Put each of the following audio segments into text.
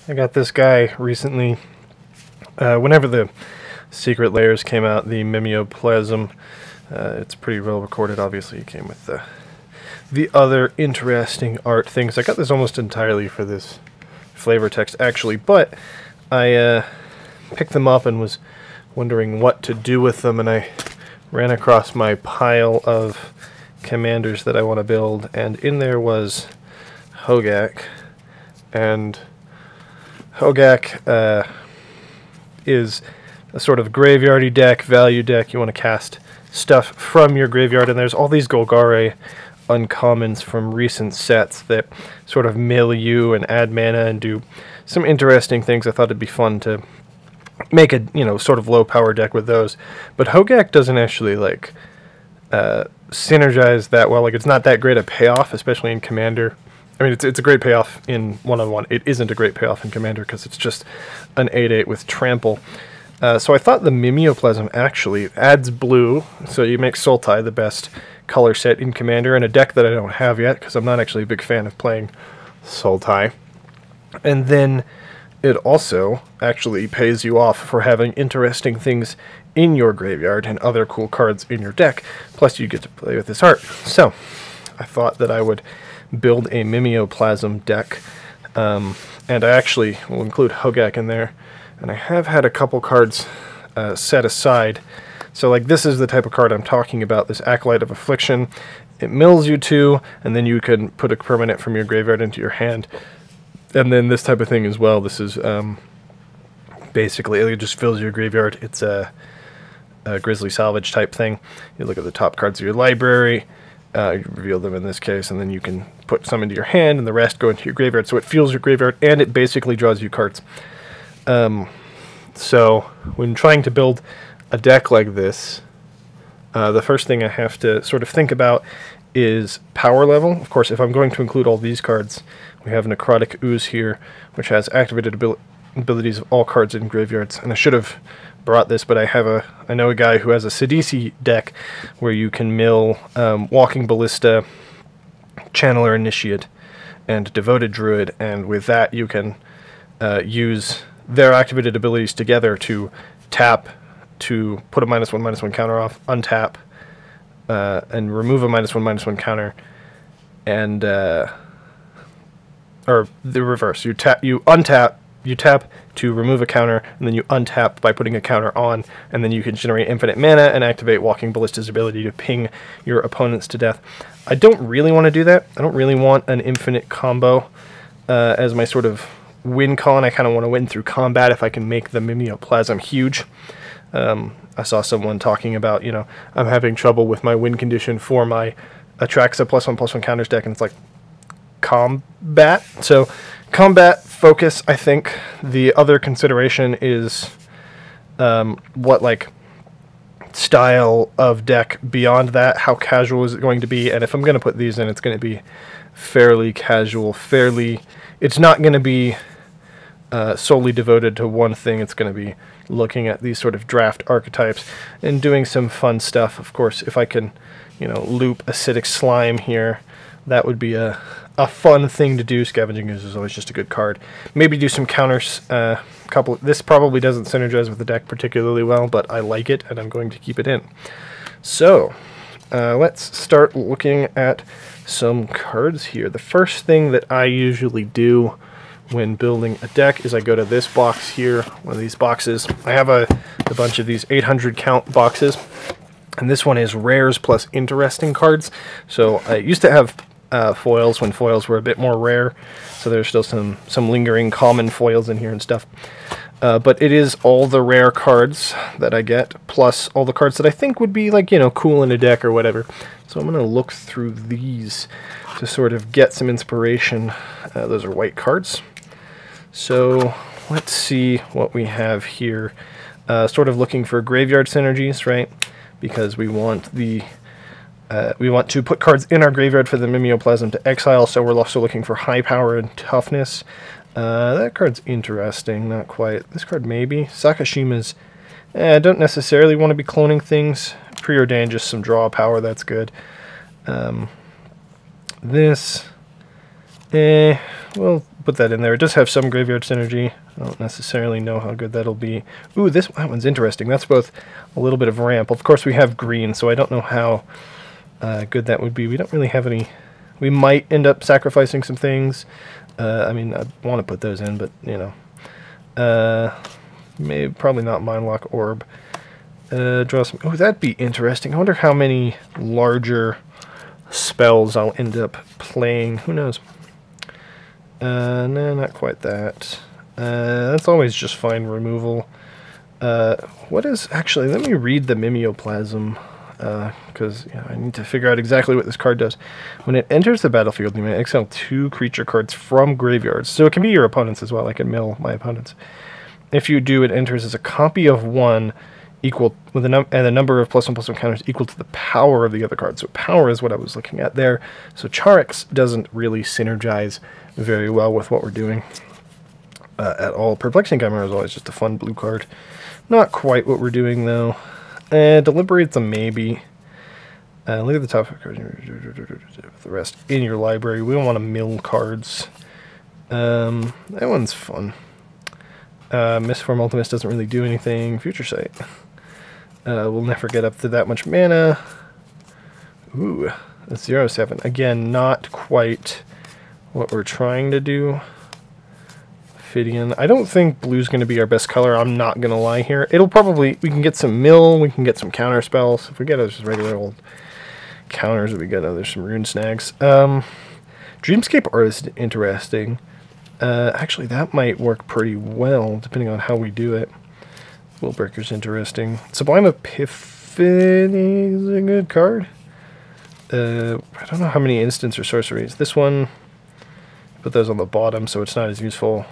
I got this guy recently. Whenever the Secret Lairs came out, the Mimeoplasm, it's pretty well recorded. Obviously, it came with the other interesting art things. I got this almost entirely for this flavor text, actually, but I picked them up and was wondering what to do with them, and I ran across my pile of commanders that I want to build, and in there was Hogak, and Hogak is a sort of graveyardy deck, value deck. You want to cast stuff from your graveyard, and there's all these Golgari uncommons from recent sets that sort of mill you and add mana and do some interesting things. I thought it'd be fun to make a, sort of low power deck with those. But Hogak doesn't actually like synergize that well. Like, it's not that great a payoff, especially in Commander. I mean, it's a great payoff in one-on-one. It isn't a great payoff in Commander because it's just an 8/8 with trample. So I thought the Mimeoplasm actually adds blue, so you make Sultai the best color set in Commander in a deck that I don't have yet because I'm not actually a big fan of playing Sultai. And then it also actually pays you off for having interesting things in your graveyard and other cool cards in your deck, plus you get to play with this art. So I thought that I would build a Mimeoplasm deck, and I actually will include Hogak in there, and I have had a couple cards set aside. So like, this is the type of card I'm talking about, this Acolyte of Affliction. It mills you 2, and then you can put a permanent from your graveyard into your hand. And then this type of thing as well. This is basically, it just fills your graveyard. It's a Grizzly Salvage type thing. You look at the top cards of your library, you reveal them in this case, and then you can put some into your hand, and the rest go into your graveyard. So it fills your graveyard, and it basically draws you cards. So when trying to build a deck like this, the first thing I have to sort of think about is power level. Of course, if I'm going to include all these cards, we have Necrotic Ooze here, which has activated abilities of all cards in graveyards. And I should have brought this, but I know a guy who has a Sidisi deck where you can mill Walking Ballista, Channeler Initiate, and Devoted Druid, and with that you can use their activated abilities together to tap, to put a -1/-1 counter off, untap, and remove a -1/-1 counter, and or the reverse. You untap, you tap to remove a counter, and then you untap by putting a counter on, and then you can generate infinite mana and activate Walking Ballista's ability to ping your opponents to death. I don't really want to do that. I don't really want an infinite combo as my sort of win con. I kind of want to win through combat if I can make the Mimeoplasm huge. I saw someone talking about, I'm having trouble with my win condition for my Atraxa +1/+1 counters deck, and it's like, combat. So combat focus. I think the other consideration is what like style of deck beyond that. How casual is it going to be? And if I'm going to put these in, it's going to be fairly casual, it's not going to be solely devoted to one thing. It's going to be looking at these sort of draft archetypes and doing some fun stuff. Of course, if I can, loop Acidic Slime here, that would be a fun thing to do. Scavenging Ooze is always just a good card. Maybe do some counters. This probably doesn't synergize with the deck particularly well, but I like it, and I'm going to keep it in. So, let's start looking at some cards here. The first thing that I usually do when building a deck is I go to this box here, one of these boxes. I have a bunch of these 800 count boxes, and this one is rares plus interesting cards. So I used to have foils when foils were a bit more rare, so there's still some lingering common foils in here and stuff. But it is all the rare cards that I get, plus all the cards that I think would be like, cool in a deck or whatever. So I'm going to look through these to sort of get some inspiration. Those are white cards. So let's see what we have here. Sort of looking for graveyard synergies, right? Because we want we want to put cards in our graveyard for the Mimeoplasm to exile, so we're also looking for high power and toughness. That card's interesting, not quite. This card maybe. Sakashima's, I don't necessarily want to be cloning things. Preordained, just some draw power, that's good. This, we'll put that in there. It does have some graveyard synergy. I don't necessarily know how good that'll be. Ooh, that one's interesting. That's both a little bit of ramp. Of course, we have green, so I don't know how good that would be. We don't really have any. We might end up sacrificing some things. I mean, I want to put those in, but, you know. Maybe, probably not Mindlock Orb. Draw some. Oh, that'd be interesting. I wonder how many larger spells I'll end up playing. Who knows? No, not quite that. That's always just fine removal. What is... Actually, let me read the Mimeoplasm, because I need to figure out exactly what this card does. When it enters the battlefield, you may exile 2 creature cards from graveyards. So it can be your opponents as well. I can mill my opponents. If you do, it enters as a copy of 1 equal with and the number of +1/+1 counters equal to the power of the other card. So power is what I was looking at there. So Charix doesn't really synergize very well with what we're doing at all. Perplexing Chimera is always just a fun blue card. Not quite what we're doing though. Deliberate's a maybe. Look at the top of the card. The rest in your library. We don't want to mill cards. That one's fun. Mistform Ultimus doesn't really do anything. Future Sight. We'll never get up to that much mana. Ooh, that's 0/7. Again, not quite what we're trying to do. Fidian. I don't think blue's going to be our best color. I'm not going to lie here. It'll probably... We can get some mill. We can get some counter spells. If we get just regular old counters, we get there's some rune snags. Dreamscape Art is interesting. Actually, that might work pretty well, depending on how we do it. Willbreaker's interesting. Sublime Epiphany is a good card. I don't know how many instants or sorceries. This one, put those on the bottom, so it's not as useful.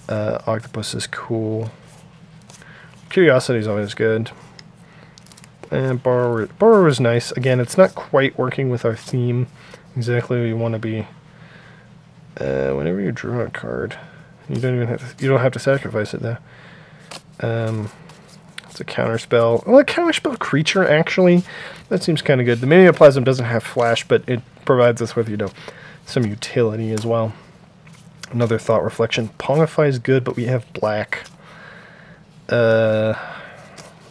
Octopus is cool. Curiosity is always good. And Borrower is nice. Again, it's not quite working with our theme. Exactly where you want to be. Whenever you draw a card, you don't have to sacrifice it though. It's a counterspell. Well, a counterspell creature actually. That seems kind of good. The Mimeoplasm doesn't have flash, but it provides us with some utility as well. Another thought reflection. Pongify is good, but we have black. I'm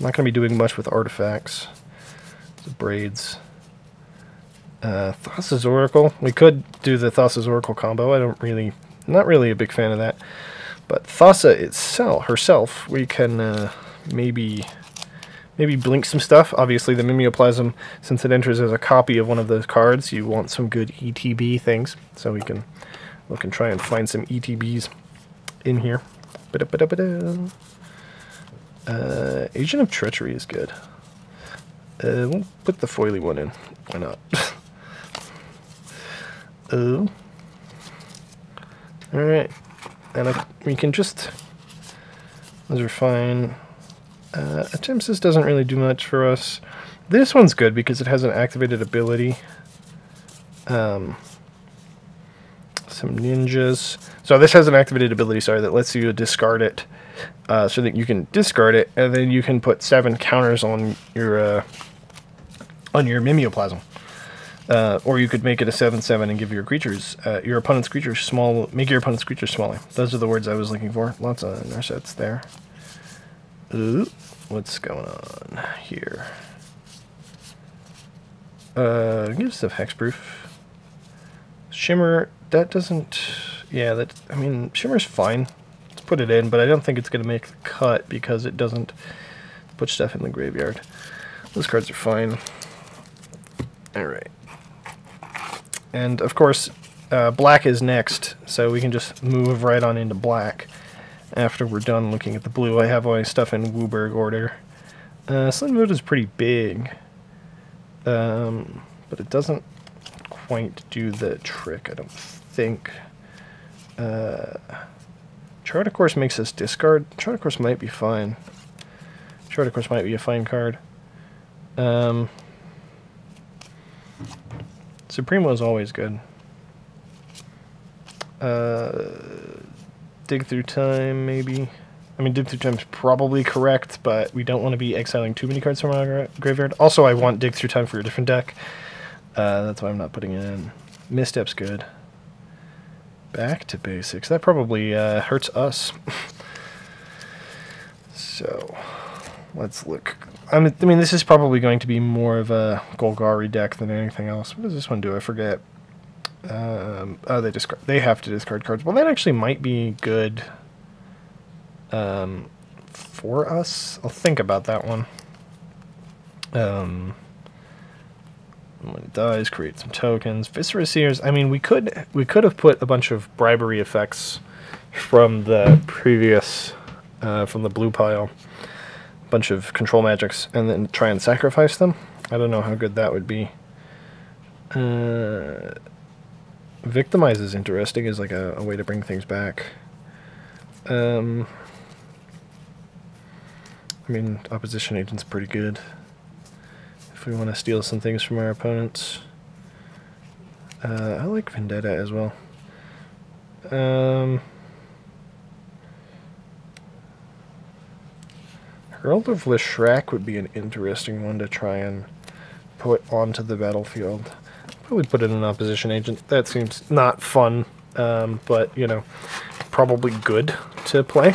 not going to be doing much with artifacts. The braids. Thassa's Oracle. We could do the Thassa's Oracle combo. Not really a big fan of that. But Thassa herself, we can maybe blink some stuff. Obviously, the Mimeoplasm, since it enters as a copy of one of those cards, you want some good ETB things. So we can look and try and find some ETBs in here. Agent of Treachery is good. We'll put the foily one in. Why not? Alright. And we can just... Those are fine. Attempts doesn't really do much for us. This one's good because it has an activated ability. Some ninjas. So this has an activated ability, sorry, that lets you discard it. So that you can discard it, and then you can put 7 counters on your Mimeoplasm. Or you could make it a 7/7 and give your creatures, your opponent's creatures small. Make your opponent's creatures smaller. Those are the words I was looking for. Lots of Narsets there. Ooh, what's going on here? Give stuff hexproof. Shimmer. That doesn't. Yeah, I mean, Shimmer's fine. Let's put it in, but I don't think it's going to make the cut because it doesn't put stuff in the graveyard. Those cards are fine. All right. And, of course, black is next, so we can just move right on into black after we're done looking at the blue. I have all my stuff in Wooburg order. Slim Mode is pretty big, but it doesn't quite do the trick, I don't think. Chart of Course makes us discard. Chart of Course might be fine. Chart of Course might be a fine card. Supremo is always good. Dig Through Time, maybe. I mean, Dig Through Time is probably correct, but we don't want to be exiling too many cards from our graveyard. Also, I want Dig Through Time for a different deck. That's why I'm not putting it in. Misstep's good. Back to basics. That probably hurts us. So, let's look. I mean, this is probably going to be more of a Golgari deck than anything else. What does this one do? I forget. Oh, they have to discard cards. Well, that actually might be good for us. I'll think about that one. When it dies, create some tokens. Viscera Seers. I mean, we could have put a bunch of bribery effects from the previous, from the blue pile, a bunch of control magics, and then try and sacrifice them. I don't know how good that would be. Victimize is interesting as like a way to bring things back. I mean, opposition agent's pretty good if we want to steal some things from our opponents. I like Vendetta as well. Herald of Leshrac would be an interesting one to try and put onto the battlefield. Probably put in an opposition agent. That seems not fun, but, you know, probably good to play.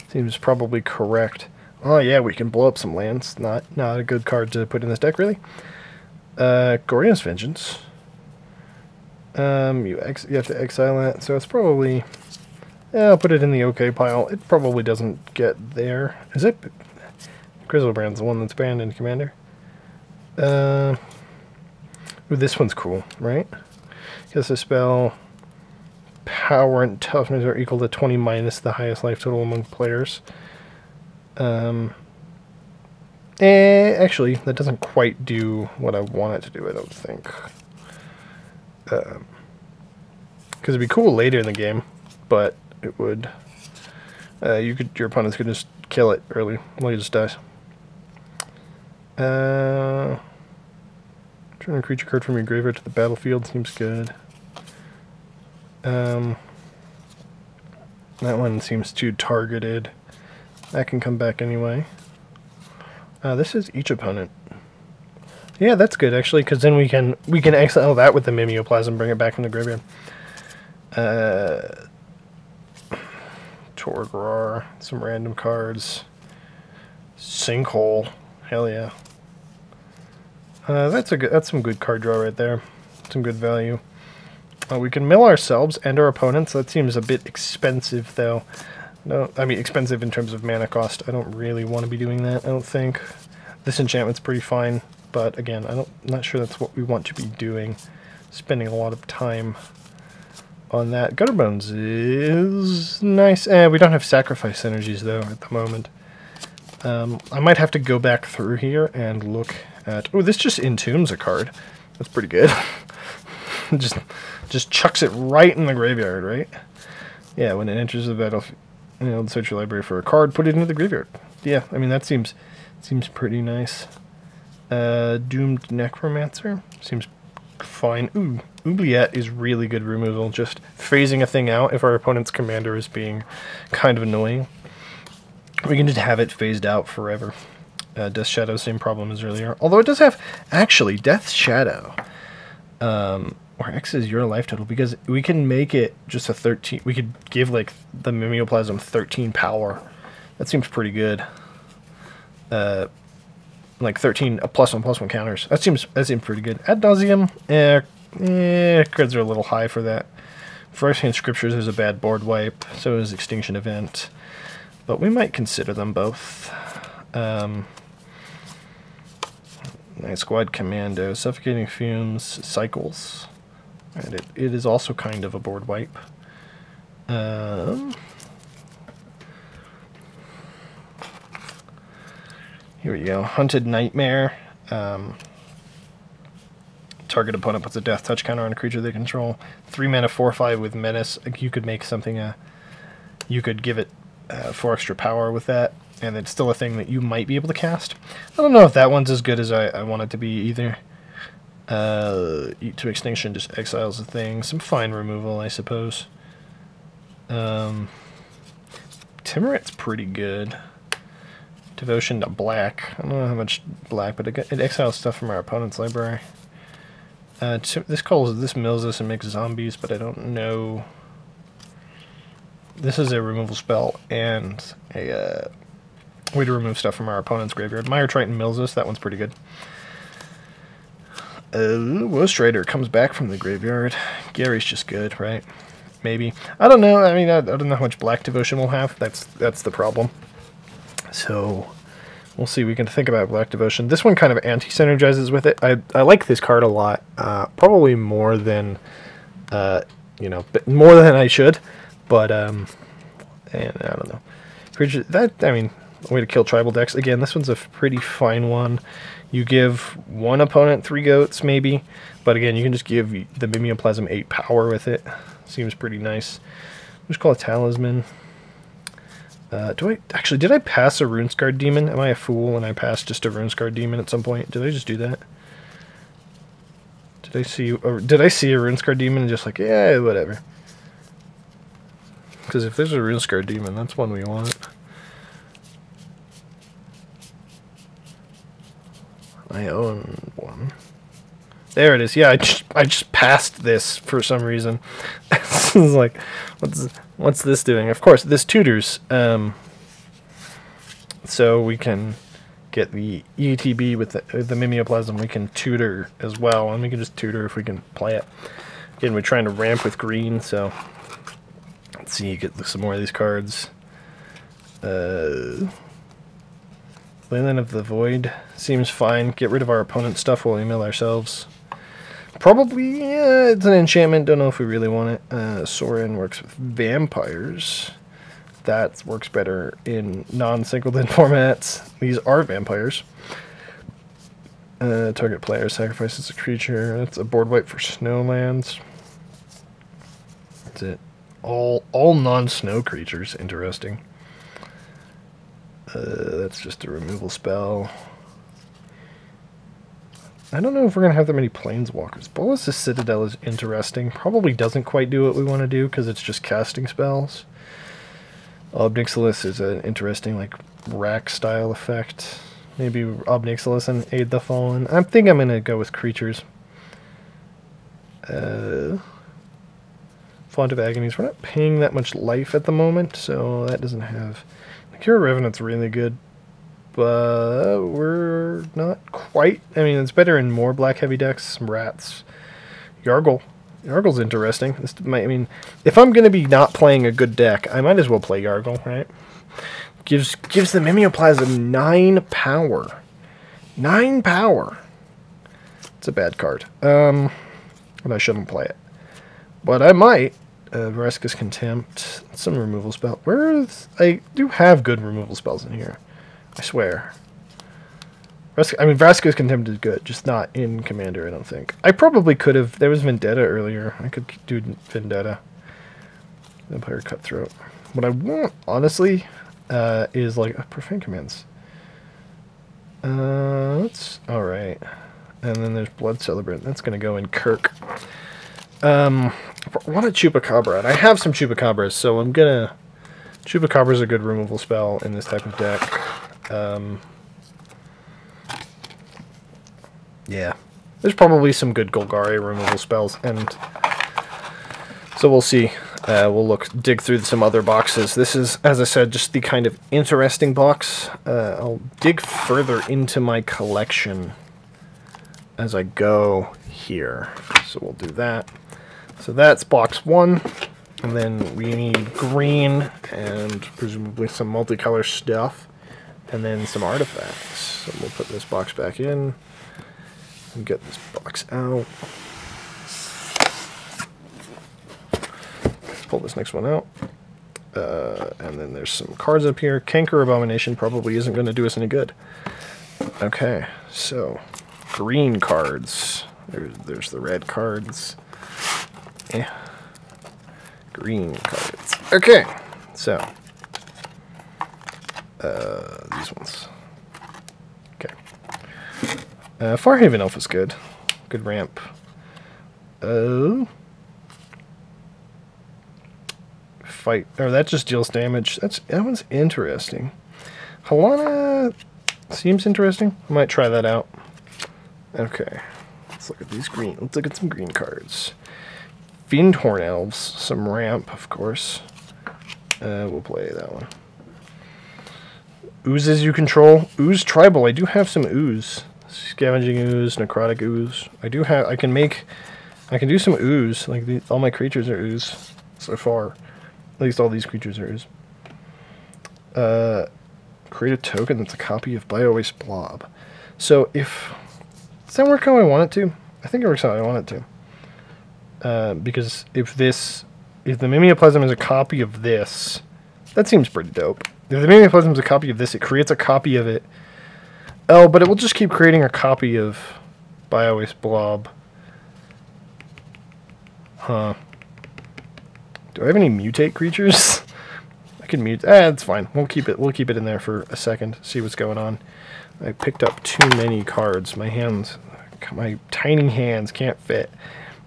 Seems probably correct. Oh yeah, we can blow up some lands. Not a good card to put in this deck, really. Gorya's Vengeance. You have to exile that, so it's probably... Yeah, I'll put it in the OK pile. It probably doesn't get there. Is it? Grizzlebrand's the one that's banned in Commander. Ooh, this one's cool, right? Because the spell power and toughness are equal to 20 minus the highest life total among players. Actually, that doesn't quite do what I want it to do, I don't think. Because it'd be cool later in the game, but it would... your opponents could just kill it early while it just dies. Turn a creature card from your graveyard to the battlefield seems good. That one seems too targeted. That can come back anyway. This is each opponent. Yeah, that's good actually, because then we can exile that with the Mimeoplasm, bring it back from the graveyard. Torgrar, some random cards. Sinkhole, hell yeah. That's some good card draw right there. Some good value. We can mill ourselves and our opponents. That seems a bit expensive though. No, I mean expensive in terms of mana cost. I don't really want to be doing that, I don't think. This enchantment's pretty fine, but again, I'm not sure that's what we want to be doing. Spending a lot of time on that. Gutterbones is nice. We don't have sacrifice energies though at the moment. I might have to go back through here and look at... Oh, this just entombs a card. That's pretty good. just chucks it right in the graveyard, right? Yeah, when it enters the battlefield, search your library for a card, put it into the graveyard. Yeah, I mean, that seems pretty nice. Doomed Necromancer seems fine. Ooh, Oubliette is really good removal. Just phasing a thing out if our opponent's commander is being kind of annoying. We can just have it phased out forever. Death Shadow, same problem as earlier. Although it does have, actually, Death Shadow. Or X is your life total, because we can make it just a 13. We could give, like, the Mimeoplasm 13 power. That seems pretty good. Like 13 +1/+1 counters. That seems pretty good. Ad Nauseam, cards are a little high for that. Phyrexian Scriptures is a bad board wipe. So is Extinction Event. But we might consider them both. Night Squad Commando, Suffocating Fumes, Cycles. And it is also kind of a board wipe. Here we go. Hunted Nightmare. Target opponent puts a death touch counter on a creature they control. 3 mana 4/5 with Menace. You could make something... you could give it 4 extra power with that, and it's still a thing that you might be able to cast. I don't know if that one's as good as I want it to be either. Eat to Extinction just exiles the thing. Some fine removal, I suppose. Timurit's pretty good. Devotion to Black. I don't know how much black, but it exiles stuff from our opponent's library. This mills us and makes zombies, but I don't know this is a removal spell and a way to remove stuff from our opponent's graveyard. Mire Triton mills us. That one's pretty good. Ghost Rider comes back from the graveyard. Gary's just good, right? Maybe. I don't know. I mean, I don't know how much Black Devotion we'll have. That's the problem. So we'll see. We can think about Black Devotion. This one kind of anti-synergizes with it. I like this card a lot. Probably more than, more than I should. But, and I don't know. I mean, a way to kill tribal decks. Again, this one's a pretty fine one. You give one opponent 3 goats, maybe. But again, you can just give the Mimeoplasm 8 power with it. Seems pretty nice. Just call it Talisman. Did I pass a Runescarred Demon? Am I a fool and I passed just a Runescarred Demon at some point? Did I just do that? Did I see a Runescarred Demon and just like, yeah, whatever. Because if there's a Runescarred Demon, that's one we want. I own one. There it is. Yeah, I just passed this for some reason. This is like, what's this doing? Of course, this tutors. So we can get the ETB with the Mimeoplasm. We can tutor as well, and we can just tutor if we can play it. Again, we're trying to ramp with green, so let's see. Get some more of these cards. Leyland of the Void seems fine. Get rid of our opponent's stuff. We'll email ourselves. Probably, yeah, it's an enchantment. Don't know if we really want it. Sorin works with vampires. That works better in non-singleton formats. These are vampires. Target player sacrifices a creature. That's a board wipe for snowlands. That's it. All non-snow creatures. Interesting. That's just a removal spell. I don't know if we're going to have that many planeswalkers. Bolas' Citadel is interesting. Probably doesn't quite do what we want to do because it's just casting spells. Obnixilis is an interesting, like, rack-style effect. Maybe Obnixilis and Aid the Fallen. I think I'm going to go with creatures. Font of Agonies. We're not paying that much life at the moment, so that doesn't have... Cure Revenant's really good, but we're not quite. I mean, it's better in more black heavy decks. Some rats. Yargle's interesting. I mean, if I'm going to be not playing a good deck, I might as well play Yargle, right? Gives the Mimeoplasm 9 power. 9 power. It's a bad card. And I shouldn't play it. But I might. Vraska's Contempt. Some removal spell. I do have good removal spells in here. I swear. Vraska's Contempt is good, just not in Commander, I don't think. I probably could have... There was Vendetta earlier. I could do Vendetta. Vampire Cutthroat. What I want, honestly, is like Profane Commands. That's alright. And then there's Blood Celebrant. That's going to go in Kirk. I want a Chupacabra, and I have some Chupacabras, so I'm going to... Chupacabra's a good removal spell in this type of deck. Yeah. There's probably some good Golgari removal spells, and so we'll see. We'll dig through some other boxes. This is, as I said, just the kind of interesting box. I'll dig further into my collection as I go here. So we'll do that. So that's box 1. And then we need green and presumably some multicolor stuff. And then some artifacts. So we'll put this box back in. And get this box out. Pull this next one out. And then there's some cards up here. Canker Abomination probably isn't going to do us any good. Okay, so green cards. There's the red cards. Green cards. Okay, so these ones. Okay. Farhaven Elf is good. Good ramp. Fight. Or that just deals damage. That one's interesting. Halana seems interesting. I might try that out. Okay. Let's look at these green. Let's look at some green cards. Fiendhorn Elves. Some ramp, of course. We'll play that one. Oozes you control. Ooze tribal. I do have some ooze. Scavenging ooze, necrotic ooze. I can do some ooze. Like all my creatures are ooze so far. At least all these creatures are ooze. Create a token that's a copy of Bio-Waste Blob. So does that work how I want it to? I think it works how I want it to. Because if the Mimeoplasm is a copy of this, that seems pretty dope. If the Mimeoplasm is a copy of this, it creates a copy of it. Oh, but it will just keep creating a copy of Bio-Waste Blob. Huh. Do I have any mutate creatures? I can mute. It's fine. We'll keep it in there for a second. See what's going on. I picked up too many cards. My tiny hands can't fit.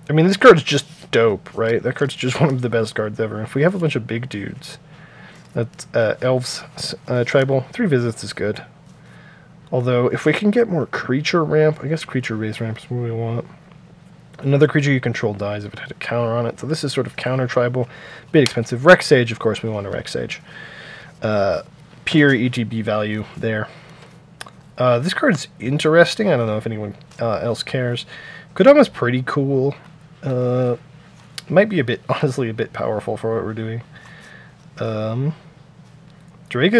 I mean, this card's just dope, right? That card's just one of the best cards ever. If we have a bunch of big dudes, that's elves tribal. 3 visits is good. Although, if we can get more creature ramp, I guess creature-based ramp is what we want. Another creature you control dies if it had a counter on it. So this is sort of counter tribal. Bit expensive. Rex Sage, of course, we want a Rex Sage. Pure ETB value there. This card's interesting. I don't know if anyone else cares. Kodama's pretty cool. Might be honestly a bit powerful for what we're doing. Draga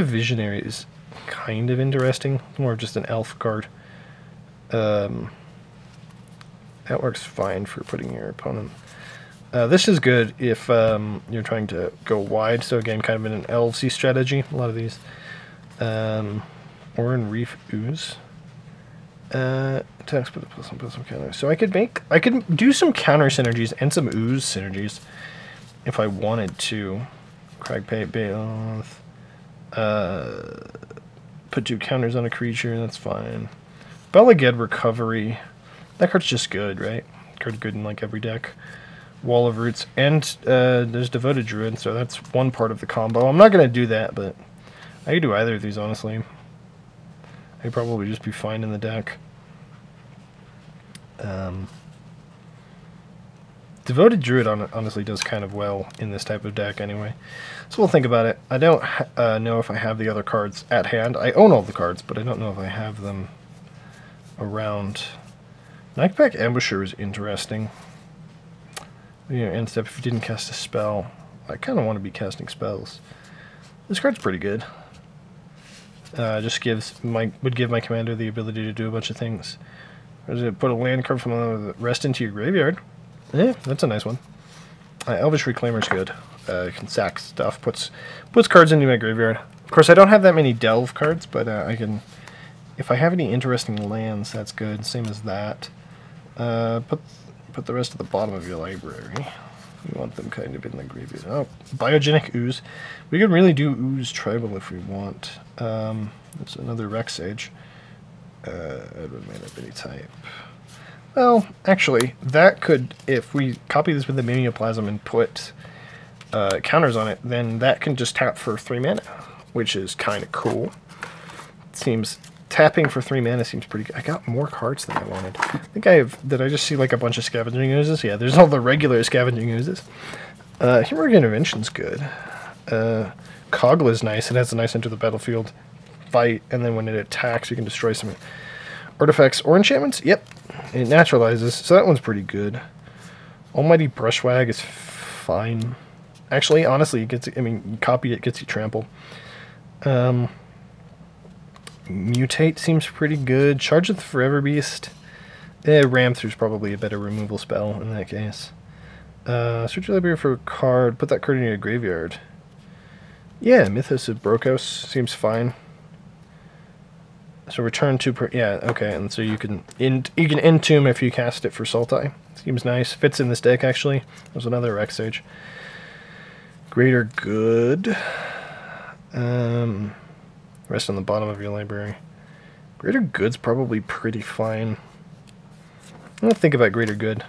Visionary is kind of interesting. More of just an elf card. That works fine for putting your opponent. This is good if you're trying to go wide. So again, kind of in an LC strategy. A lot of these. Or in Reef Ooze. Attacks put some counter. So I could do some counter synergies and some ooze synergies if I wanted to. Cragpate Bayoth. Put 2 counters on a creature, that's fine. Belaged Recovery. That card's just good, right? Card's good in like every deck. Wall of Roots. And there's Devoted Druid, so that's one part of the combo. I'm not going to do that, but I could do either of these, honestly. I'd probably just be fine in the deck. Devoted Druid honestly does kind of well in this type of deck anyway. So we'll think about it. I don't know if I have the other cards at hand. I own all the cards, but I don't know if I have them around. Nightpack Ambusher is interesting. End step if you didn't cast a spell. I kind of want to be casting spells. This card's pretty good. Just would give my commander the ability to do a bunch of things. Put a land card from the rest into your graveyard. Yeah, that's a nice one. Elvish Reclaimer's good. Can sack stuff. Puts cards into my graveyard. Of course, I don't have that many delve cards, but I can. If I have any interesting lands, that's good. Same as that. Put the rest at the bottom of your library. You want them kind of in the graveyard. Oh, Biogenic Ooze. We could really do Ooze Tribal if we want. There's another Rex Sage. Edward made up any type. Well, actually, that could, if we copy this with the Mimeoplasm and put counters on it, then that can just tap for 3 mana, which is kind of cool. Seems tapping for 3 mana seems pretty good. I got more cards than I wanted. I think I have. Did I just see like a bunch of Scavenging Oozes? Yeah, there's all the regular Scavenging Oozes. Heroic Intervention's good. Kogla's nice. It has a nice enter the battlefield fight, and then when it attacks, you can destroy some artifacts or enchantments. Yep, it naturalizes, so that one's pretty good. Almighty Brushwag is fine. Actually, honestly, it gets. I mean, you copy it, gets you trample. Mutate seems pretty good. Charge of the Forever Beast. Ram Through's probably a better removal spell in that case. Search your library for a card. Put that card in your graveyard. Yeah, Mythos of Brokos seems fine. So return 2 per. Yeah, okay, and so you can entomb if you cast it for Sultai. Seems nice. Fits in this deck actually. There's another Rex Sage. Greater Good. Rest on the bottom of your library. Greater Good's probably pretty fine. I'm gonna think about Greater Good.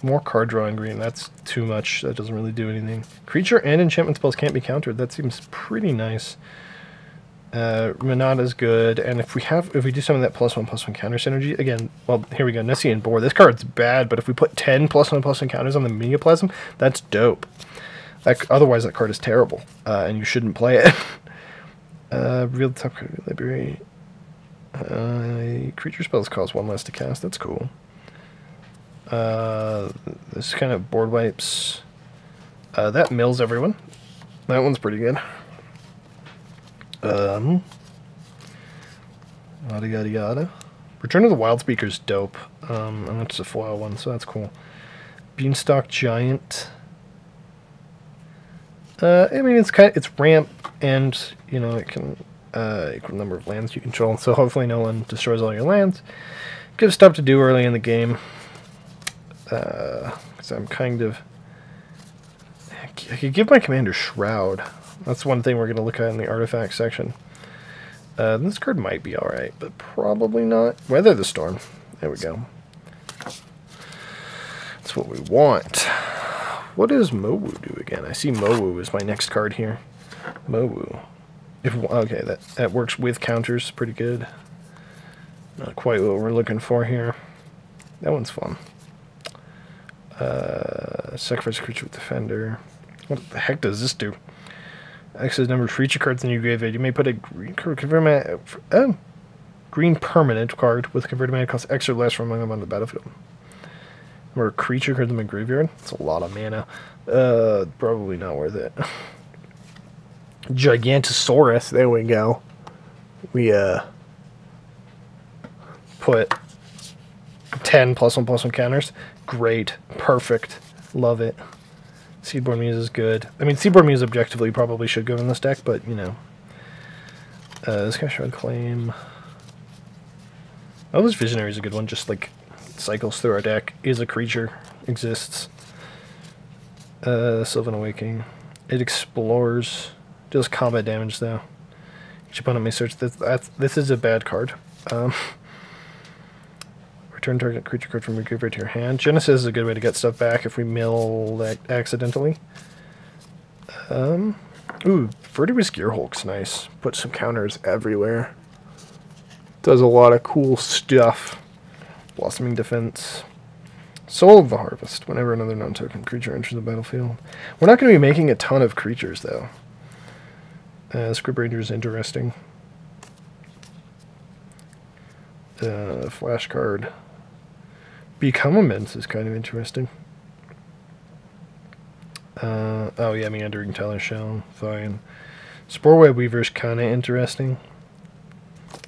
More card drawing green. That's too much. That doesn't really do anything. Creature and enchantment spells can't be countered. That seems pretty nice. Renata's good, and if we do some of that +1/+1 counter synergy again, well, here we go. Nessian Boar. This card's bad, but if we put 10 +1/+1 counters on the Mimeoplasm, that's dope. Otherwise, that card is terrible, and you shouldn't play it. Real top card library. Creature spells cost 1 less to cast. That's cool. This kind of board wipes. That mills everyone. That one's pretty good. Yada yada yada. Return of the Wild Speaker's dope. And that's a foil one, so that's cool. Beanstalk Giant. I mean, it's ramp, and you know it can equal number of lands you control. So hopefully no one destroys all your lands. Gives stuff to do early in the game. Because I'm kind of. I could give my commander Shroud. That's one thing we're going to look at in the artifact section. This card might be alright, but probably not. Weather the Storm. There we go. That's what we want. What does Mowu do again? I see Mowu is my next card here. Mowu. Okay, that works with counters. Pretty good. Not quite what we're looking for here. That one's fun. Sacrifice a creature with Defender. What the heck does this do? Access number of creature cards in your graveyard. You may put a green permanent card with converted mana cost X or less from among them on the battlefield. Or creature cards in my graveyard. That's a lot of mana. Probably not worth it. Gigantosaurus. There we go. We put 10 +1/+1 counters. Great. Perfect. Love it. Seedborn Muse is good. I mean, Seedborn Muse objectively probably should go in this deck, but, you know. This guy Shroud Claim. Oh, this Visionary is a good one. Just, like, cycles through our deck. Is a creature. Exists. Sylvan Awakening. It explores. Deals combat damage, though. Each opponent may search this. This is a bad card. Return target creature card from your graveyard to your hand. Genesis is a good way to get stuff back if we mill that accidentally. Ooh, Vertigus Gearhulk's nice. Put some counters everywhere. Does a lot of cool stuff. Blossoming Defense. Soul of the Harvest. Whenever another non-token creature enters the battlefield. We're not going to be making a ton of creatures, though. Script Ranger is interesting. Flash card. Become Immense is kind of interesting. Oh yeah, Meandering Teller Shell. Fine. Sporeweb Weaver is kind of interesting.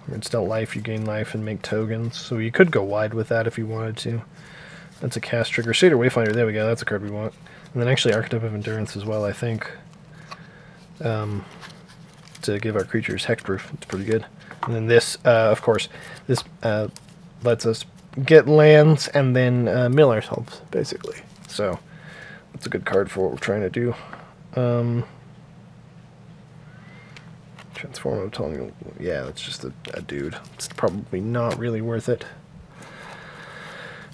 It's still life, you gain life and make tokens. So you could go wide with that if you wanted to. That's a cast trigger. Satyr Wayfinder, there we go, that's a card we want. And then actually Archetype of Endurance as well, I think. To give our creatures hexproof. It's pretty good. And then this, of course, this lets us get lands and then mill ourselves, basically. So that's a good card for what we're trying to do. Transform of telling, yeah, that's just a dude. It's probably not really worth it.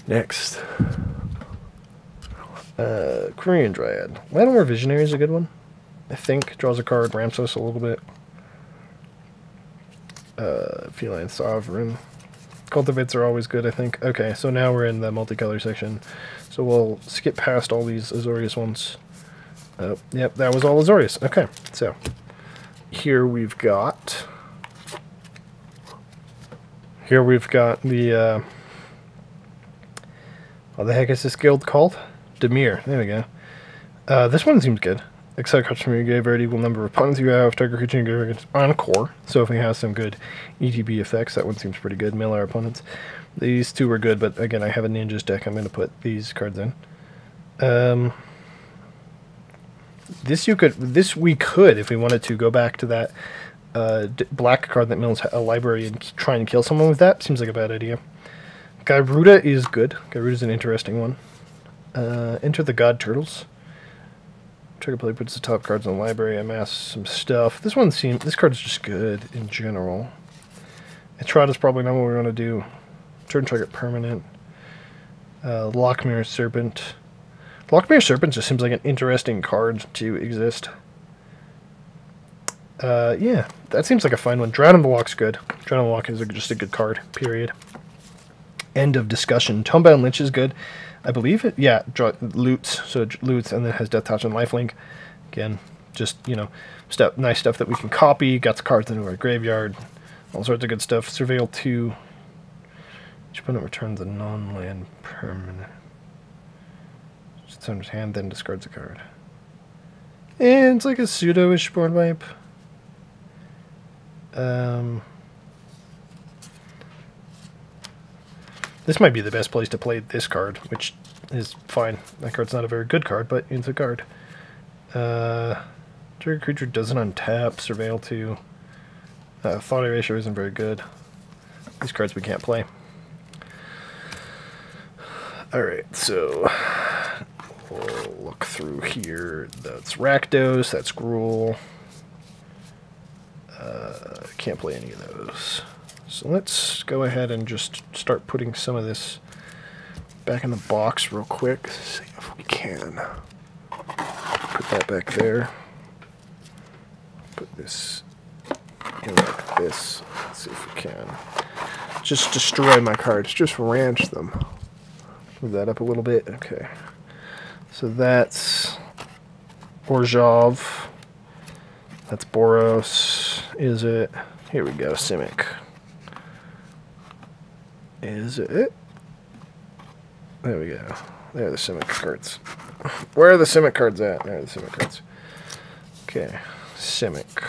Next. Korean Dryad. Llanowar Visionary is a good one. I think draws a card, ramps us a little bit. Feline Sovereign. Cultivates are always good, I think. Okay, so now we're in the multicolor section. So we'll skip past all these Azorius ones. Oh, yep, that was all Azorius. Okay, so here we've got the what the heck is this guild called? Dimir. There we go. This one seems good. Exile cards from your graveyard equal number of opponents you have. Target creature in your graveyard gets Encore. So if we have some good ETB effects, that one seems pretty good. Mill our opponents. These two were good, but again, I have a Ninjas deck. I'm going to put these cards in. This we could, if we wanted to, go back to that black card that mills a library and try and kill someone with that. Seems like a bad idea. Gyruda is good. Gyruda is an interesting one. Enter the God Turtles. Trigger play puts the top cards in the library, amass some stuff. This card is just good in general. Etrada is probably not what we want to do. Turn target permanent. Lockmere Serpent. Lockmere Serpent just seems like an interesting card to exist. Yeah, that seems like a fine one. Drown in the Lock's good. Drown in the Lock is just a good card, period. End of discussion. Tomebound Lich is good. I believe it. Yeah, loots. So it loots and then has Death Touch and Lifelink. Again, just, you know, nice stuff that we can copy. Got the cards into our graveyard. All sorts of good stuff. Surveil 2. Each opponent returns a non-land permanent. It's under hand, then discards a card. And it's like a pseudo-ish board wipe. This might be the best place to play this card, which is fine. That card's not a very good card, but it's a card. Trigger creature doesn't untap. Surveil 2. Thought Erasure isn't very good. These cards we can't play. Alright, so we'll look through here. That's Rakdos, that's Gruul. Can't play any of those. So let's go ahead and just start putting some of this back in the box real quick. See if we can. Put that back there. Put this in like this. Let's see if we can. Just destroy my cards. Just ranch them. Move that up a little bit. Okay. So that's Orzhov. That's Boros. Is it? Here we go. Simic. Is it? There we go. There are the Simic cards. Where are the Simic cards at? There are the Simic cards. Okay. Simic.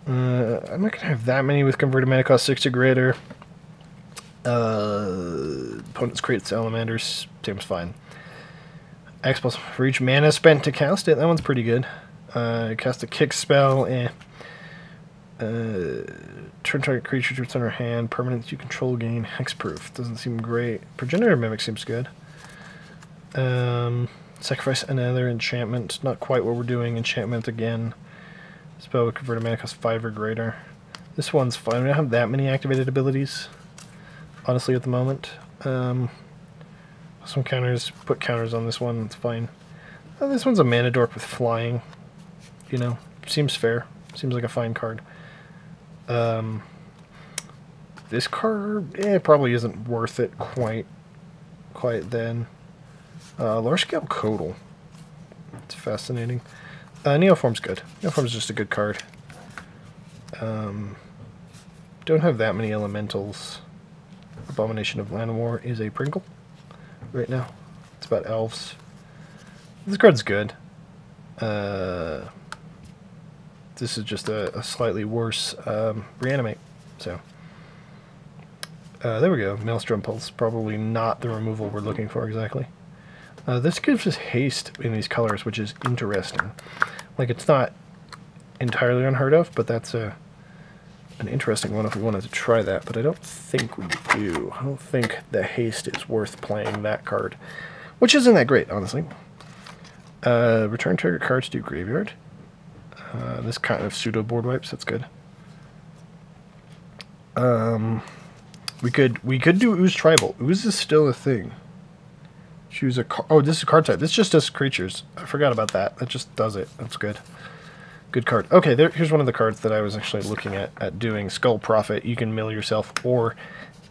I'm not going to have that many with converted mana cost 6 or greater. Opponents create salamanders. Seems fine. X plus for each mana spent to cast it. That one's pretty good. Cast a kick spell. Turn target creature to its under hand. Permanents you control gain hexproof. Doesn't seem great. Progenitor Mimic seems good. Sacrifice another enchantment. Not quite what we're doing. Enchantment again. Spell with converted mana cost 5 or greater. This one's fine. We don't have that many activated abilities, honestly, at the moment. Some counters. Put counters on this one. It's fine. This one's a mana dork with flying. You know, seems fair. Seems like a fine card. This card, probably isn't worth it quite then. Large Scale Codal. It's fascinating. Neoform's good. Neoform's just a good card. Don't have that many elementals. Abomination of Llanowar is a Pringle right now. It's about elves. This card's good. This is just a slightly worse Reanimate. So there we go. Maelstrom Pulse. Probably not the removal we're looking for exactly. This gives us haste in these colors, which is interesting. Like, it's not entirely unheard of, but that's an interesting one if we wanted to try that. But I don't think we do. I don't think the haste is worth playing that card, which isn't that great, honestly. Return target cards to graveyard. This kind of pseudo board wipes. That's good. We could do Ooze Tribal. Ooze is still a thing. Choose a card. Oh, this is a card type. This just does creatures. I forgot about that. That just does it. That's good. Good card. Okay, here's one of the cards that I was actually looking at doing. Skull Prophet. You can mill yourself or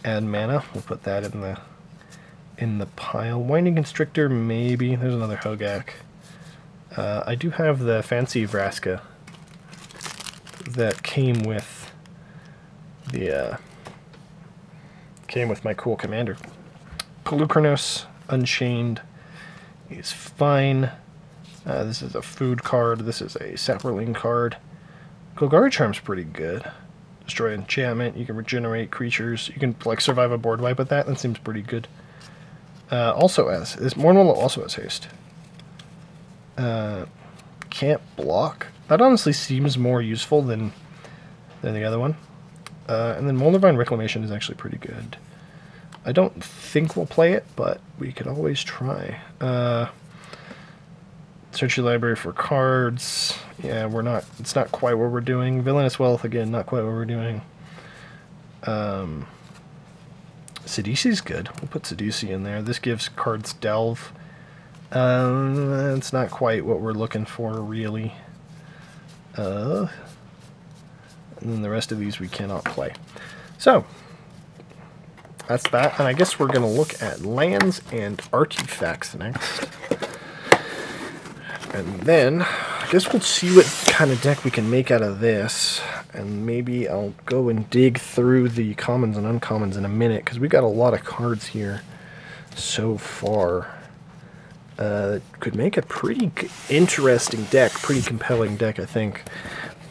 add mana. We'll put that in the pile. Winding Constrictor, maybe. There's another Hogak. I do have the fancy Vraska that came with my cool commander. Pelucranos Unchained is fine. This is a food card. This is a Saproling card. Golgari Charm's pretty good. Destroy enchantment. You can regenerate creatures. You can like survive a board wipe with that. That seems pretty good. Also has this Mournwell also has haste. Can't block. That honestly seems more useful than the other one. And then Moldavine Reclamation is actually pretty good. I don't think we'll play it, but we could always try. Search your library for cards. Yeah, it's not quite what we're doing. Villainous Wealth, again, not quite what we're doing. Sidisi's good. We'll put Sidisi in there. This gives cards Delve. It's not quite what we're looking for, really. And then the rest of these we cannot play. So, that's that. And I guess we're going to look at lands and artifacts next. And then, I guess we'll see what kind of deck we can make out of this. And maybe I'll go and dig through the commons and uncommons in a minute, because we got a lot of cards here so far. Could make a pretty interesting deck, pretty compelling deck, I think.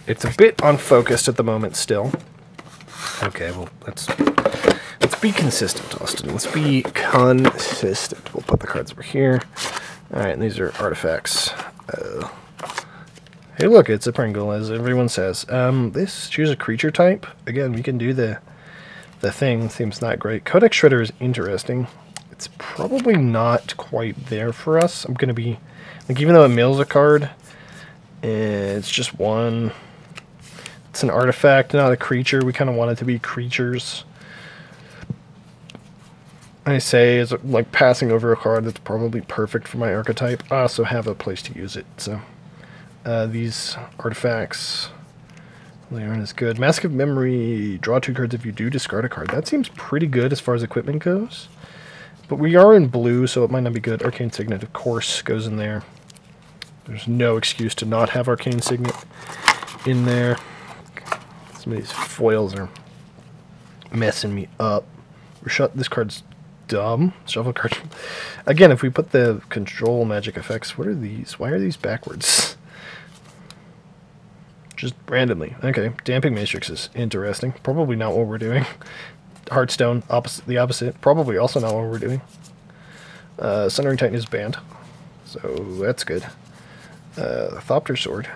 It's a bit unfocused at the moment still. Okay, well, let's be consistent, Austin. Let's be consistent. We'll put the cards over here. Alright, and these are artifacts. Hey, look, it's a Pringle, as everyone says. This, choose a creature type. Again, we can do the thing. Seems not great. Codex Shredder is interesting. It's probably not quite there for us. I'm going to be... like, even though it mills a card, it's just one. It's an artifact, not a creature. We kind of want it to be creatures. I say it's like passing over a card that's probably perfect for my archetype. I also have a place to use it, so these artifacts, they aren't as good. Massive Memory, draw 2 cards if you do discard a card. That seems pretty good as far as equipment goes, but we are in blue, so it might not be good. Arcane Signet, of course, goes in there. There's no excuse to not have Arcane Signet in there. Some of these foils are messing me up. This card's dumb. Shuffle card. Again, if we put the control magic effects, what are these? Why are these backwards? Just randomly. Okay, Damping Matrix is interesting. Probably not what we're doing. Heartstone, the opposite. Probably also not what we're doing. Sundering Titan is banned, so that's good. Thopter Sword.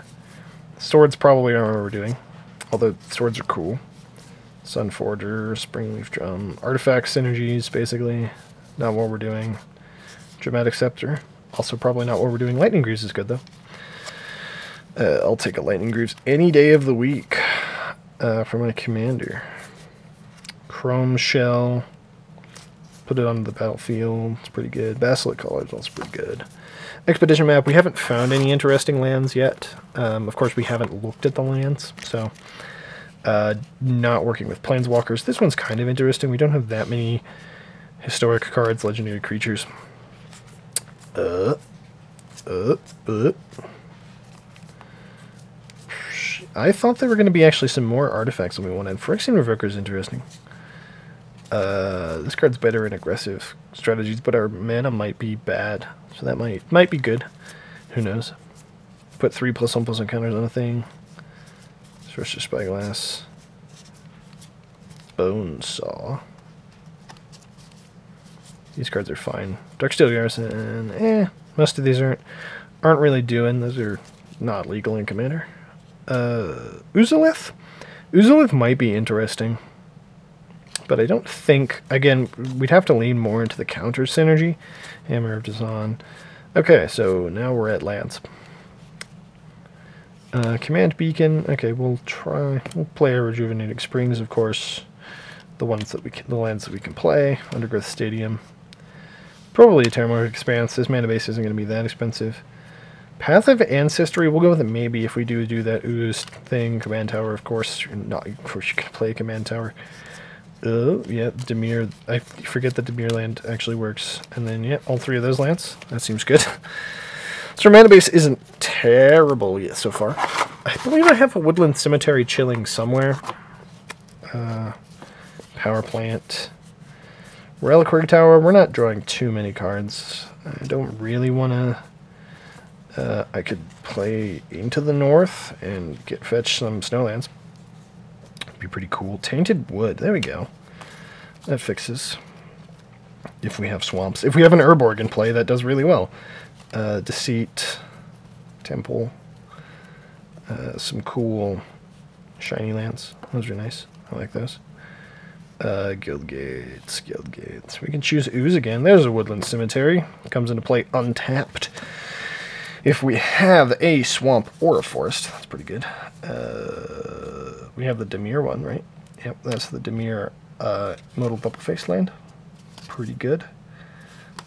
Swords probably aren't what we're doing, although swords are cool. Sunforger, Springleaf Drum, Artifact Synergies, basically not what we're doing. Dramatic Scepter, also probably not what we're doing. Lightning Greaves is good, though. I'll take a Lightning Greaves any day of the week for my commander. Chrome Shell, put it on the battlefield, it's pretty good. Basilic Collar is also pretty good. Expedition Map, we haven't found any interesting lands yet. Of course, we haven't looked at the lands, so... not working with Planeswalkers. This one's kind of interesting. We don't have that many historic cards, legendary creatures. I thought there were going to be actually some more artifacts than we wanted. Phyrexian Revoker is interesting. This card's better in aggressive strategies, but our mana might be bad, so that might be good. Who knows? Put 3+1/+1 counters on a thing. Sorcerer Spyglass. Bone Saw. These cards are fine. Darksteel Garrison, most of these aren't really doing. Those are not legal in Commander. Uzalith? Uzalith might be interesting, but I don't think, again, we'd have to lean more into the counter synergy. Hammer of Dazan. Okay, so now we're at lands. Command Beacon. Okay, we'll play our Rejuvenating Springs, of course. The lands that we can play. Undergrowth Stadium. Probably a Terramorphic Expanse. This mana base isn't going to be that expensive. Path of Ancestry. We'll go with it maybe if we do that Ooze thing. Command Tower, of course. Of course, you can play a Command Tower. Yeah, Dimir. I forget that Dimir land actually works. And then, yeah, all 3 of those lands. That seems good. So our mana base isn't terrible yet so far. I believe I have a Woodland Cemetery chilling somewhere. Power Plant. Reliquary Tower. We're not drawing too many cards. I don't really want to... I could play into the north and fetch some Snowlands. Be pretty cool. Tainted Wood. There we go. That fixes. If we have swamps. If we have an Urborg in play, that does really well. Deceit, Temple, some cool shiny lands. Those are nice. I like those. Guildgates. We can choose Ooze again. There's a Woodland Cemetery. Comes into play untapped. If we have a swamp or a forest, that's pretty good. We have the Dimir one, right? Yep, that's the Dimir Modal Doubleface land. Pretty good.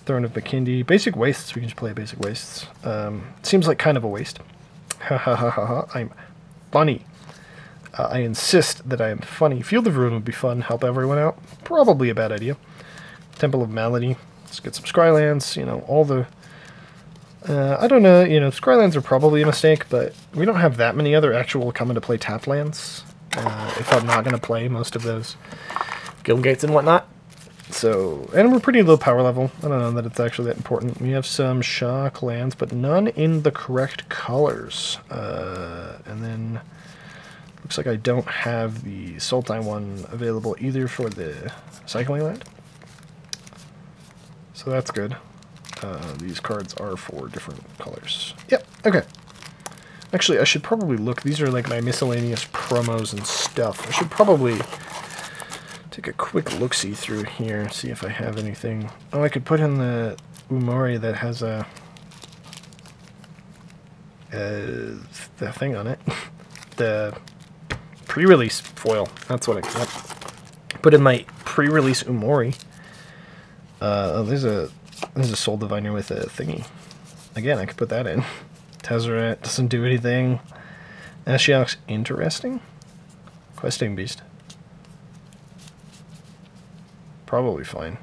Throne of Makindi. Basic Wastes. We can just play Basic Wastes. Seems like kind of a waste. Ha ha ha ha ha. I'm funny. I insist that I am funny. Field of Ruin would be fun. Help everyone out. Probably a bad idea. Temple of Malady. Let's get some Scrylands. You know, all the I don't know, you know, Scrylands are probably a mistake, but we don't have that many other actual come-into-play tap lands. If I'm not going to play most of those guild gates and whatnot. So, and we're pretty low power level. I don't know that it's actually that important. We have some shock lands, but none in the correct colors. And then, looks like I don't have the Sultai one available either for the cycling land. So that's good. These cards are for different colors. Yep, okay. Actually, I should probably look. These are like my miscellaneous promos and stuff. I should probably take a quick look-see through here, see if I have anything. Oh, I could put in the Umori that has a the thing on it. The pre-release foil. That's what I got. Put in my pre-release Umori. Oh, there's a Soul Diviner with a thingy. Again, I could put that in. Tezzeret doesn't do anything. Ashiok's interesting. Questing Beast. Probably fine.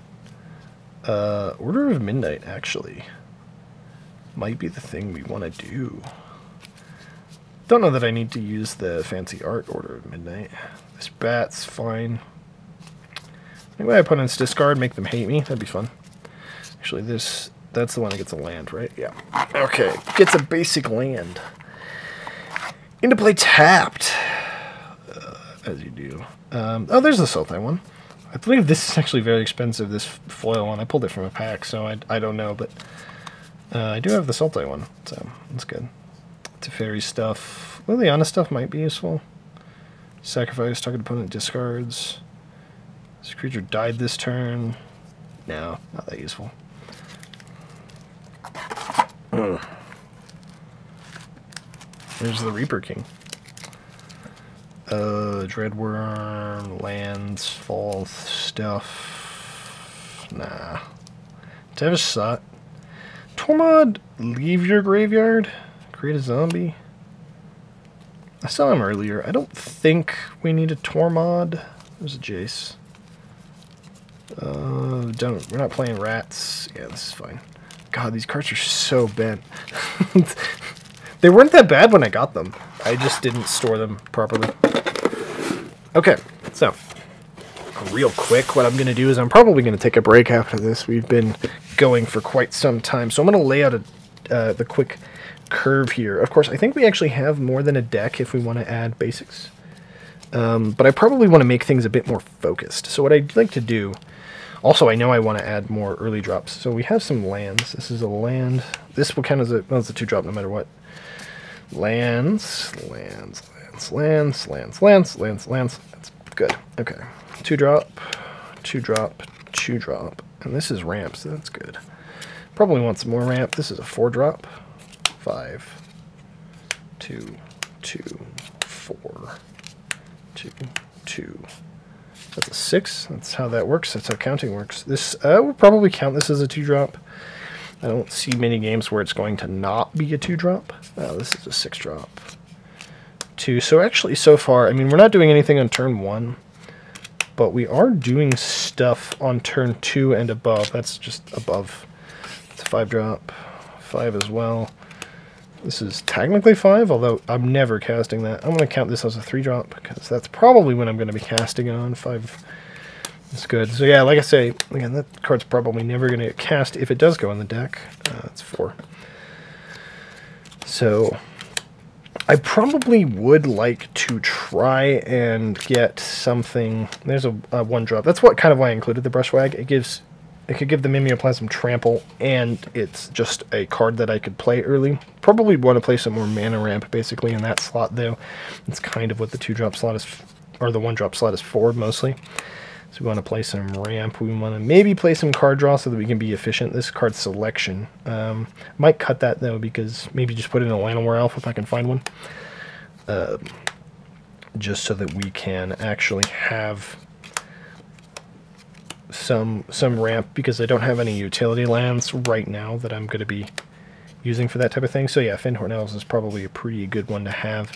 Order of Midnight, actually. Might be the thing we want to do. Don't know that I need to use the fancy art Order of Midnight. This bat's fine. Maybe I put in its discard, make them hate me. That'd be fun. Actually, that's the one that gets a land, right? Yeah. Okay. Gets a basic land. Into play tapped. As you do. Oh, there's the Sultai one. I believe this is actually very expensive, this foil one. I pulled it from a pack, so I don't know, but I do have the Sultai one, so that's good. Teferi stuff. Liliana stuff might be useful. Sacrifice, target opponent discards. This creature died this turn. No, not that useful. There's the Reaper King. Dreadworm, lands, fall stuff. Nah. Devastator. Tormod, leave your graveyard. Create a zombie. I saw him earlier. I don't think we need a Tormod. There's a Jace. We're not playing rats. Yeah, this is fine. God, these cards are so bent. They weren't that bad when I got them. I just didn't store them properly. Okay, so real quick, what I'm going to do is I'm probably going to take a break after this. We've been going for quite some time, so I'm going to lay out the quick curve here. Of course, I think we actually have more than a deck if we want to add basics, but I probably want to make things a bit more focused. So what I'd like to do, also I know I want to add more early drops. So we have some lands. This is a land. This will count as a, well, it's a 2-drop no matter what. Lands. That's good. Okay. 2-drop, 2-drop, 2-drop. And this is ramp, so that's good. Probably want some more ramp. This is a 4-drop. 5, 2, 2, 4, 2, 2. That's a 6. That's how that works. That's how counting works. This, we'll probably count this as a 2-drop. I don't see many games where it's going to not be a 2-drop. This is a 6-drop. 2. So actually, so far, I mean, we're not doing anything on turn 1, but we are doing stuff on turn 2 and above. That's just above. It's a 5-drop. 5 as well. This is technically 5, although I'm never casting that. I'm going to count this as a 3-drop, because that's probably when I'm going to be casting it on. 5 is good. So yeah, like I say, again, that card's probably never going to get cast if it does go in the deck. It's 4. So I probably would like to try and get something. There's a 1-drop. That's what kind of why I included the Brushwag. It could give the Mimeoplasm trample, and it's just a card that I could play early. Probably want to play some more mana ramp, basically, in that slot, though. It's kind of what the 2-drop slot is, or the 1-drop slot is for, mostly. So we want to play some ramp. We want to maybe play some card draw so that we can be efficient. This card selection. Might cut that, though, because maybe just put in a Llanowar Elf if I can find one. Just so that we can actually have some ramp, because I don't have any utility lands right now that I'm going to be using for that type of thing. So yeah, Fyndhorn Elves is probably a pretty good one to have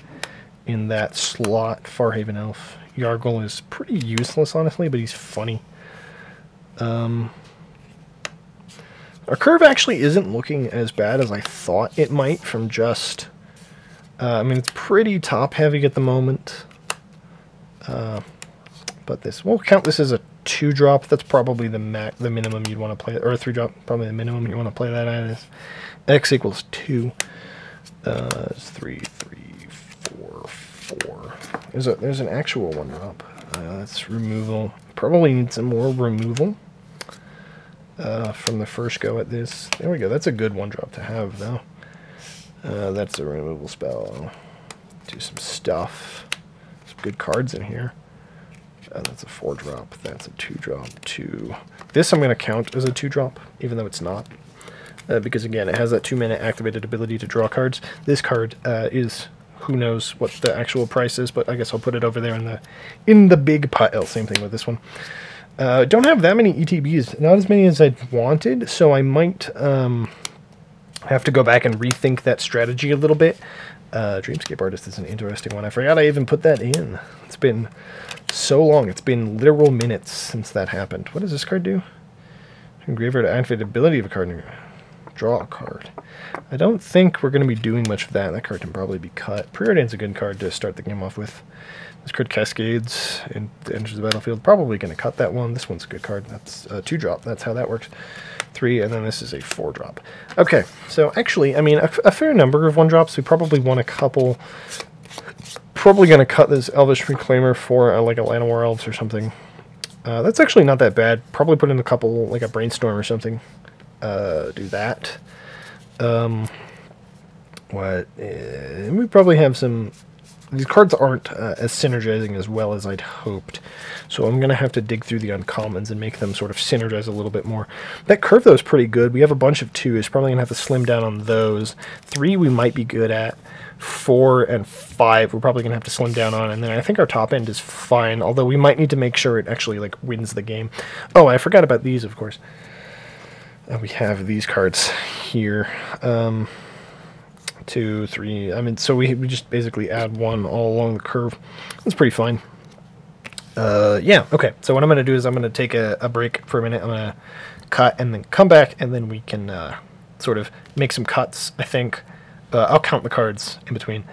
in that slot. Farhaven Elf. Yargle is pretty useless, honestly, but he's funny. Our curve actually isn't looking as bad as I thought it might from just... I mean, it's pretty top-heavy at the moment. But this, we'll count this as a 2-drop. That's probably the minimum you'd want to play, or a 3-drop, probably the minimum you want to play that at is x equals 2. It's 3, 3, 4, 4. There's an actual 1-drop. That's removal. Probably need some more removal from the first go at this. There we go. That's a good 1-drop to have, though. That's a removal spell. Do some stuff. Some good cards in here. That's a 4-drop. That's a 2-drop. 2. This I'm going to count as a 2-drop, even though it's not. Because, again, it has that 2-mana activated ability to draw cards. This card is... who knows what the actual price is, but I guess I'll put it over there in the big pile. Same thing with this one. Don't have that many ETBs. Not as many as I wanted, so I might have to go back and rethink that strategy a little bit. Dreamscape Artist is an interesting one. I forgot I even put that in. It's been so long. It's been literal minutes since that happened. What does this card do? Engraver to activate the ability of a card. Draw a card. I don't think we're going to be doing much of that. That card can probably be cut. Preordain's a good card to start the game off with. This card cascades and enters the battlefield. Probably going to cut that one. This one's a good card. That's a 2-drop. That's how that works. 3, and then this is a 4-drop. Okay, so actually, I mean, a fair number of 1-drops. We probably want a couple. Probably going to cut this Elvish Reclaimer for like a Llanowar Elves or something. That's actually not that bad. Probably put in a couple, like a Brainstorm or something. Do that. We probably have some... These cards aren't as synergizing as well as I'd hoped, so I'm going to have to dig through the uncommons and make them sort of synergize a little bit more. That curve, though, is pretty good. We have a bunch of 2s. Probably going to have to slim down on those. 3 we might be good at. 4 and 5 we're probably going to have to slim down on, and then I think our top end is fine, although we might need to make sure it actually like wins the game. Oh, I forgot about these, of course. We have these cards here. 2, 3. I mean, so we just basically add 1 all along the curve. That's pretty fine. Yeah, okay. So what I'm going to do is I'm going to take a break for a minute. I'm going to cut and then come back, and then we can sort of make some cuts, I think. I'll count the cards in between,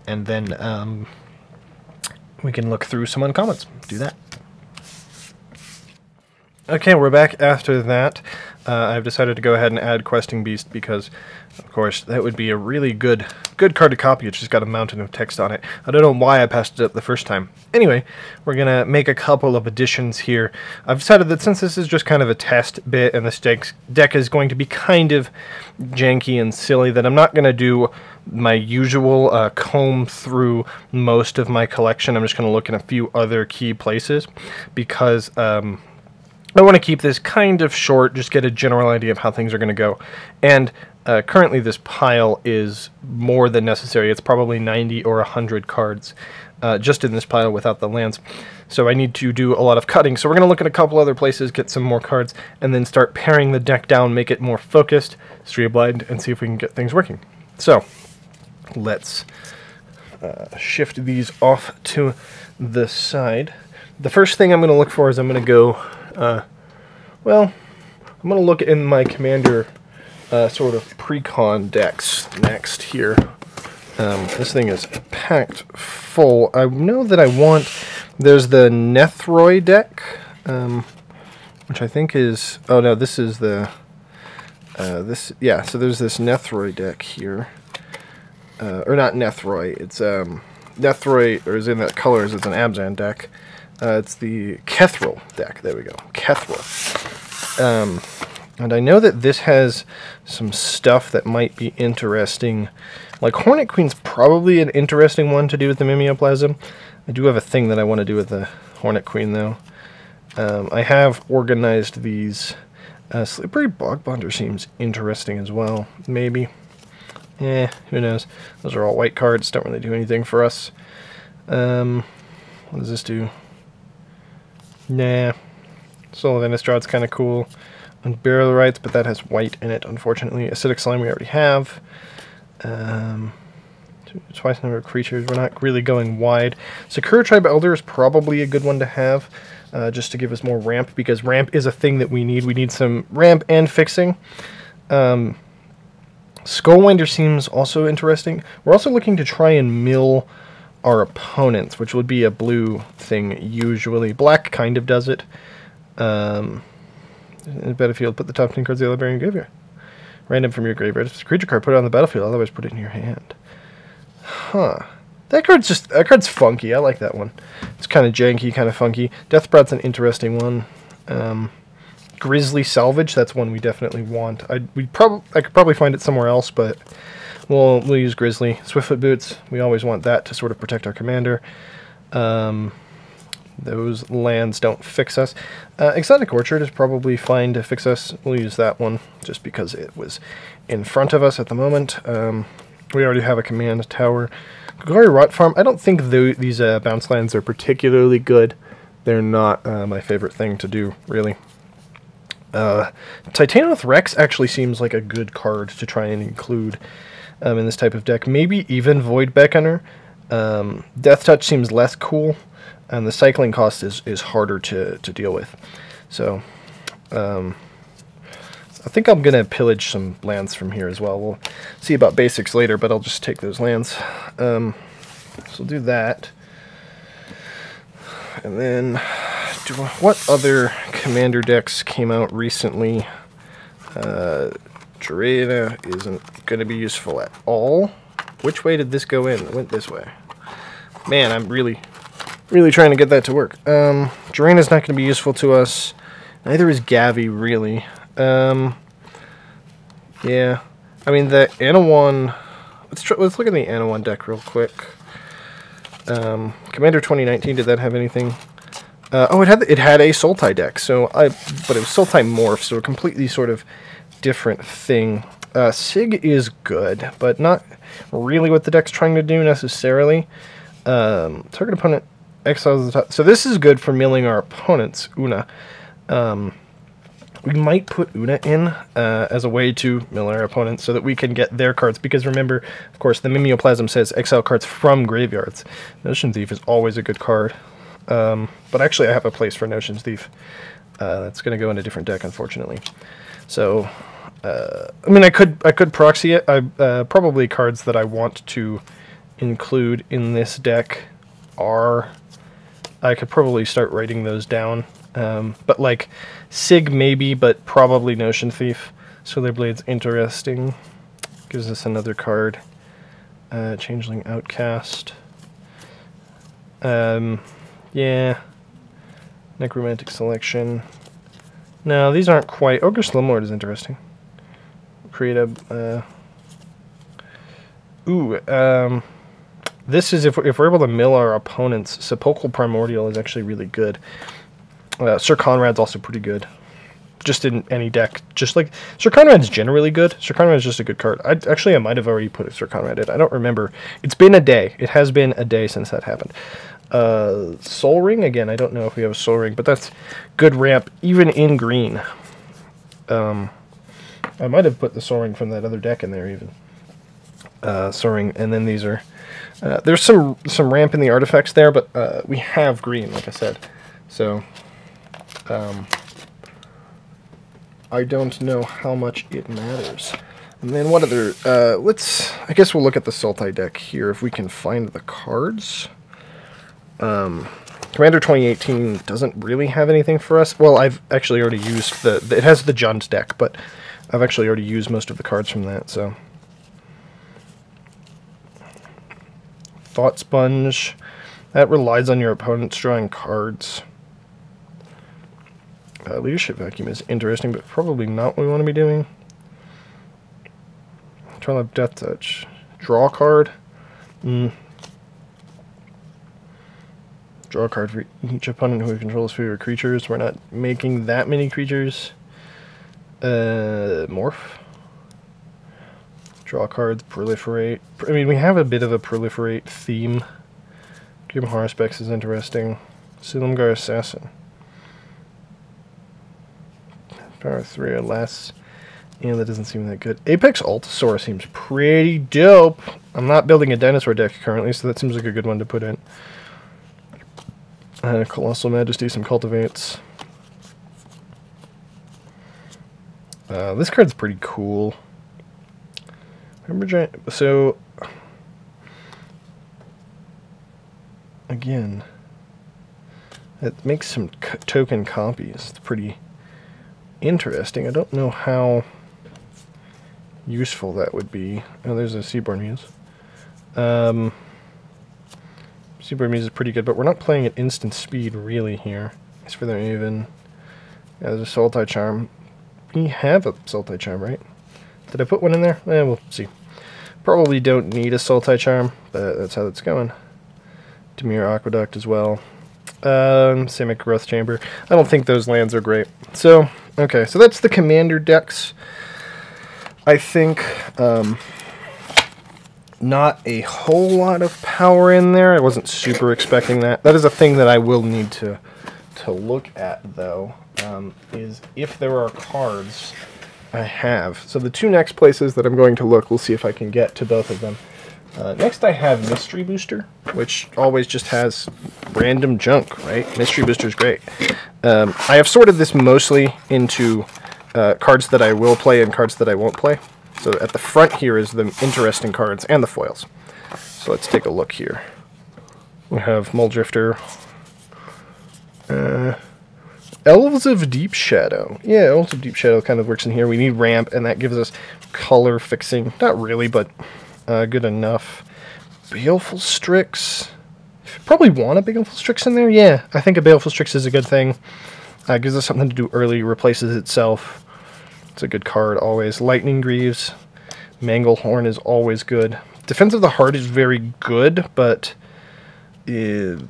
and then we can look through some uncommons. Do that. Okay, we're back after that. I've decided to go ahead and add Questing Beast because, of course, that would be a really good card to copy. It's just got a mountain of text on it. I don't know why I passed it up the first time. Anyway, we're going to make a couple of additions here. I've decided that since this is just kind of a test bit and this deck is going to be kind of janky and silly, that I'm not going to do my usual comb through most of my collection. I'm just going to look in a few other key places because... I want to keep this kind of short, just get a general idea of how things are going to go. And currently this pile is more than necessary. It's probably 90 or 100 cards just in this pile without the lands. So I need to do a lot of cutting. So we're going to look at a couple other places, get some more cards, and then start paring the deck down, make it more focused, streamlined, and see if we can get things working. So let's shift these off to the side. The first thing I'm going to look for is I'm going to go... well, I'm going to look in my Commander sort of pre-con decks next here. This thing is packed full. I know that I want... There's the Nethroi deck, which I think is... Oh, no, this is the... yeah, so there's this Nethroi deck here. Or not Nethroi, it's... Nethroi, or is in that colors, it's an Abzan deck. It's the Kethril deck. There we go. Kethril. And I know that this has some stuff that might be interesting. Like, Hornet Queen's probably an interesting one to do with the Mimeoplasm. I do have a thing that I want to do with the Hornet Queen, though. I have organized these. Slippery Bogbonder seems interesting as well. Maybe. Who knows. Those are all white cards. Don't really do anything for us. What does this do? Nah. Soul of Innistrahd's kind of cool. Unburial Rites, but that has white in it, unfortunately. Acidic Slime we already have. Twice the number of creatures. We're not really going wide. Sakura Tribe Elder is probably a good one to have. just to give us more ramp, because ramp is a thing that we need. We need some ramp and fixing. Skullwinder seems also interesting. We're also looking to try and mill our opponents, which would be a blue thing usually. Black kind of does it. In the battlefield, put the top 10 cards of the library in your graveyard. Random from your graveyard. If it's a creature card, put it on the battlefield, otherwise put it in your hand. Huh. That card's funky. I like that one. It's kind of janky, kind of funky. Deathbrat's an interesting one. Grizzly Salvage, that's one we definitely want. I could probably find it somewhere else, but we'll use Grizzly. Swiftfoot Boots, we always want that to sort of protect our commander. Those lands don't fix us. Exotic Orchard is probably fine to fix us. We'll use that one just because it was in front of us at the moment. We already have a command tower. Golgari Rot Farm, I don't think these bounce lands are particularly good. They're not my favorite thing to do, really. Titanoth Rex actually seems like a good card to try and include in this type of deck. Maybe even Void Beckoner. Death Touch seems less cool, and the cycling cost is harder to deal with. So, I think I'm going to pillage some lands from here as well. We'll see about basics later, but I'll just take those lands. So we'll do that. And then, what other commander decks came out recently? Drena isn't going to be useful at all. Which way did this go in? It went this way. Man, I'm really trying to get that to work. Draina's not going to be useful to us. Neither is Gavi, really. Yeah. I mean, the Anawan... Let's look at the Anawan deck real quick. Commander 2019, did that have anything? Oh, it had a Sultai deck, but it was Sultai Morph, so a completely sort of different thing. Sig is good, but not really what the deck's trying to do necessarily. Target opponent exiles the top. So this is good for milling our opponents, Una. We might put Una in as a way to mill our opponents so that we can get their cards. Because remember, of course, the Mimeoplasm says exile cards from graveyards. Notion Thief is always a good card. But actually I have a place for Notion Thief. That's going to go in a different deck, unfortunately. So, I mean, I could proxy it. Probably cards that I want to include in this deck are... I could probably start writing those down. But like Sig maybe, but probably Notion Thief. Solar Blade's interesting. Gives us another card. Changeling Outcast. Yeah. Necromantic Selection. No, these aren't quite... Ogre Slumlord is interesting. Create a... This is if we're able to mill our opponents. Sepulchral Primordial is actually really good. Sir Conrad's also pretty good. Just in any deck. Just like... Sir Conrad's generally good. Sir Conrad's just a good card. I might have already put a Sir Conrad in. I don't remember. It's been a day. It has been a day since that happened. Soul Ring, again, I don't know if we have a Soul Ring, but that's good ramp, even in green. I might have put the Soul Ring from that other deck in there, even. Soul Ring, and then these are... there's some ramp in the artifacts there, but we have green, like I said. So, I don't know how much it matters. And then what other... I guess we'll look at the Sultai deck here, if we can find the cards. Commander 2018 doesn't really have anything for us. Well, I've actually already used it has the Jund deck, but I've actually already used most of the cards from that, so. Thought Sponge. That relies on your opponents drawing cards. Leadership Vacuum is interesting, but probably not what we want to be doing. Trial of Death Touch. Draw a card. Draw a card for each opponent who controls fewer creatures. We're not making that many creatures. Morph. Draw cards, proliferate. I mean, we have a bit of a proliferate theme. Grim Haruspex is interesting. Silumgar Assassin. Power 3 or less. Yeah, that doesn't seem that good. Apex Altasaur seems pretty dope. I'm not building a dinosaur deck currently, so that seems like a good one to put in. Colossal Majesty, some Cultivates. This card's pretty cool. So, again, it makes some token copies. It's pretty interesting. I don't know how useful that would be. Oh, there's a Seaborn Muse. Seaborn Muse is pretty good, but we're not playing at instant speed really here. It's for their even. Yeah, there's a Sultai Charm. We have a Sultai Charm, right? Did I put one in there? We'll see. Probably don't need a Sultai Charm, but that's how that's going. Demir Aqueduct as well. Simic Growth Chamber. I don't think those lands are great. So, okay, so that's the commander decks. I think not a whole lot of power in there. I wasn't super expecting that. That is a thing that I will need to look at, though, is if there are cards I have. So the two next places that I'm going to look, we'll see if I can get to both of them. Next I have Mystery Booster, which always just has random junk, right? Mystery Booster is great. I have sorted this mostly into cards that I will play and cards that I won't play. So at the front here is the interesting cards and the foils. So let's take a look here. We have Muldrifter. Elves of Deep Shadow. Yeah, Elves of Deep Shadow kind of works in here. We need ramp, and that gives us color fixing. Not really, but good enough. Baleful Strix. Probably want a Baleful Strix in there. Yeah, I think a Baleful Strix is a good thing. Gives us something to do early, replaces itself. It's a good card always. Lightning Greaves. Manglehorn is always good. Defense of the Heart is very good, but... Defense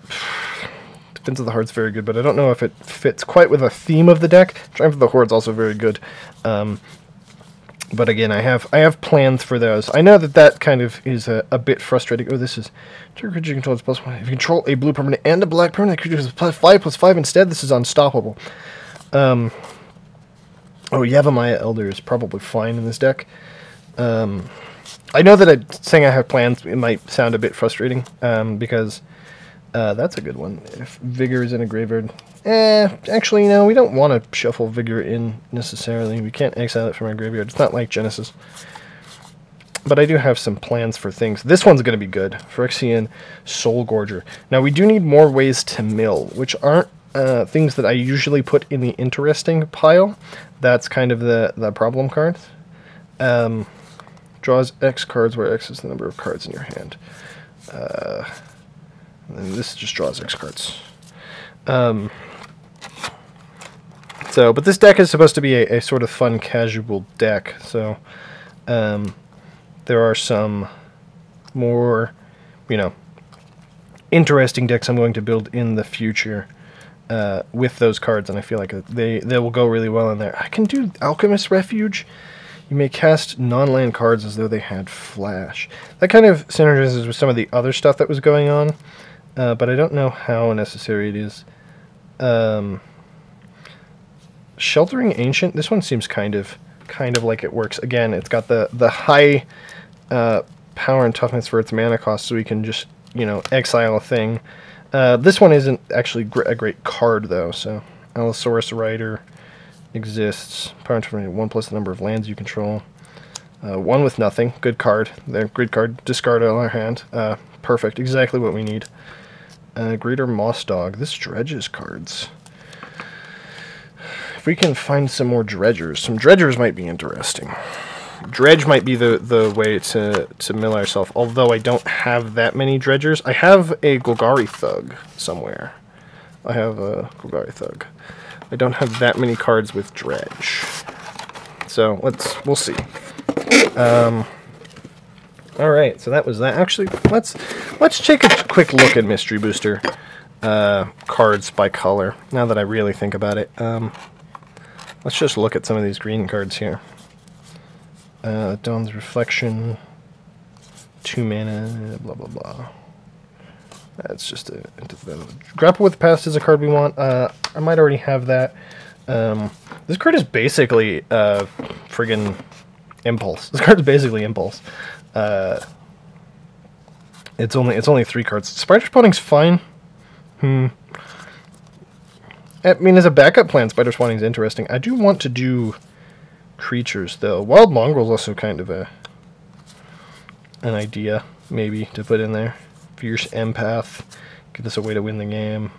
of the Heart's very good, but I don't know if it fits quite with the theme of the deck. Triumph of the Horde's also very good. But again, I have plans for those. I know that kind of is a bit frustrating. Oh, this is... Creature controls +1. If you control a blue permanent and a black permanent, creature is +5/+5 instead. This is unstoppable. Oh, Yavimaya Elder is probably fine in this deck. I know that saying I have plans, it might sound a bit frustrating, because that's a good one. If Vigor is in a graveyard, actually, no, we don't want to shuffle Vigor in necessarily. We can't exile it from our graveyard. It's not like Genesis. But I do have some plans for things. This one's going to be good. Phyrexian Soul Gorger. Now, we do need more ways to mill, which aren't things that I usually put in the interesting pile. That's kind of the problem card. Draws X cards, where X is the number of cards in your hand. And then this just draws X cards. But this deck is supposed to be a sort of fun, casual deck. So, there are some more, interesting decks I'm going to build in the future with those cards, and I feel like they will go really well in there. I can do Alchemist Refuge. You may cast non-land cards as though they had flash. That kind of synergizes with some of the other stuff that was going on, but I don't know how necessary it is. Sheltering Ancient. This one seems kind of like it works. Again, it's got the high power and toughness for its mana cost, so we can just exile a thing. This one isn't actually a great card though. So Allosaurus Rider exists. Power and toughness 1+ the number of lands you control. 1 with nothing. Good card. There, good card. Discard on our hand. Perfect. Exactly what we need. Greater Moss Dog. This dredges cards. If we can find some more dredgers. Some dredgers might be interesting. Dredge might be the way to mill ourselves, although I don't have that many dredgers. I have a Golgari Thug somewhere. I have a Golgari Thug. I don't have that many cards with dredge. So we'll see. Alright, so that was that. Actually, let's take a quick look at Mystery Booster cards by color, now that I really think about it. Let's just look at some of these green cards here. Dawn's Reflection, 2 mana, blah blah blah. That's just Grapple with the Past is a card we want. I might already have that. This card is basically friggin' Impulse. This card is basically Impulse. It's only 3 cards. Spider Spawnings's fine. I mean, as a backup plan, Spider Swatting is interesting. I do want to do creatures, though. Wild Mongrel is also kind of an idea, maybe, to put in there. Fierce Empath. Give us a way to win the game.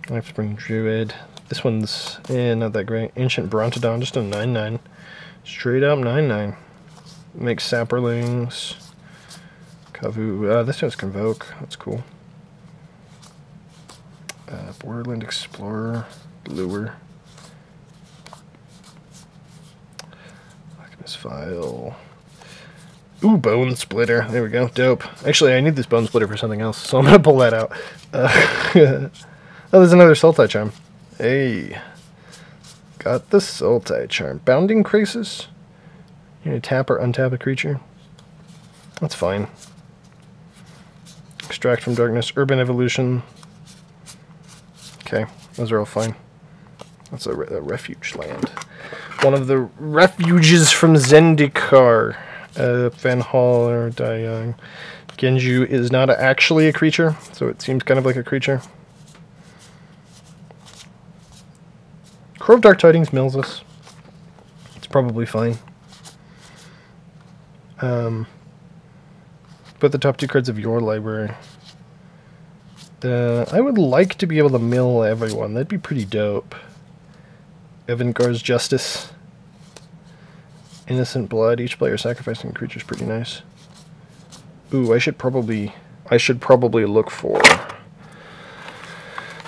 Lifespring Druid. This one's not that great. Ancient Brontodon, just a 9/9. Straight up 9/9. Makes Sapperlings. Kavu. This one's Convoke. That's cool. Borderland Explorer. Lure. Alchemist File. Ooh, Bone Splitter. There we go. Dope. Actually, I need this Bone Splitter for something else, so I'm going to pull that out. Oh, there's another Sultai Charm. Hey. Got the Sultai Charm. Bounding Crisis? You're going to tap or untap a creature? That's fine. Extract from Darkness. Urban Evolution. Okay, those are all fine. That's a refuge land. One of the refuges from Zendikar. Van Hall or Dayang. Genju is not actually a creature, so it seems kind of like a creature. Crow of Dark Tidings mills us. It's probably fine. Put the top 2 cards of your library. I would like to be able to mill everyone. That'd be pretty dope. Evangar's Justice. Innocent Blood. Each player sacrificing a creature is pretty nice. Ooh, I should probably look for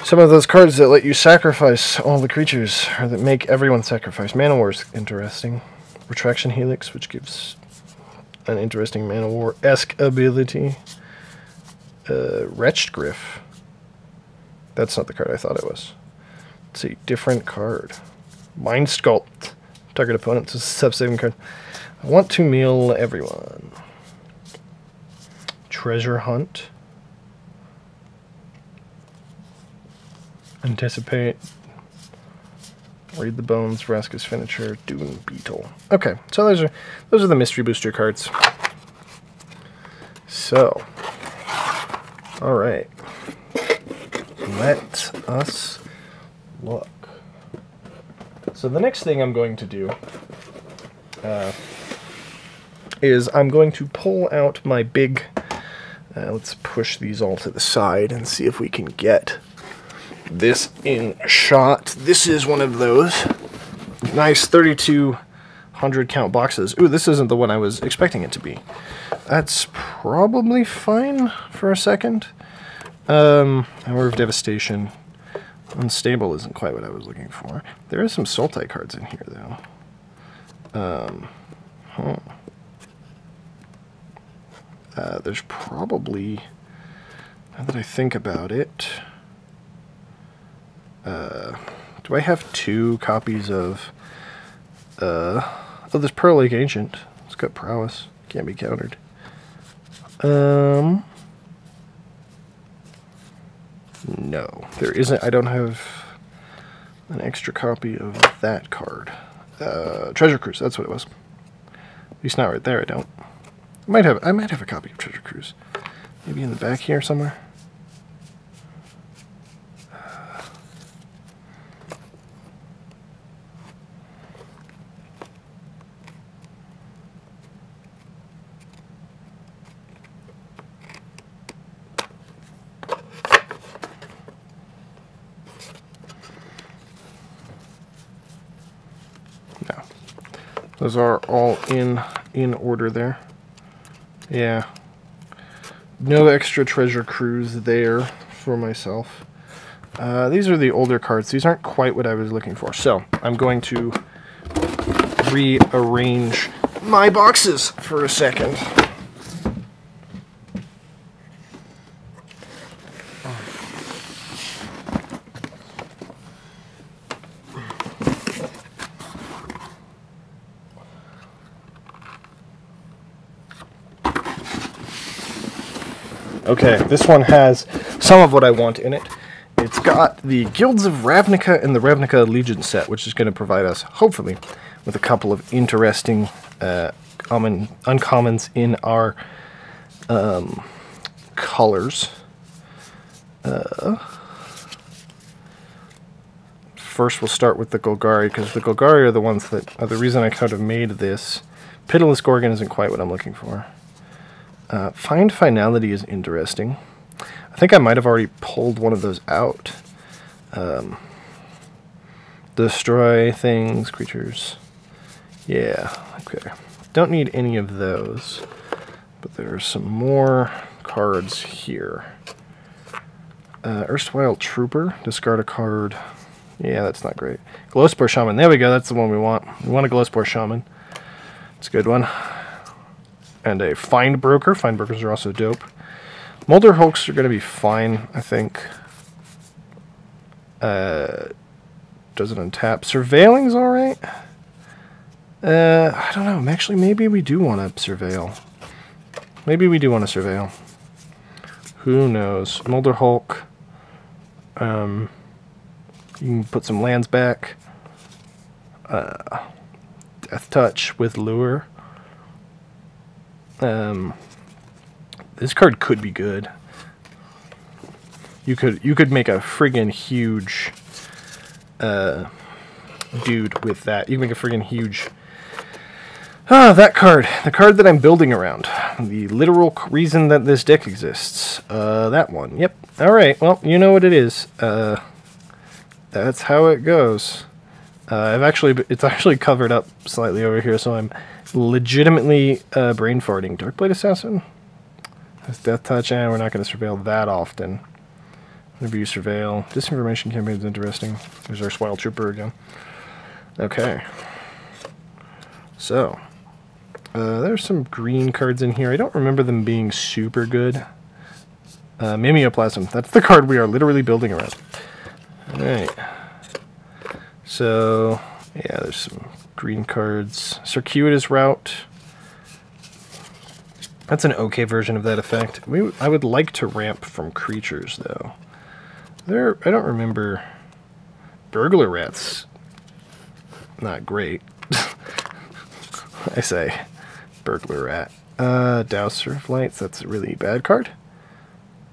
some of those cards that let you sacrifice all the creatures, or that make everyone sacrifice. Mana War is interesting. Retraction Helix, which gives an interesting Mana War-esque ability. Wretched Griff. That's not the card I thought it was. Let's see, different card. Mind Sculpt. Target opponent, so it's a sub-saving card. I want to mill everyone. Treasure Hunt. Anticipate. Read the Bones, Vraska's Finisher, Dune Beetle. Okay, so those are the mystery booster cards. So, all right. Let us look. So the next thing I'm going to do is I'm going to pull out my big... let's push these all to the side and see if we can get this in shot. This is one of those nice 3,200 count boxes. Ooh, this isn't the one I was expecting it to be. That's probably fine for a second. Hour of Devastation. Unstable isn't quite what I was looking for. There are some Sultai cards in here, though. There's probably, now that I think about it, do I have 2 copies of, oh, this Pearl Lake Ancient. It's got prowess. Can't be countered. No, there isn't. I don't have an extra copy of that card. Treasure Cruise, that's what it was. At least not right there, I don't. I might have a copy of Treasure Cruise. Maybe in the back here somewhere. No. Those are all in order there. Yeah. No extra Treasure Cruise there for myself. These are the older cards. These aren't quite what I was looking for. So, I'm going to rearrange my boxes for a second. Okay, this one has some of what I want in it. It's got the Guilds of Ravnica and the Ravnica Allegiance set, which is going to provide us, hopefully, with a couple of interesting uncommons in our colors. first we'll start with the Golgari, because the Golgari are the ones that are the reason I kind of made this. Pitiless Gorgon isn't quite what I'm looking for. Find Finality is interesting. I think I might have already pulled one of those out. Destroy things, creatures. Yeah, okay. Don't need any of those. But there are some more cards here. Erstwhile Trooper, discard a card. Yeah, that's not great. Glowspore Shaman, there we go, that's the one we want. We want a Glowspore Shaman. It's a good one. And a Find Broker. Find Brokers are also dope. Molder Hulks are going to be fine, I think. Doesn't untap. Surveilling's alright. I don't know. Actually, maybe we do want to surveil. Maybe we do want to surveil. Who knows? Molder Hulk. You can put some lands back. Death Touch with Lure. This card could be good. You could make a friggin' huge dude with that. You can make a friggin' huge... that card. The card that I'm building around. The literal reason that this deck exists. That one. Yep. Alright, well, you know what it is. That's how it goes. It's actually covered up slightly over here, so I'm legitimately brain farting. Darkblade Assassin? That's Death Touch, and we're not going to surveil that often. Whenever you surveil. Disinformation campaign is interesting. There's our Swile Trooper again. Okay. So, there's some green cards in here. I don't remember them being super good. Mimeoplasm. That's the card we are literally building around. Alright. So, yeah, there's some green cards. Circuitous Route. That's an okay version of that effect. I would like to ramp from creatures, though. I don't remember... Burglar Rats. Not great. I say. Burglar Rat. Dowser of Lights. That's a really bad card.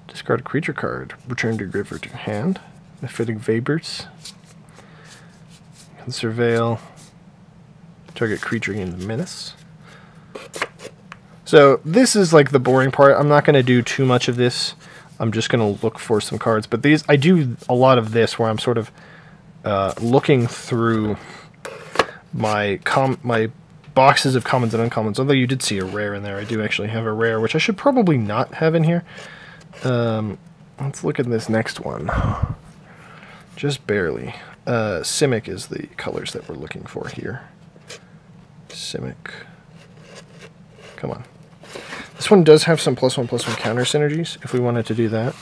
Discard a creature card. Return to graveyard to hand. Mephitic Vapors. Surveil. Target creature in the menace. So this is like the boring part. I'm not going to do too much of this. I'm just going to look for some cards. But these, I do a lot of this where I'm sort of looking through my boxes of commons and uncommons. Although you did see a rare in there. I do actually have a rare, which I should probably not have in here. Let's look at this next one. Just barely. Simic is the colors that we're looking for here. Simic. Come on. This one does have some +1/+1 counter synergies, if we wanted to do that.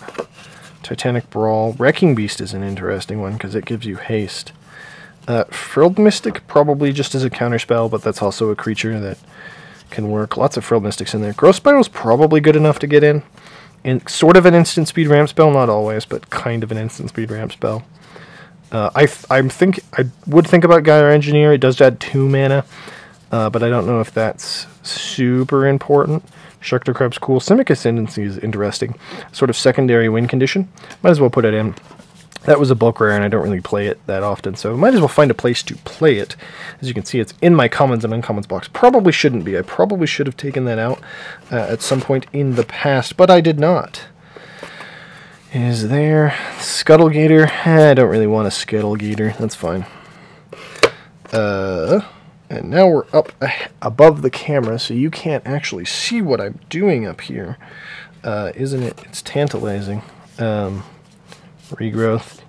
Titanic Brawl. Wrecking Beast is an interesting one, because it gives you haste. Frilled Mystic, probably just as a counterspell, but that's also a creature that can work. Lots of Frilled Mystics in there. Growth Spiral's probably good enough to get in. And sort of an instant speed ramp spell, not always, but kind of an instant speed ramp spell. I would think about Gyre Engineer. It does add 2 mana, but I don't know if that's super important. Sharkter Crab's cool. Simic Ascendancy is interesting. Sort of secondary win condition. Might as well put it in. That was a bulk rare, and I don't really play it that often, so might as well find a place to play it. As you can see, it's in my commons and uncommons box. Probably shouldn't be. I probably should have taken that out at some point in the past, but I did not. Is there Scuttlegator? I don't really want a Scuttlegator. That's fine. And now we're up above the camera, so you can't actually see what I'm doing up here. Isn't it? It's tantalizing. Regrowth.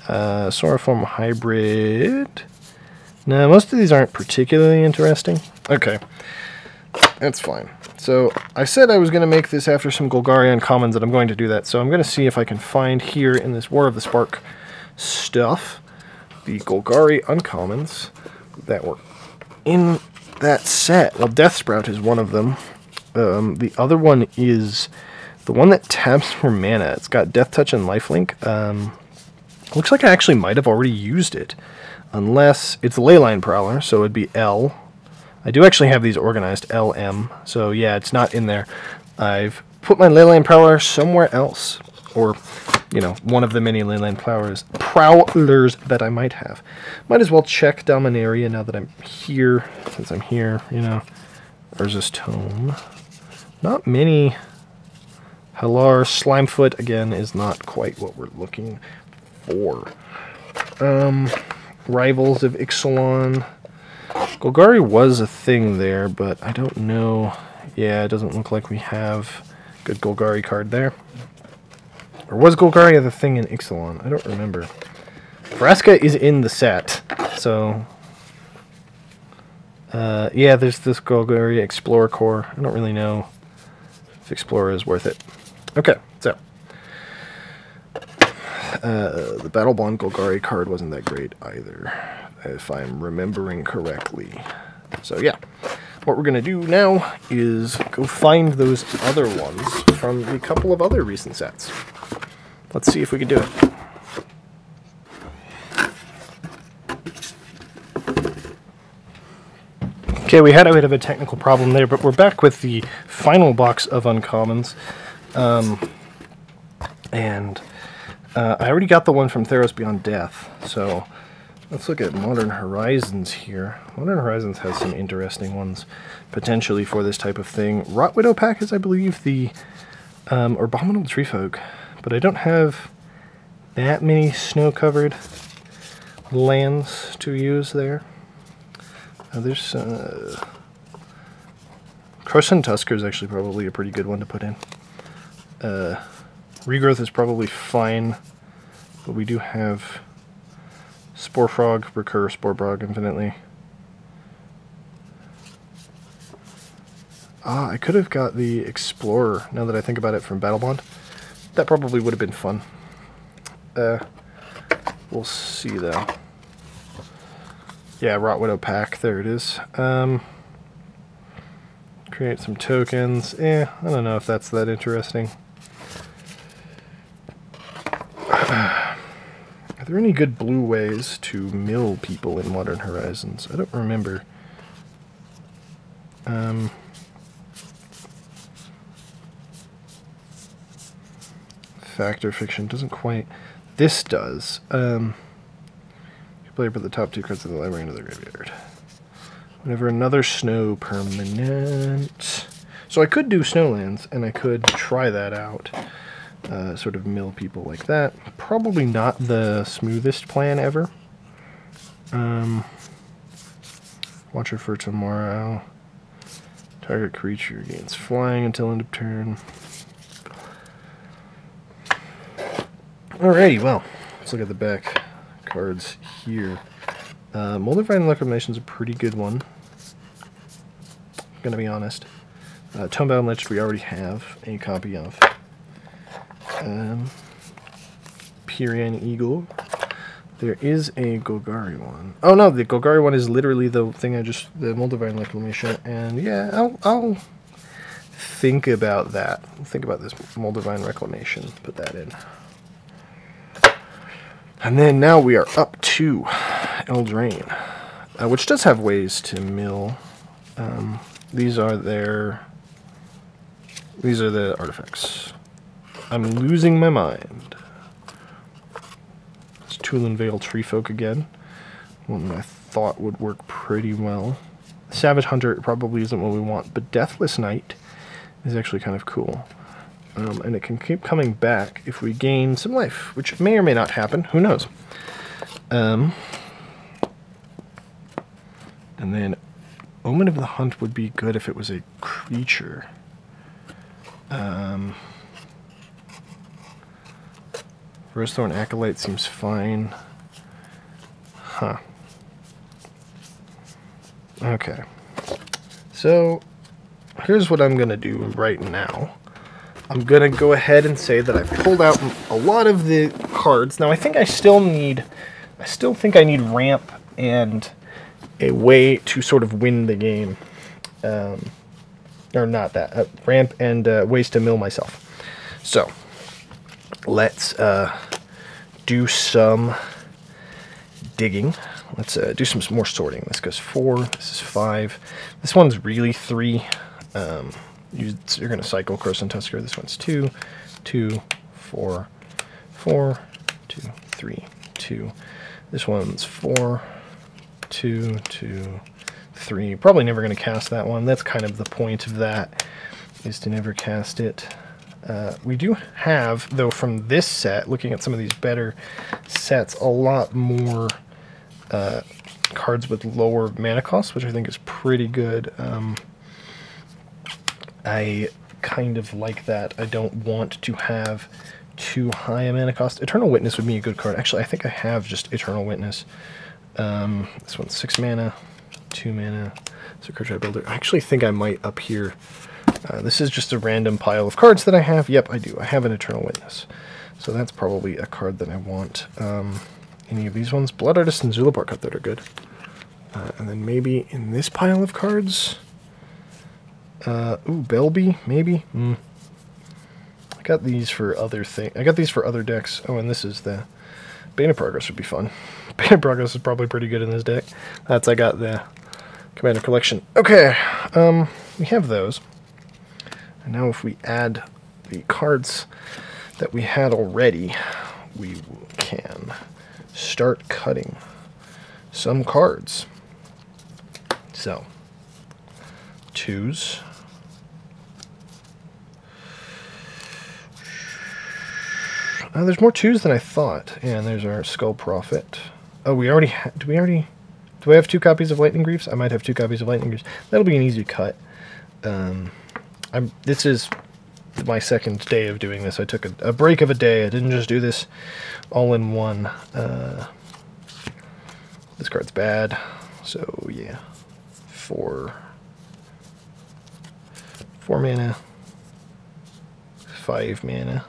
Sauriform Hybrid. No, most of these aren't particularly interesting. Okay. That's fine. So, I said I was going to make this after some Golgari uncommons, and I'm going to do that. So I'm going to see if I can find here in this War of the Spark stuff the Golgari uncommons that were in that set. Well, Death Sprout is one of them. The other one is the one that taps for mana. It's got Death Touch and Lifelink. Looks like I actually might have already used it. Unless it's Leyline Prowler, so it'd be L. I do actually have these organized, LM. So yeah, it's not in there. I've put my Leyline Prowler somewhere else. Or, you know, one of the many landline prowlers that I might have. Might as well check Dominaria now that I'm here, since I'm here, you know. Urza's Tome. Not many. Halar, Slimefoot, again, is not quite what we're looking for. Rivals of Ixalan. Golgari was a thing there, but I don't know. Yeah, it doesn't look like we have a good Golgari card there. Or was Golgari the thing in Ixalan? I don't remember. Vraska is in the set, so... yeah, there's this Golgari Explorer Core. I don't really know if Explorer is worth it. Okay, so... the Battle Bond Golgari card wasn't that great either, if I'm remembering correctly. So yeah, what we're going to do now is go find those other ones from a couple of other recent sets. Let's see if we can do it. Okay, we had a bit of a technical problem there, but we're back with the final box of uncommons. I already got the one from Theros Beyond Death, so let's look at Modern Horizons here. Modern Horizons has some interesting ones, potentially, for this type of thing. Rot Widow pack is, I believe, the Abominable Treefolk, but I don't have that many snow-covered lands to use there. There's Croson Tusker is actually probably a pretty good one to put in. Regrowth is probably fine, but we do have Spore Frog, Recur, Spore Frog infinitely. Ah, I could have got the Explorer, now that I think about it, from Battle Bond. That probably would have been fun. We'll see, though. Yeah, Rot Widow pack, there it is. Create some tokens. I don't know if that's that interesting. Are there any good blue ways to mill people in Modern Horizons? I don't remember. Fact or fiction doesn't quite. This does. You play put the top 2 cards of the library into the graveyard. Whenever another snow permanent. So I could do Snowlands, and I could try that out. Sort of mill people like that. Probably not the smoothest plan ever. Watcher for tomorrow. Target creature gains flying until end of turn. Alrighty, well, let's look at the back cards here. Moldavine Reclamation is a pretty good one. I'm gonna be honest. Tomebound Lich we already have a copy of. Pyrian Eagle. There is a Golgari one. Oh no, the Golgari one is literally the thing the Moldavine Reclamation, and yeah, I'll think about that. Think about this Moldavine Reclamation. Put that in. And then now we are up to Eldraine, which does have ways to mill. These are the artifacts. I'm losing my mind. It's Tulin Vale Treefolk again. One that I thought would work pretty well. Savage Hunter probably isn't what we want, but Deathless Knight is actually kind of cool. And it can keep coming back if we gain some life, which may or may not happen. Who knows? And then Omen of the Hunt would be good if it was a creature. Rosethorn Acolyte seems fine. Huh. Okay. So, here's what I'm going to do right now. I'm going to go ahead and say that I've pulled out a lot of the cards. Now, I think I still think I need ramp and a way to sort of win the game. Or not that. Ramp and ways to mill myself. So, let's do some digging. Let's do some more sorting. This goes 4. This is 5. This one's really 3. You're going to cycle Croson Tusker. This one's 2, 2, 4, 4, 2, 3, 2. This one's 4, 2, 2, 3. Probably never going to cast that one. That's kind of the point of that, is to never cast it. We do have, though, from this set, looking at some of these better sets, a lot more cards with lower mana costs, which I think is pretty good. I kind of like that. I don't want to have too high a mana cost. Eternal Witness would be a good card. Actually, I think I have just Eternal Witness. This one's 6 mana, 2 mana. Secret Lair Builder. I actually think I might up here. This is just a random pile of cards that I have. Yep, I do. I have an Eternal Witness. So that's probably a card that I want. Any of these ones? Blood Artist and Zulapar Cut that are good. And then maybe in this pile of cards... ooh, Belby, maybe? I got these for other things. I got these for other decks. Oh, and this is the... Bane of Progress would be fun. Bane of Progress is probably pretty good in this deck. I got the Commander Collection. Okay, we have those. And now if we add the cards that we had already, we can start cutting some cards. So, 2s. There's more 2s than I thought. And there's our Skull Prophet. Oh, we already do I have 2 copies of Lightning Greaves? I might have 2 copies of Lightning Greaves. That'll be an easy cut. This is my second day of doing this. I took a break of a day. I didn't just do this all in one. This card's bad. So, yeah. 4 mana. 5 mana.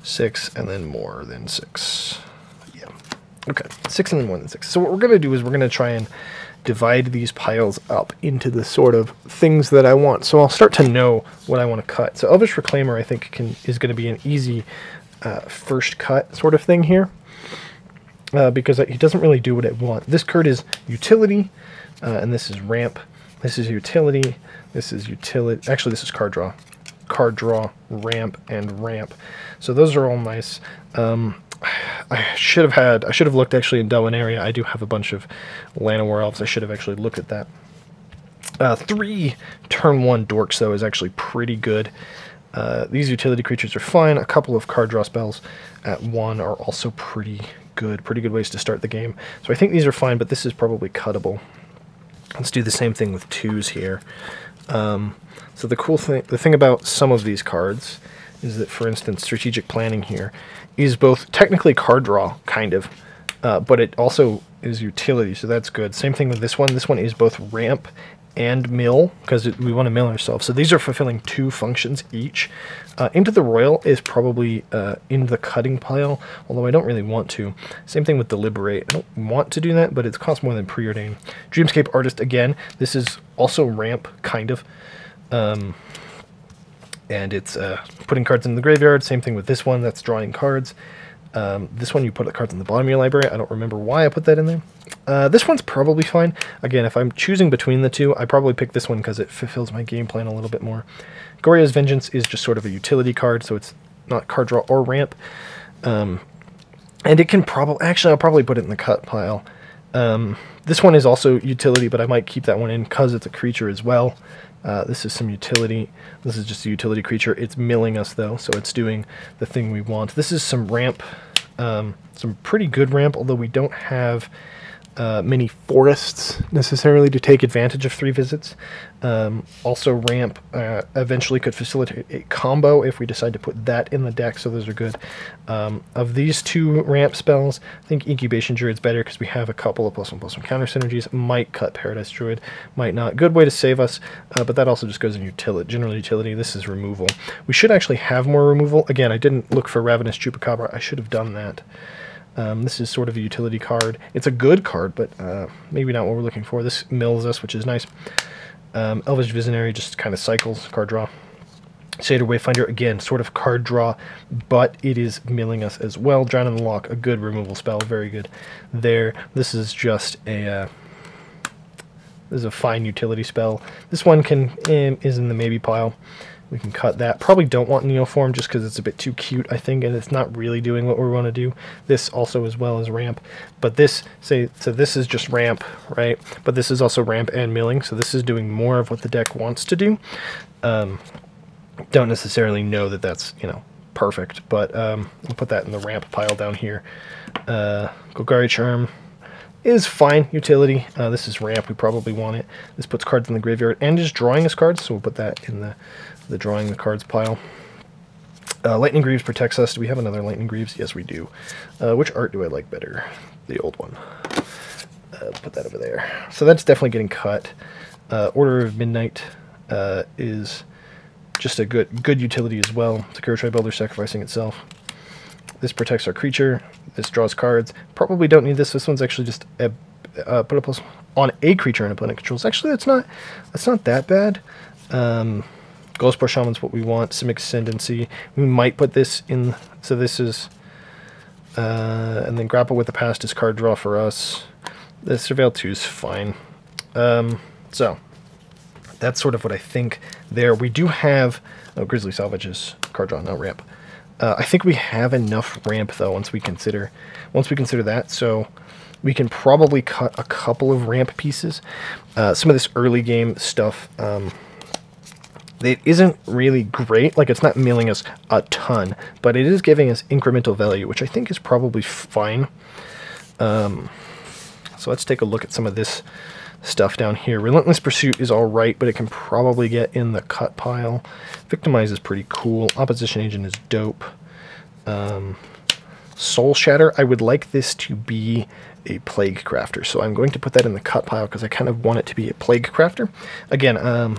6, and then more than 6. Yeah. Okay. 6 and then more than 6. So what we're going to do is we're going to try and divide these piles up into the sort of things that I want. So I'll start to know what I want to cut. So Elvish Reclaimer, I think, is going to be an easy first cut sort of thing here. Because he doesn't really do what I want. This card is utility, and this is ramp. This is utility. This is utility. Actually, this is card draw. Card draw, ramp, and ramp. So those are all nice. I should have looked actually in Delwinaria. I do have a bunch of Llanowar Elves. I should have actually looked at that. 3 turn 1 Dorks, though, is actually pretty good. These utility creatures are fine. A couple of card draw spells at 1 are also pretty good. Pretty good ways to start the game. So I think these are fine, but this is probably cuttable. Let's do the same thing with 2s here. So the thing about some of these cards is that, for instance, Strategic Planning here is both technically card draw, kind of, but it also is utility, so that's good. Same thing with this one. This one is both ramp and mill, because we want to mill ourselves. So these are fulfilling 2 functions each. Into the Royal is probably in the cutting pile, although I don't really want to. Same thing with Deliberate. I don't want to do that, but it costs more than Preordain. Dreamscape Artist, again, this is also ramp, kind of. And it's putting cards in the graveyard. Same thing with this one, that's drawing cards. This one you put the cards in the bottom of your library. I don't remember why I put that in there. This one's probably fine. Again, if I'm choosing between the 2, I probably pick this one because it fulfills my game plan a little bit more. Goria's Vengeance is just sort of a utility card, so it's not card draw or ramp. And it can probably... Actually, I'll probably put it in the cut pile. This one is also utility, but I might keep that one in because it's a creature as well. This is some utility. This is just a utility creature. It's milling us, though, so it's doing the thing we want. This is some ramp, some pretty good ramp, although we don't have many forests necessarily to take advantage of 3 visits. Also, ramp eventually could facilitate a combo if we decide to put that in the deck, so those are good. Of these 2 ramp spells, I think Incubation Druid's better because we have a couple of +1/+1 counter synergies. Might cut Paradise Druid, might not. Good way to save us, but that also just goes in utility. General utility. This is removal. We should actually have more removal. Again, I didn't look for Ravenous Chupacabra. I should have done that. This is sort of a utility card. It's a good card, but maybe not what we're looking for. This mills us, which is nice. Elvish Visionary just kind of cycles, card draw. Satyr Wayfinder, again, sort of card draw, but it is milling us as well. Drown in the Lock, a good removal spell, very good there. This is just a... this is a fine utility spell. This one is in the maybe pile. We can cut that. Probably don't want Neoform just because it's a bit too cute, I think, and it's not really doing what we want to do. This also as well as ramp. But this, so this is just ramp, right? But this is also ramp and milling, so this is doing more of what the deck wants to do. Don't necessarily know that that's, you know, perfect, but we'll put that in the ramp pile down here. Golgari Charm is fine utility. This is ramp, we probably want it. This puts cards in the graveyard and is drawing us cards, so we'll put that in the drawing the cards pile. Lightning Greaves protects us. Do we have another Lightning Greaves? Yes, we do. Which art do I like better? The old one. Put that over there. So that's definitely getting cut. Order of Midnight is just a good utility as well. Sakura Tribe Elder sacrificing itself. This protects our creature. This draws cards. Probably don't need this. This one's actually just put a plus on a creature an opponent controls. Actually, that's not that bad. Ghost Shaman's what we want. Some Ascendancy. We might put this in. So this is, and then Grapple with the Past is card draw for us. The Surveil 2 is fine. So that's sort of what I think there. We do have Grizzly Salvage is card draw, not ramp. I think we have enough ramp though once we consider that. So we can probably cut a couple of ramp pieces. Some of this early game stuff, it isn't really great. Like, it's not milling us a ton, but it is giving us incremental value, which I think is probably fine. So let's take a look at some of this stuff down here. Relentless Pursuit is alright, but it can probably get in the cut pile. Victimize is pretty cool. Opposition Agent is dope. Soul Shatter, I would like this to be a Plague Crafter, so I'm going to put that in the cut pile because I kind of want it to be a Plague Crafter. Again,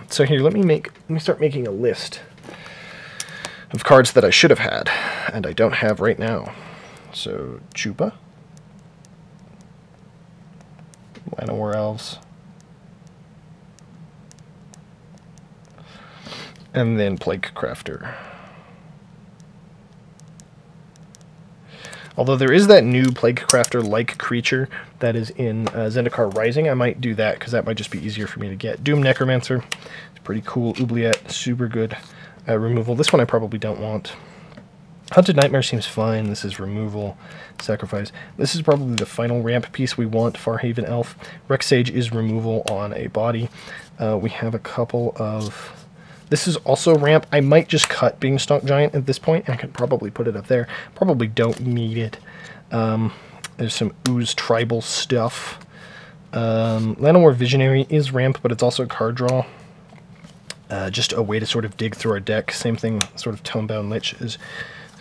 so here, let me start making a list of cards that I should have had, and I don't have right now. So, Chupa. Llanowar Elves. And then Plague Crafter. Although there is that new Plague Crafter-like creature that is in Zendikar Rising, I might do that because that might just be easier for me to get. Doom Necromancer, it's pretty cool. Oubliette, super good removal. This one I probably don't want. Hunted Nightmare seems fine. This is removal, sacrifice. This is probably the final ramp piece we want. Farhaven Elf. Rex Sage is removal on a body. We have a couple of... This is also ramp. I might just cut Beanstalk Giant at this point. I could probably put it up there. Probably don't need it. There's some Ooze Tribal stuff. Llanowar Visionary is ramp, but it's also a card draw. Just a way to sort of dig through our deck. Same thing, sort of Tonebound Lich is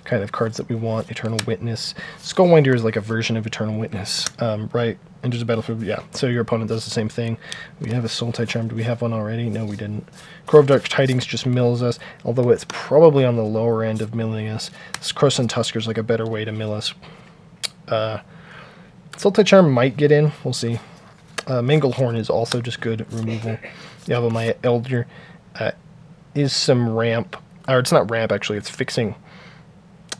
kind of cards that we want. Eternal Witness. Skullwinder is like a version of Eternal Witness, right? Enters the battlefield, yeah. So your opponent does the same thing. We have a Sultai Charm. Do we have one already? No, we didn't. Crow of Dark Tidings just mills us, although it's probably on the lower end of milling us. This Croson Tusker is like a better way to mill us. Sultai Charm might get in. We'll see. Manglehorn is also just good removal. Yavimaya Elder is some ramp. Or it's not ramp, actually. It's fixing.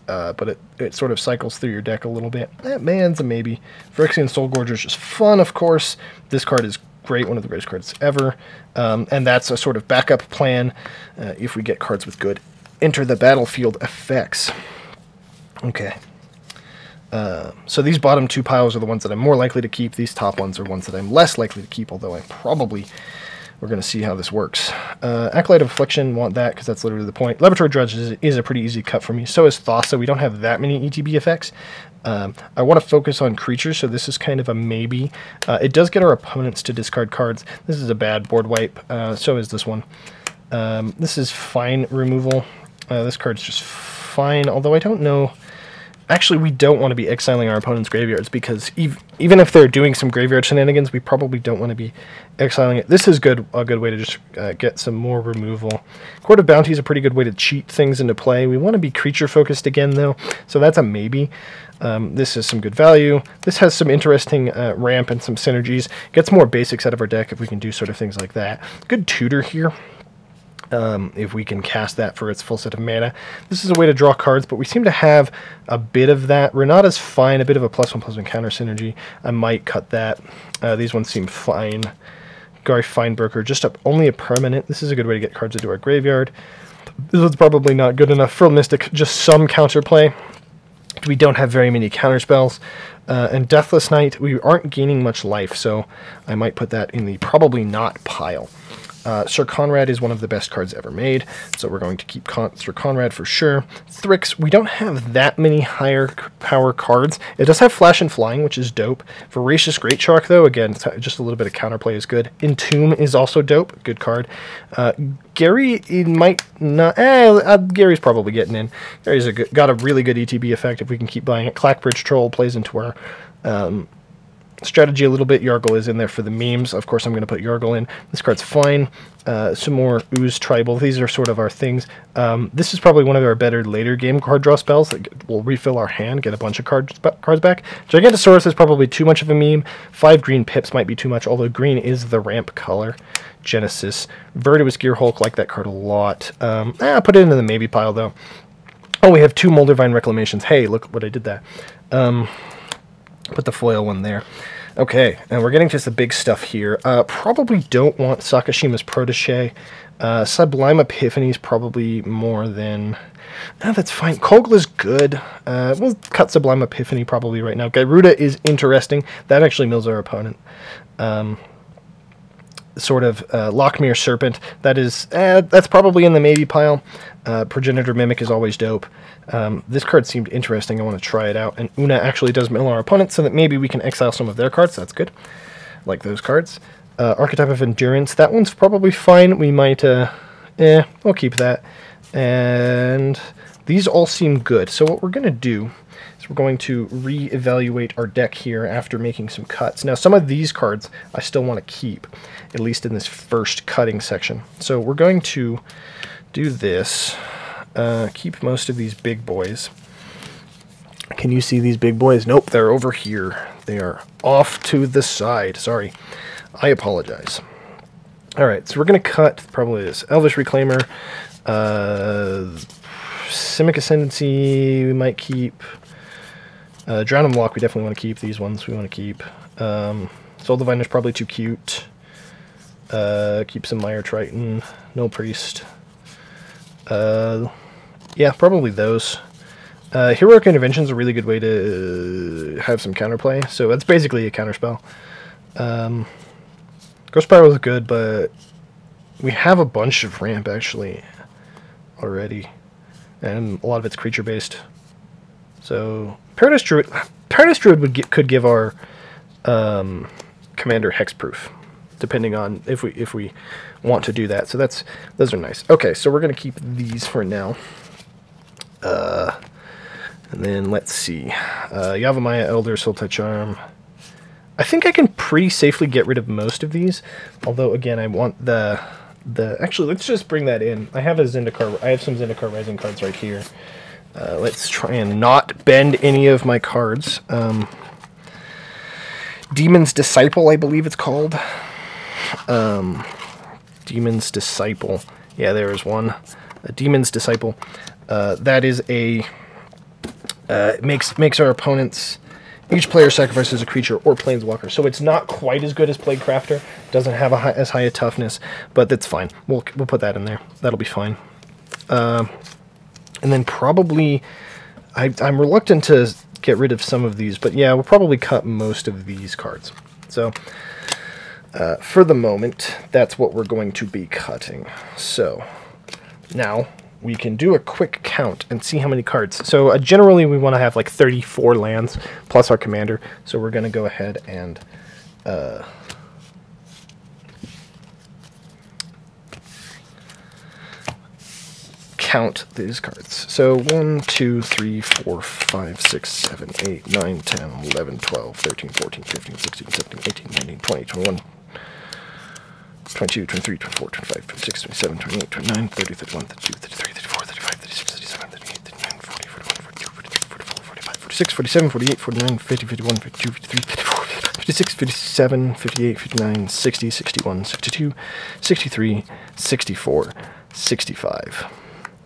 But it sort of cycles through your deck a little bit. That man's a maybe. Phyrexian Soulgorger is just fun, of course. This card is great, one of the greatest cards ever. And that's a sort of backup plan if we get cards with good enter the battlefield effects. Okay. So these bottom two piles are the ones that I'm more likely to keep. These top ones are ones that I'm less likely to keep, although I probably... We're going to see how this works. Acolyte of Affliction, want that because that's literally the point. Laboratory Drudge is a pretty easy cut for me. So is Thassa. We don't have that many ETB effects. I want to focus on creatures, so this is kind of a maybe. It does get our opponents to discard cards. This is a bad board wipe. So is this one. This is fine removal. This card's just fine, although I don't know... Actually, we don't want to be exiling our opponent's graveyards because even if they're doing some graveyard shenanigans, we probably don't want to be exiling it. This is a good way to just get some more removal. Court of Bounty is a pretty good way to cheat things into play. We want to be creature-focused again, though, so that's a maybe. This is some good value. This has some interesting ramp and some synergies. Gets more basics out of our deck if we can do sort of things like that. Good tutor here. If we can cast that for its full set of mana. This is a way to draw cards, but we seem to have a bit of that. Renata's fine, a bit of a +1/+1 counter synergy. I might cut that. These ones seem fine. Garth Feinberger, just only a permanent. This is a good way to get cards into our graveyard. This one's probably not good enough for Mystic, just some counterplay. We don't have very many counterspells. And Deathless Knight, we aren't gaining much life, so I might put that in the probably not pile. Sir Conrad is one of the best cards ever made, so we're going to keep Sir Conrad for sure. Thrix, we don't have that many higher power cards. It does have Flash and Flying, which is dope. Voracious Great Shark, though, again, just a little bit of counterplay is good. Entomb is also dope, good card. Gary, it might not... Gary's probably getting in. Gary's got a really good ETB effect if we can keep buying it. Clackbridge Troll plays into our... strategy a little bit. Yargle is in there for the memes. Of course, I'm going to put Yargle in. This card's fine. Some more Ooze Tribal. These are sort of our things. This is probably one of our better later game card draw spells that will refill our hand, get a bunch of cards back. Gigantosaurus is probably too much of a meme. 5 green pips might be too much, although green is the ramp color. Genesis. Vertimus Gearhulk, like that card a lot. I'll put it into the maybe pile, though. Oh, we have 2 Moldervine Reclamations. Hey, look what I did that. Put the foil one there. Okay, and we're getting to the big stuff here. Probably don't want Sakashima's Protege. Sublime Epiphany is probably more than... that's fine. Kogla's good. We'll cut Sublime Epiphany probably right now. Garuda is interesting. That actually mills our opponent. Sort of Lochmere Serpent. That's probably in the maybe pile. Progenitor Mimic is always dope. This card seemed interesting. I want to try it out. And Una actually does mill our opponent, so that maybe we can exile some of their cards. That's good. Like those cards. Archetype of Endurance. That one's probably fine. We might... we'll keep that. And these all seem good. So what we're going to do is we're going to re-evaluate our deck here after making some cuts. Now, some of these cards I still want to keep, at least in this first cutting section. So we're going to do this. Keep most of these big boys. Can you see these big boys? Nope, they're over here. They are off to the side. Sorry. I apologize. Alright, so we're going to cut probably this. Elvish Reclaimer. Simic Ascendancy we might keep. Drown and Lock we definitely want to keep. These ones we want to keep. Soul Diviner's probably too cute. Keep some Mire Triton. No Priest. Yeah, probably those. Heroic Intervention is a really good way to have some counterplay. So that's basically a counterspell. Ghost Spiral is good, but we have a bunch of ramp actually already, and a lot of it's creature based. So Paradise Druid could give our commander hexproof, depending on if we want to do that. So those are nice. Okay, so we're gonna keep these for now. And then let's see, Yavimaya Elder, Sultai Charm. I think I can pretty safely get rid of most of these, although again I want the actually let's just bring that in. I have some Zendikar Rising cards right here. Let's try and not bend any of my cards. Demon's Disciple, I believe it's called. Demon's Disciple. Yeah, there is one. A Demon's Disciple. That is a makes our opponents, each player sacrifices a creature or planeswalker. So it's not quite as good as Plague Crafter. Doesn't have as high a toughness, but that's fine. We'll put that in there. That'll be fine. And then probably I'm reluctant to get rid of some of these, but yeah, we'll probably cut most of these cards. So for the moment, that's what we're going to be cutting. So now we can do a quick count and see how many cards. So generally we want to have like 34 lands plus our commander. So we're going to go ahead and count these cards. So 1, 2, 3, 4, 5, 6, 7, 8, 9, 10, 11, 12, 13, 14, 15, 16, 17, 18, 19, 20, 21, 22, 23, 24, 25, 26, 27, 28, 29, 30, 31, 32, 33, 34, 35, 36, 37, 38, 39, 40, 41, 42, 43, 44, 45, 46, 47, 48, 49, 50, 51, 52, 53, 54, 56, 57, 58, 59, 60, 61, 62, 63, 64, 65.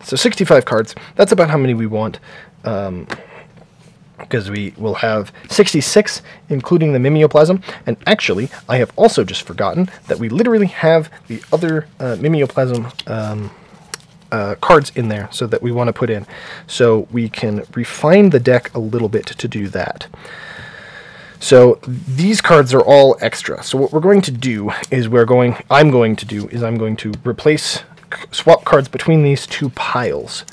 So 65 cards. That's about how many we want. Because we will have 66, including the Mimeoplasm. And actually, I have also just forgotten that we literally have the other Mimeoplasm cards in there so that we want to put in. So we can refine the deck a little bit to do that. So these cards are all extra. So what we're going to do is I'm going to swap cards between these two piles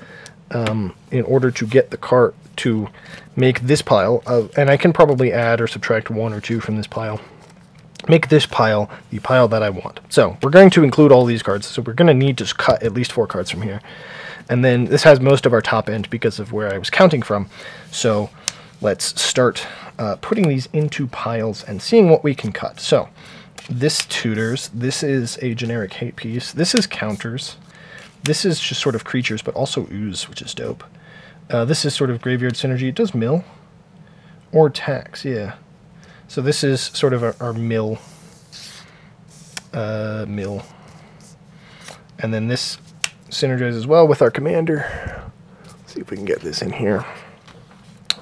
in order to get the card to make this pile of, and I can probably add or subtract 1 or 2 from this pile. Make this pile the pile that I want. So we're going to include all these cards. So we're going to need to cut at least 4 cards from here. And then this has most of our top end because of where I was counting from. So let's start putting these into piles and seeing what we can cut. So this tutors. This is a generic hate piece. This is counters. This is just sort of creatures, but also ooze, which is dope. This is sort of graveyard synergy. It does mill or tax, yeah. So this is sort of our mill. And then this synergizes well with our commander. Let's see if we can get this in here.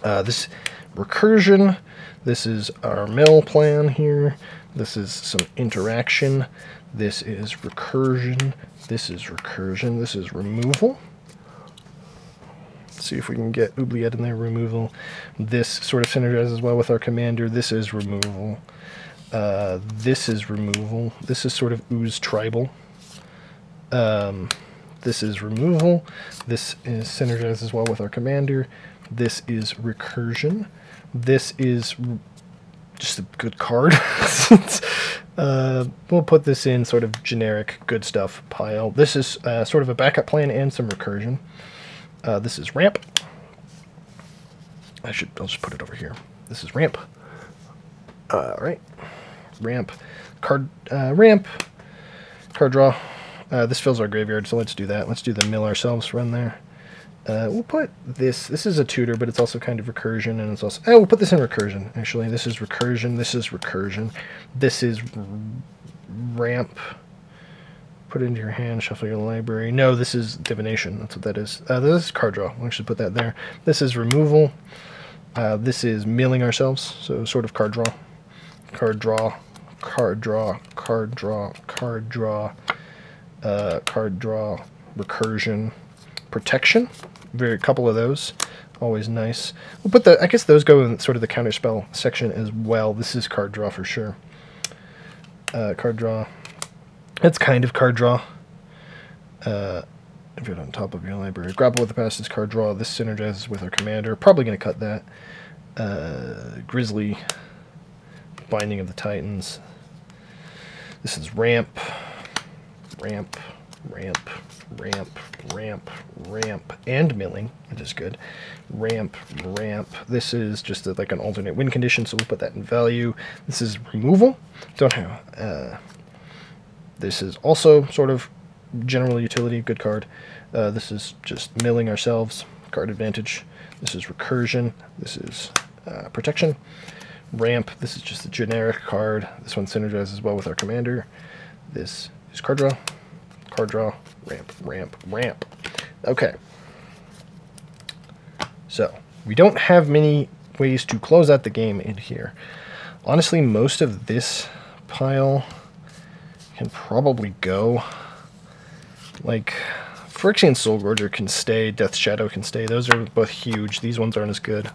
This recursion. This is our mill plan here. This is some interaction. This is recursion. This is recursion. This is removal. See if we can get oubliette in there, removal. This sort of synergizes well with our commander. This is removal. This is removal. This is sort of ooze tribal. This is removal. This is synergizes well with our commander. This is recursion. This is just a good card. We'll put this in sort of generic good stuff pile. This is sort of a backup plan and some recursion. This is ramp. I'll just put it over here. This is ramp. Right. Ramp. Ramp. Card draw. This fills our graveyard, so let's do that. Let's do the mill ourselves run there. We'll put this. This is a tutor, but it's also kind of recursion, and it's also... we'll put this in recursion, actually. This is recursion. This is recursion. This is ramp. Put it into your hand, shuffle your library. No, this is divination. That's what that is. This is card draw. We'll actually put that there. This is removal. This is milling ourselves, so sort of card draw. Card draw. Card draw. Card draw. Card draw. Card draw. Recursion. Protection. A couple of those. Always nice. We'll put I guess those go in sort of the counterspell section as well. This is card draw for sure. Card draw. It's kind of card draw. If you're on top of your library. Grapple with the past is card draw. This synergizes with our commander. Probably going to cut that. Grizzly. Binding of the Titans. This is ramp. Ramp. Ramp. Ramp. Ramp. Ramp. And milling, which is good. Ramp. Ramp. This is just like an alternate win condition, so we'll put that in value. This is removal. Don't have... this is also sort of general utility, good card. This is just milling ourselves, card advantage. This is recursion. This is protection. Ramp. This is just a generic card. This one synergizes well with our commander. This is card draw. Card draw. Ramp. Ramp. Ramp. Okay. So we don't have many ways to close out the game in here. Honestly, most of this pile can probably go. Like, Phyrexian Soulgorger can stay, Death Shadow can stay. Those are both huge. These ones aren't as good.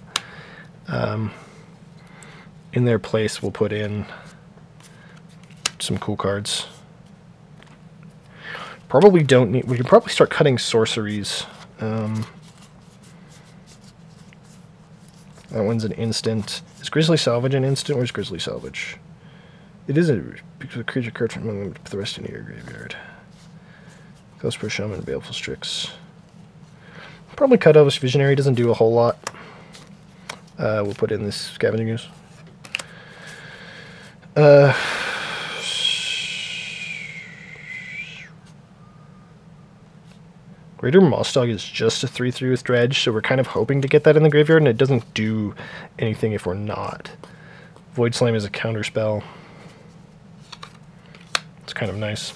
In their place, we'll put in some cool cards. Probably don't need... We can probably start cutting sorceries. That one's an instant. Is Grizzly Salvage an instant? Where's Grizzly Salvage? It is a creature card from movement to the rest of your graveyard. Ghost Pro Shaman, Baleful Strix. Probably cut Elvish Visionary, doesn't do a whole lot. We'll put in this Scavenging Goose. Greater Mossdog is just a 3/3 with Dredge, so we're kind of hoping to get that in the graveyard, and it doesn't do anything if we're not. Void Slam is a counter spell. It's kind of nice.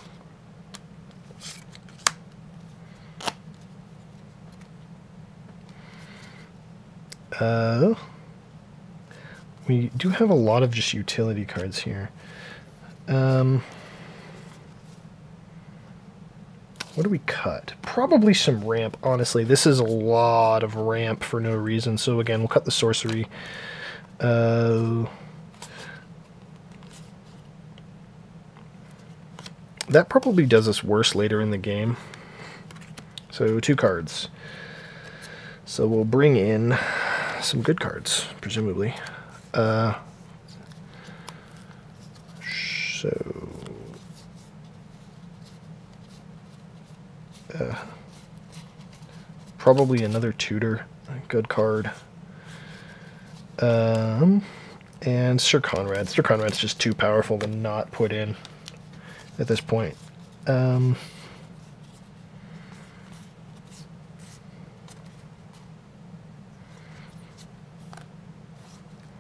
We do have a lot of just utility cards here. We'll What do we cut? Probably some ramp, honestly. This is a lot of ramp for no reason. So again, we'll cut the sorcery. That probably does us worse later in the game. So 2 cards. So we'll bring in some good cards, presumably. Probably another tutor, good card. And Sir Conrad. Sir Conrad's just too powerful to not put in at this point.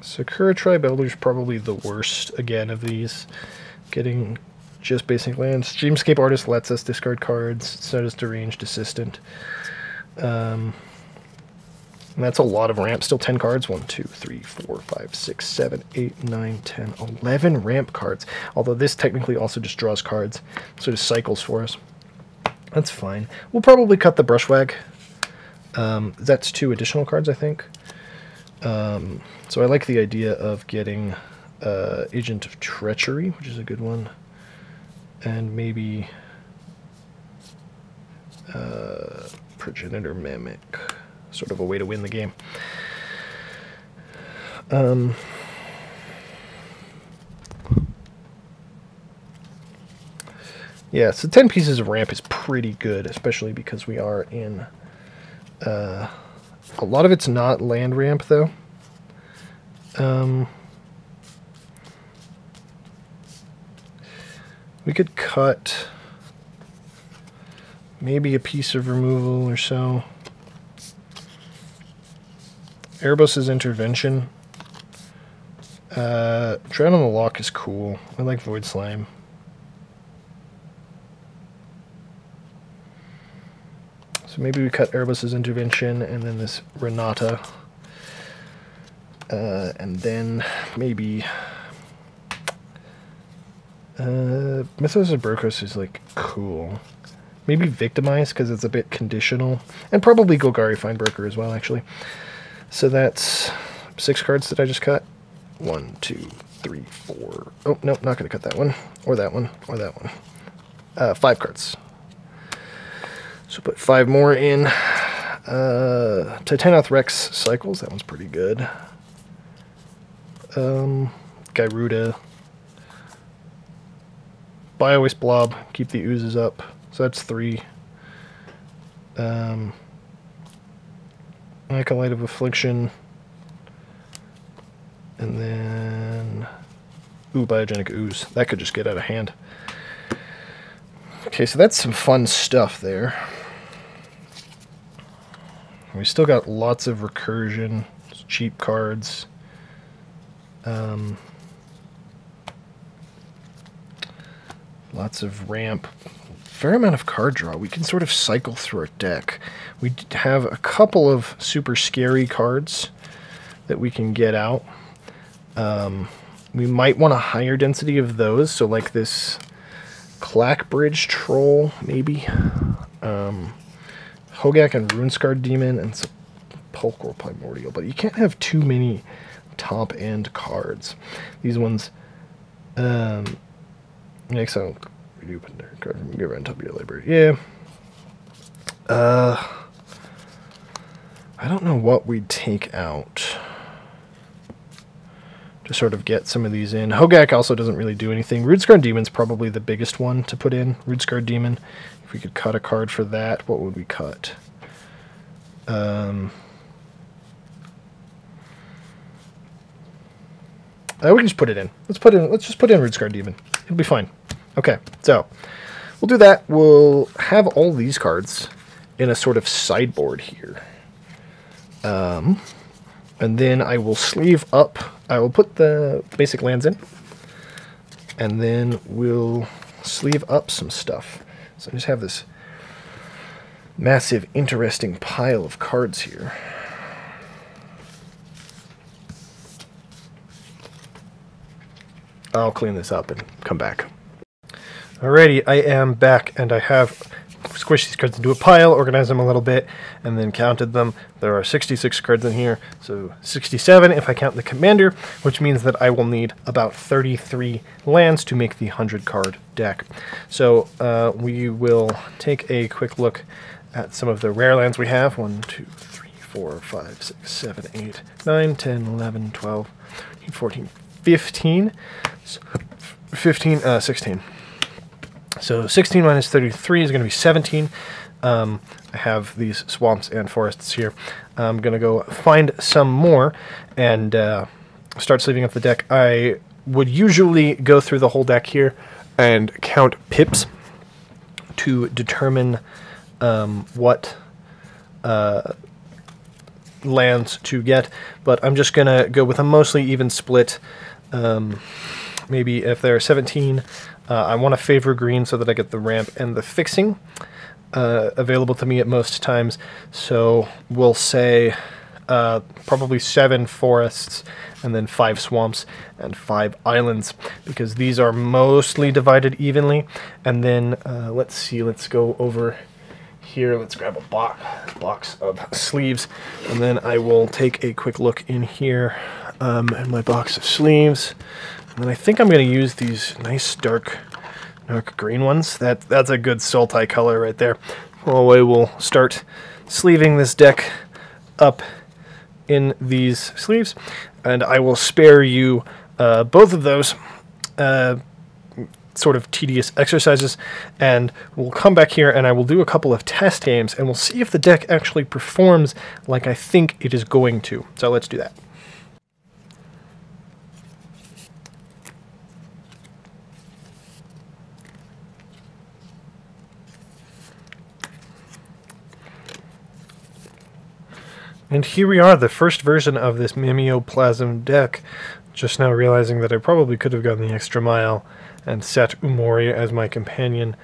Sakura Tribe Elder's probably the worst, again, of these. Getting just basic lands. Dreamscape Artist lets us discard cards, so does Deranged Assistant. And that's a lot of ramp. Still 10 cards. 1, 2, 3, 4, 5, 6, 7, 8, 9, 10, 11 ramp cards. Although this technically also just draws cards. So it just cycles for us. That's fine. We'll probably cut the Brushwag. That's 2 additional cards, I think. So I like the idea of getting Agent of Treachery, which is a good one. And maybe Progenitor Mimic. Sort of a way to win the game. Yeah, so 10 pieces of ramp is pretty good, especially because we are in... a lot of it's not land ramp, though. We could cut maybe a piece of removal or so. Erebos' Intervention. Drown on the Lock is cool. I like Void Slime. So maybe we cut Erebos' Intervention and then this Renata. And then maybe Mythos of Brokos is like cool. Maybe Victimize because it's a bit conditional. And probably Golgari Findbroker as well, actually. So that's 6 cards that I just cut. 1, 2, 3, 4. Oh, no, not going to cut that one. Or that one. Or that one. 5 cards. So put 5 more in. Titanoth Rex Cycles. That one's pretty good. Gyruda. Bio-Waste Blob. Keep the oozes up. So that's 3. Acolyte of Affliction. And then... Ooh, Biogenic Ooze. That could just get out of hand. Okay, so that's some fun stuff there. We still got lots of recursion, cheap cards. Lots of ramp. Fair amount of card draw. We can sort of cycle through our deck. We have a couple of super scary cards that we can get out. We might want a higher density of those, so like this Clackbridge Troll, maybe. Hogak and Runescarred Demon and Sepulchral Primordial, but you can't have too many top-end cards. These ones, excellent. Redo card from give on top of your library. Yeah. I don't know what we'd take out to sort of get some of these in. Hogak also doesn't really do anything. Runescarred Demon's probably the biggest one to put in. Runescarred Demon. If we could cut a card for that, what would we cut? We can just put it in. Let's just put in Runescarred Demon. It'll be fine. Okay, so we'll do that. We'll have all these cards in a sort of sideboard here. And then I will sleeve up. I will put the basic lands in. And then we'll sleeve up some stuff. So I just have this massive, interesting pile of cards here. I'll clean this up and come back. Alrighty, I am back, and I have squished these cards into a pile, organized them a little bit, and then counted them. There are 66 cards in here, so 67 if I count the commander, which means that I will need about 33 lands to make the 100-card deck. So we will take a quick look at some of the rare lands we have. 1, 2, 3, 4, 5, 6, 7, 8, 9, 10, 11, 12, 13, 14, 15, 16. So 16 minus 33 is going to be 17. I have these swamps and forests here. I'm going to go find some more and start sleeving up the deck. I would usually go through the whole deck here and count pips to determine what lands to get, but I'm just going to go with a mostly even split. Maybe if there are 17, I want to favor green so that I get the ramp and the fixing available to me at most times. So we'll say probably 7 forests and then 5 swamps and 5 islands, because these are mostly divided evenly. And then let's see, let's go over here. Let's grab a box of sleeves, and then I will take a quick look in here in my box of sleeves. And then I think I'm going to use these nice dark green ones. That's a good Sultai color right there. Well, we will start sleeving this deck up in these sleeves, and I will spare you both of those sort of tedious exercises, and we'll come back here and I will do a couple of test games, and we'll see if the deck actually performs like I think it is going to. So let's do that. And here we are, the first version of this Mimeoplasm deck. Just now realizing that I probably could have gone the extra mile and set Umori as my companion.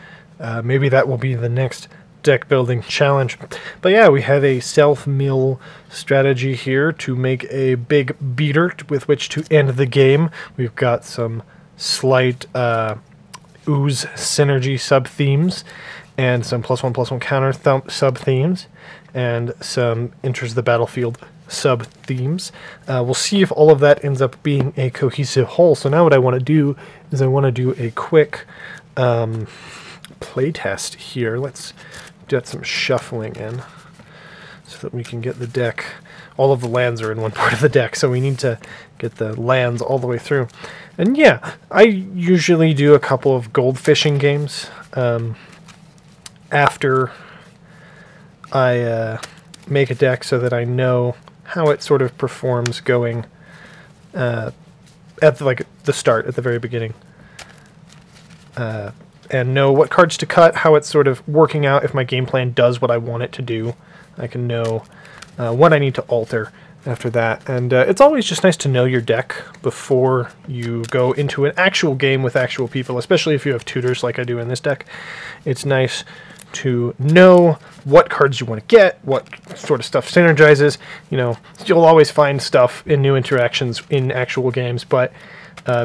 Maybe that will be the next deck building challenge. But yeah, we have a self-mill strategy here to make a big beater with which to end the game. We've got some slight ooze synergy sub-themes, and some +1/+1 counter sub-themes, and some enters the battlefield sub-themes. We'll see if all of that ends up being a cohesive whole. So now what I want to do is I want to do a quick play test here. Let's get some shuffling in so that we can get the deck. All of the lands are in one part of the deck, so we need to get the lands all the way through. And yeah, I usually do a couple of gold fishing games after I make a deck, so that I know how it sort of performs going at the start, at the very beginning, and know what cards to cut, how it's sort of working out. If my game plan does what I want it to do, I can know what I need to alter after that. And it's always just nice to know your deck before you go into an actual game with actual people, especially if you have tutors like I do in this deck. It's nice to know what cards you want to get, what sort of stuff synergizes. You know, you'll always find stuff in new interactions in actual games, but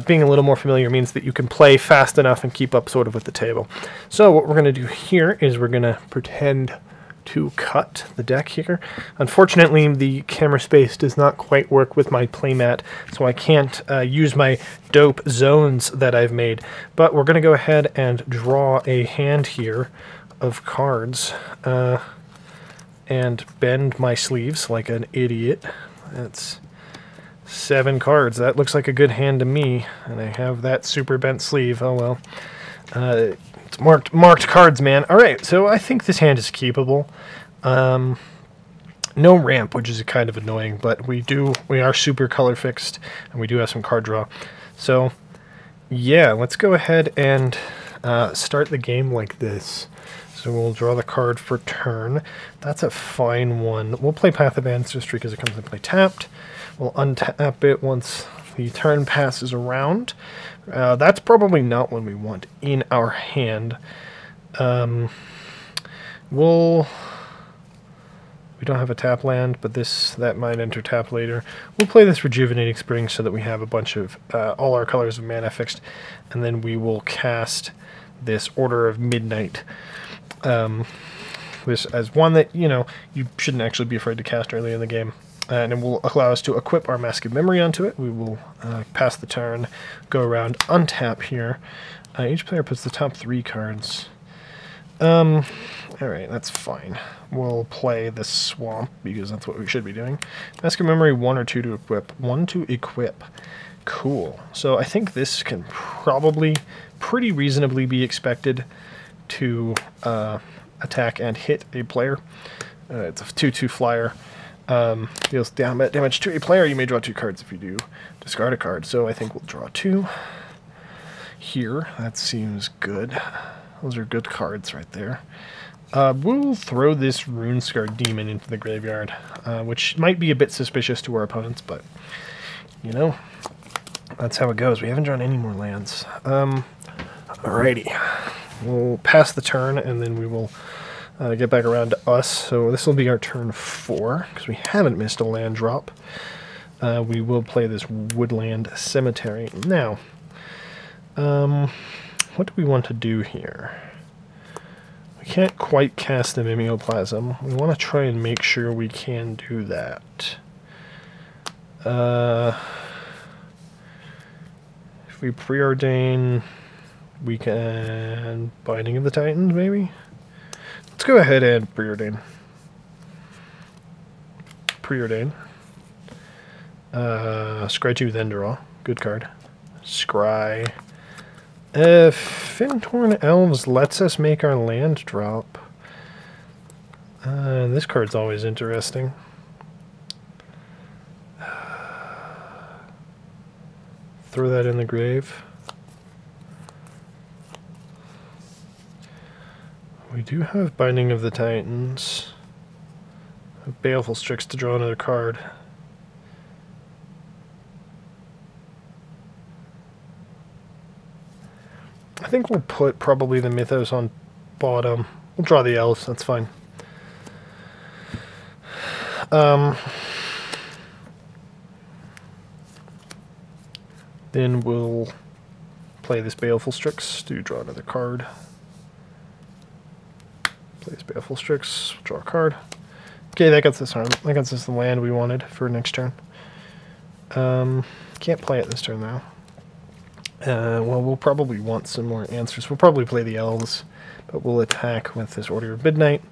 being a little more familiar means that you can play fast enough and keep up sort of with the table. So what we're going to do here is we're going to pretend to cut the deck here. Unfortunately, the camera space does not quite work with my playmat, so I can't use my dope zones that I've made. But we're going to go ahead and draw a hand here of cards and bend my sleeves like an idiot. That's 7 cards. That looks like a good hand to me, and I have that super bent sleeve. Oh well. It's marked cards, man. Alright, so I think this hand is keepable. No ramp, which is kind of annoying, but we are super color fixed, and we do have some card draw. So yeah, let's go ahead and start the game like this. So we'll draw the card for turn. That's a fine one. We'll play Path of Ancestry because it comes into play tapped. We'll untap it once the turn passes around. That's probably not one we want in our hand. We don't have a tap land, but that might enter tap later. We'll play this Rejuvenating Spring so that we have a bunch of all our colors of mana fixed, and then we will cast this Order of Midnight. this as one that, you know, you shouldn't actually be afraid to cast early in the game. And it will allow us to equip our Mask of Memory onto it. We will pass the turn, go around, untap here. Each player puts the top 3 cards. Alright, that's fine. We'll play the Swamp, because that's what we should be doing. Mask of Memory 1 or 2 to equip. 1 to equip. Cool. So I think this can probably pretty reasonably be expected to attack and hit a player. It's a 2/2 flyer. Deals damage to a player. You may draw 2 cards if you do. Discard a card. So I think we'll draw 2 here. That seems good. Those are good cards right there. We'll throw this Runescarred Demon into the graveyard, which might be a bit suspicious to our opponents, but, you know, that's how it goes. We haven't drawn any more lands. Alrighty. We'll pass the turn, and then we will get back around to us. So this will be our turn 4, because we haven't missed a land drop. We will play this Woodland Cemetery. Now, what do we want to do here? We can't quite cast the Mimeoplasm. We want to try and make sure we can do that. If we preordain, we can Binding of the Titans, maybe? Let's go ahead and preordain. Preordain. Scry 2, then draw. Good card. Scry. Fintorn Elves lets us make our land drop. This card's always interesting. Throw that in the grave. We do have Binding of the Titans. Baleful Strix to draw another card. I think we'll put probably the Mythos on bottom. We'll draw the Elves, that's fine. Then we'll play this Baleful Strix to draw another card. Play this Baleful Strix, draw a card. Okay, that gets us the land we wanted for next turn. Can't play it this turn though. Well, we'll probably want some more answers. We'll probably play the Elves, but we'll attack with this Order of Midnight.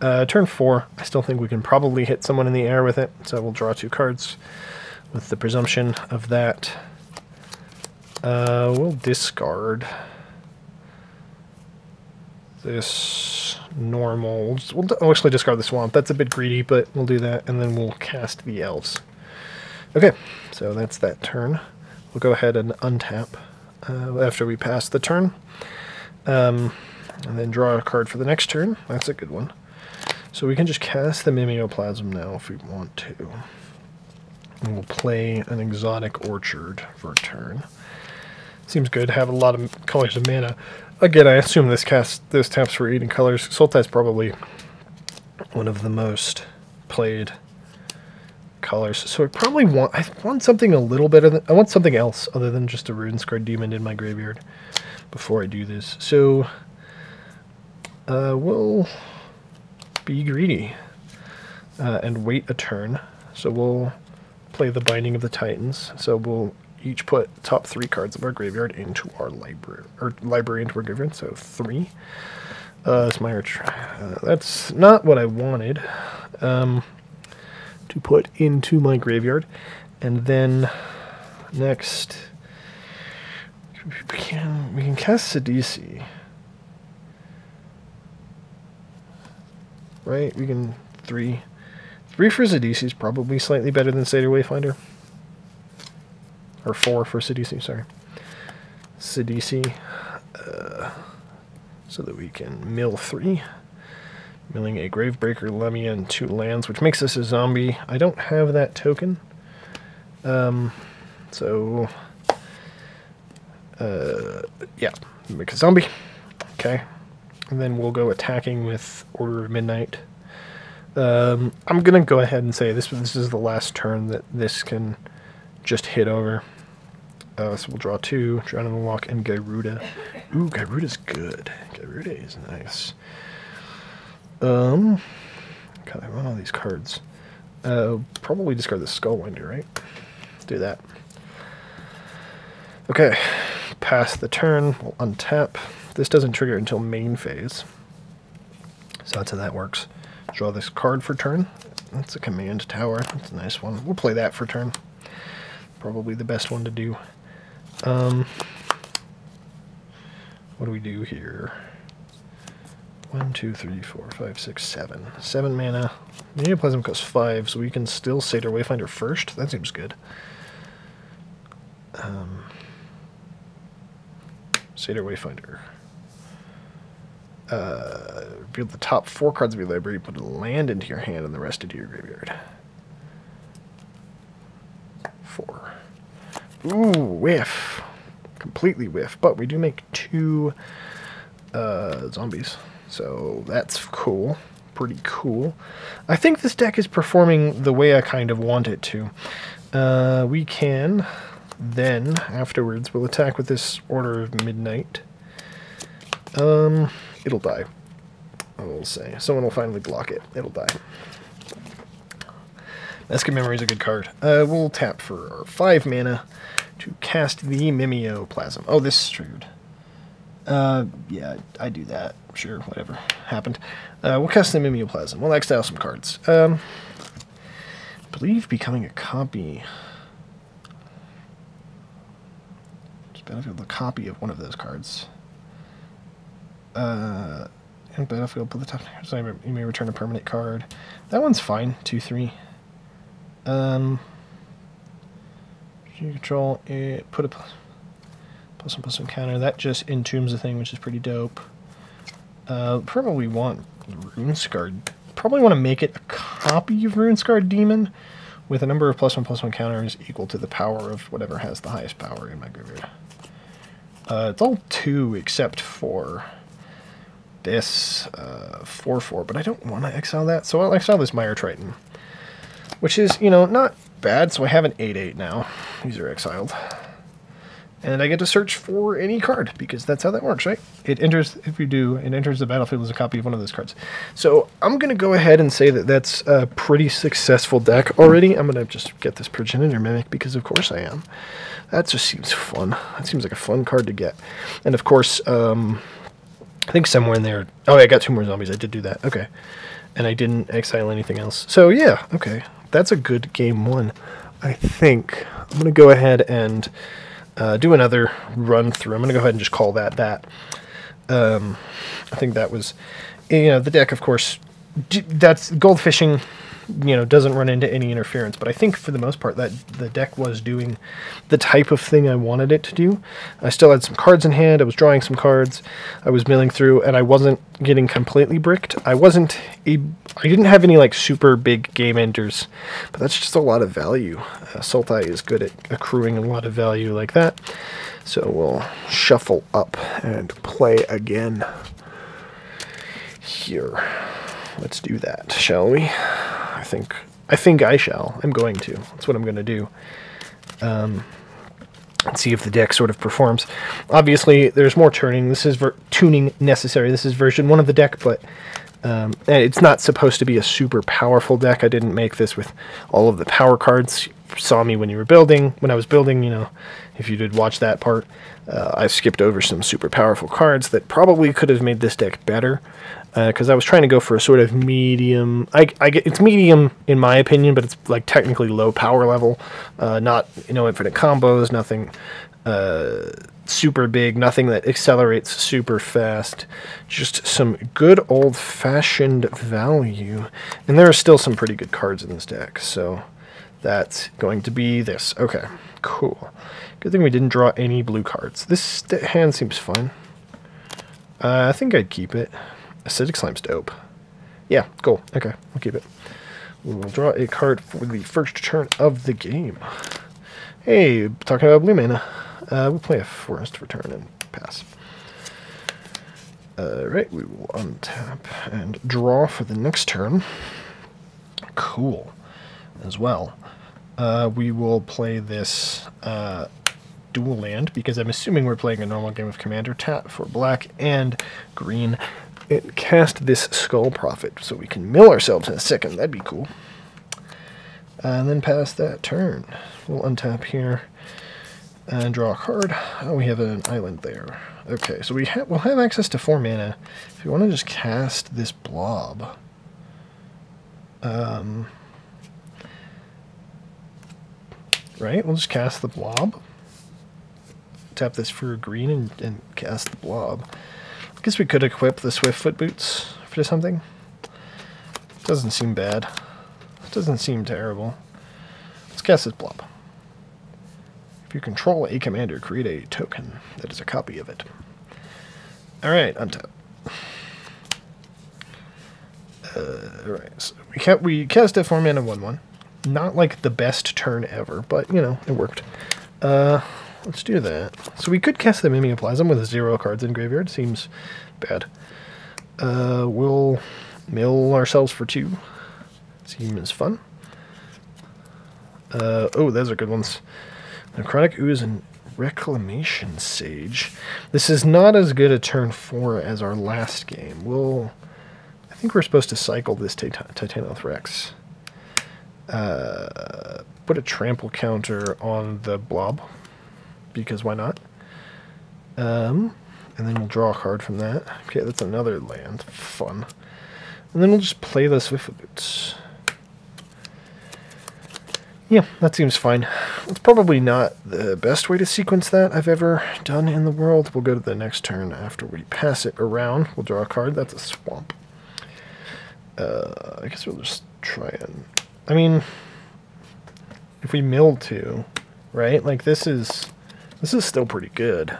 Turn 4, I still think we can probably hit someone in the air with it, so we'll draw 2 cards with the presumption of that. We'll discard this normal. We'll actually discard the Swamp. That's a bit greedy, but we'll do that, and then we'll cast the Elves. Okay, so that's that turn. We'll go ahead and untap after we pass the turn. And then draw a card for the next turn. That's a good one. So we can just cast the Mimeoplasm now if we want to. And we'll play an Exotic Orchard for a turn. Seems good to have a lot of colors of mana. Again, I assume this taps for 8 in colors. Sultai is probably one of the most played colors. So I want something a little better than, I want something else other than just a Runescarred Demon in my graveyard before I do this. So we'll be greedy and wait a turn. So we'll play the Binding of the Titans. So we'll each put top 3 cards of our graveyard into our library into our graveyard. So 3. That's my that's not what I wanted to put into my graveyard. And then next we can cast Sidisi. Right? We can 3 for Sidisi is probably slightly better than Satyr Wayfinder. Or 4 for Sidisi, sorry. Sidisi, so that we can mill 3. Milling a Gravebreaker, Lemia, and 2 lands, which makes us a zombie. I don't have that token. So, yeah, make a zombie. Okay. And then we'll go attacking with Order of Midnight. I'm going to go ahead and say this is the last turn that this can just hit over. So we'll draw 2, Drown in the Loch, and Gyruda. Ooh, Gyruda's good. Gyruda is nice. God, I run all these cards. Probably discard the Skullwinder, right? Do that. Okay, pass the turn. We'll untap. This doesn't trigger until main phase. So that's how that works. Draw this card for turn. That's a command tower. That's a nice one. We'll play that for turn. Probably the best one to do. What do we do here? 1, 2, 3, 4, 5, 6, 7. 7 mana. Mimeoplasm costs 5, so we can still Satyr Wayfinder first. That seems good. Satyr Wayfinder. Reveal the top 4 cards of your library, put a land into your hand and the rest into your graveyard. 4. Ooh, whiff. Completely whiff. But we do make 2 zombies. So that's cool. Pretty cool. I think this deck is performing the way I kind of want it to. We can then, afterwards, we'll attack with this Order of Midnight. It'll die. I will say. Someone will finally block it. It'll die. Mask of Memory is a good card. We'll tap for 5 mana to cast the Mimeoplasm. Oh, this is triggered. Yeah, I do that. Sure, whatever. Happened. We'll cast the Mimeoplasm. We'll exile some cards. I believe becoming a copy... Just battlefield a copy of one of those cards. In battlefield, put the top card. So you may return a permanent card. That one's fine. 2/3. You control it. Put a +1/+1 counter. That just entombs the thing, which is pretty dope. Probably want Runescarred. Probably want to make it a copy of Runescarred Demon with a number of +1/+1 counters equal to the power of whatever has the highest power in my graveyard. It's all 2 except for this 4/4, but I don't want to exile that, so I'll exile this Mire Triton, which is, you know, not bad. So I have an 8/8 now. These are exiled. And I get to search for any card, because that's how that works, right? It enters, if you do, it enters the battlefield as a copy of one of those cards. So I'm going to go ahead and say that that's a pretty successful deck already. I'm going to just get this Progenitor Mimic, because of course I am. That just seems fun. That seems like a fun card to get. And of course, I think somewhere in there... Oh, I got 2 more zombies. I did do that. Okay. And I didn't exile anything else. So yeah, okay. That's a good game 1. I think I'm going to go ahead and... do another run through. I'm going to go ahead and just call that that. I think that was, you know, the deck, of course, that's goldfishing, you know, doesn't run into any interference. But I think for the most part that the deck was doing the type of thing I wanted it to do. I still had some cards in hand. I was drawing some cards. I was milling through, and I wasn't getting completely bricked. I didn't have any like super big game enders, but that's just a lot of value. Sultai is good at accruing a lot of value like that. So we'll shuffle up and play again here. Let's do that, shall we? I think I shall. I'm going to. That's what I'm going to do. And see if the deck sort of performs. Obviously, there's more tuning. This is tuning necessary. This is version 1 of the deck, but and it's not supposed to be a super powerful deck. I didn't make this with all of the power cards. You saw me when you were building. When I was building, you know, if you did watch that part, I skipped over some super powerful cards that probably could have made this deck better. Because I was trying to go for a sort of medium. It's medium in my opinion, but it's like technically low power level. Not, you know, infinite combos, nothing super big, nothing that accelerates super fast. Just some good old-fashioned value. And there are still some pretty good cards in this deck, so that's going to be this. Okay, cool. Good thing we didn't draw any blue cards. This hand seems fun. I think I'd keep it. Acidic Slime's dope. Yeah, cool. Okay, we'll keep it. We'll draw a card for the first turn of the game. Hey, talking about blue mana. We'll play a Forest for turn and pass. Right, we will untap and draw for the next turn. Cool. As well. We will play this dual land, because I'm assuming we're playing a normal game of Commander. Tap for black and green. and cast this Skull Prophet so we can mill ourselves in a second. That'd be cool. And then pass that turn. We'll untap here and draw a card. Oh, we have an island there. Okay, so we'll have access to 4 mana. If you want to just cast this blob, right? We'll just cast the blob. Tap this for a green and cast the blob. I guess we could equip the Swift Foot Boots for something. Doesn't seem bad. Doesn't seem terrible. Let's cast this blob. If you control a commander, create a token that is a copy of it. Alright, untap. Alright, so we cast a 4 mana 1/1. Not like the best turn ever, but you know, it worked. Let's do that. So we could cast the Mimeoplasm with 0 cards in graveyard. Seems bad. We'll mill ourselves for 2. Seems fun. Oh, those are good ones. Necrotic Ooze and Reclamation Sage. This is not as good a turn 4 as our last game. I think we're supposed to cycle this Titanoth Rex. Put a trample counter on the blob, because why not? And then we'll draw a card from that. Okay, that's another land. Fun. And then we'll just play the Swift Foot Boots. Yeah, that seems fine. It's probably not the best way to sequence that I've ever done in the world. We'll go to the next turn after we pass it around. We'll draw a card. That's a swamp. I guess we'll just try and... I mean, if we mill 2, right? Like, this is still pretty good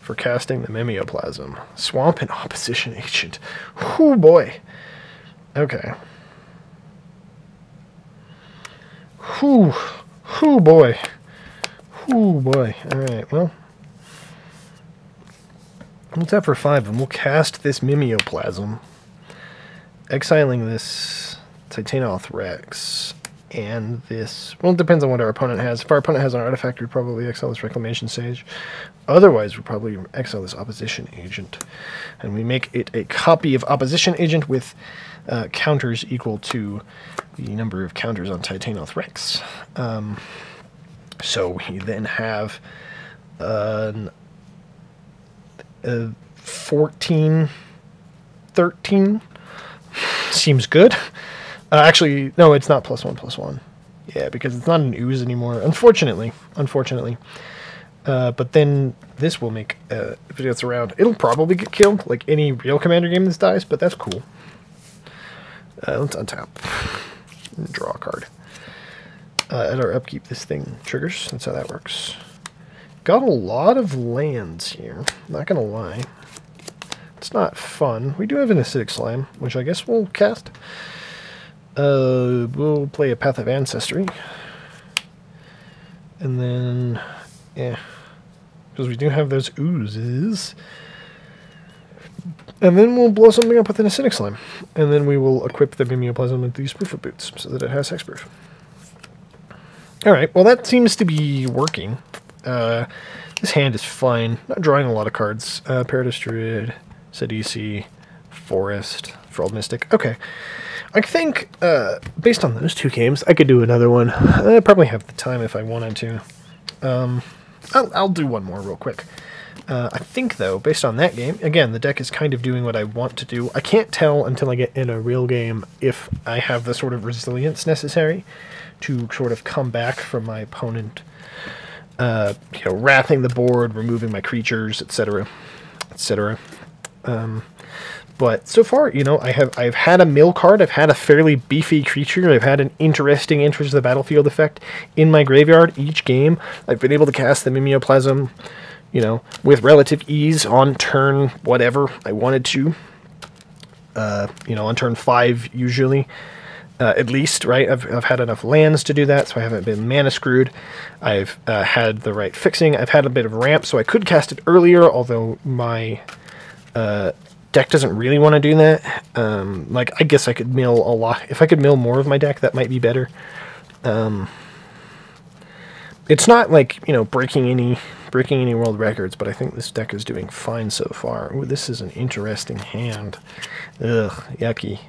for casting the Mimeoplasm. Swamp and Opposition Agent. Whoo, boy. Okay. Whew. Whew, boy. Whew, boy. Alright, well. We'll tap for 5 and we'll cast this Mimeoplasm. Exiling this Titanoth Rex. And this... Well, it depends on what our opponent has. If our opponent has an artifact, we'd probably exile this Reclamation Sage. Otherwise, we'd probably exile this Opposition Agent. And we make it a copy of Opposition Agent with counters equal to the number of counters on Titanoth Rex. So we then have 14, 13. Seems good. Actually, no, it's not +1/+1. Yeah, because it's not an ooze anymore, unfortunately. But then this will make, if it gets around, it'll probably get killed, like any real commander game this dies, but that's cool. Let's untap. Draw a card. At our upkeep, this thing triggers. That's how that works. Got a lot of lands here. Not gonna lie. It's not fun. We do have an Acidic Slime, which I guess we'll cast. We'll play a Path of Ancestry. And then, yeah. Because we do have those oozes. And then we'll blow something up with an Acidic Slime. And then we will equip the Mimeoplasm with these Proof of Boots so that it has hexproof. Alright, well that seems to be working. This hand is fine. Not drawing a lot of cards. Paradise Druid, Sidisi, Forest, Frald Mystic. Okay. I think, based on those 2 games, I could do another one. I probably have the time if I wanted to. I'll do one more real quick. I think, though, based on that game, again, the deck is kind of doing what I want to do. I can't tell until I get in a real game if I have the sort of resilience necessary to sort of come back from my opponent, wrathing the board, removing my creatures, etc., etc. But so far, I've had a mill card, I've had a fairly beefy creature, I've had an interesting Enters the Battlefield effect in my graveyard each game. I've been able to cast the Mimeoplasm, with relative ease on turn whatever I wanted to. On turn 5 usually, at least, right? I've had enough lands to do that, so I haven't been mana screwed. I've had the right fixing. I've had a bit of ramp, so I could cast it earlier, although my deck doesn't really want to do that. I guess I could mill a lot. If I could mill more of my deck, that might be better. It's not like, you know, breaking any world records, but I think this deck is doing fine so far. Ooh, this is an interesting hand. Ugh, yucky.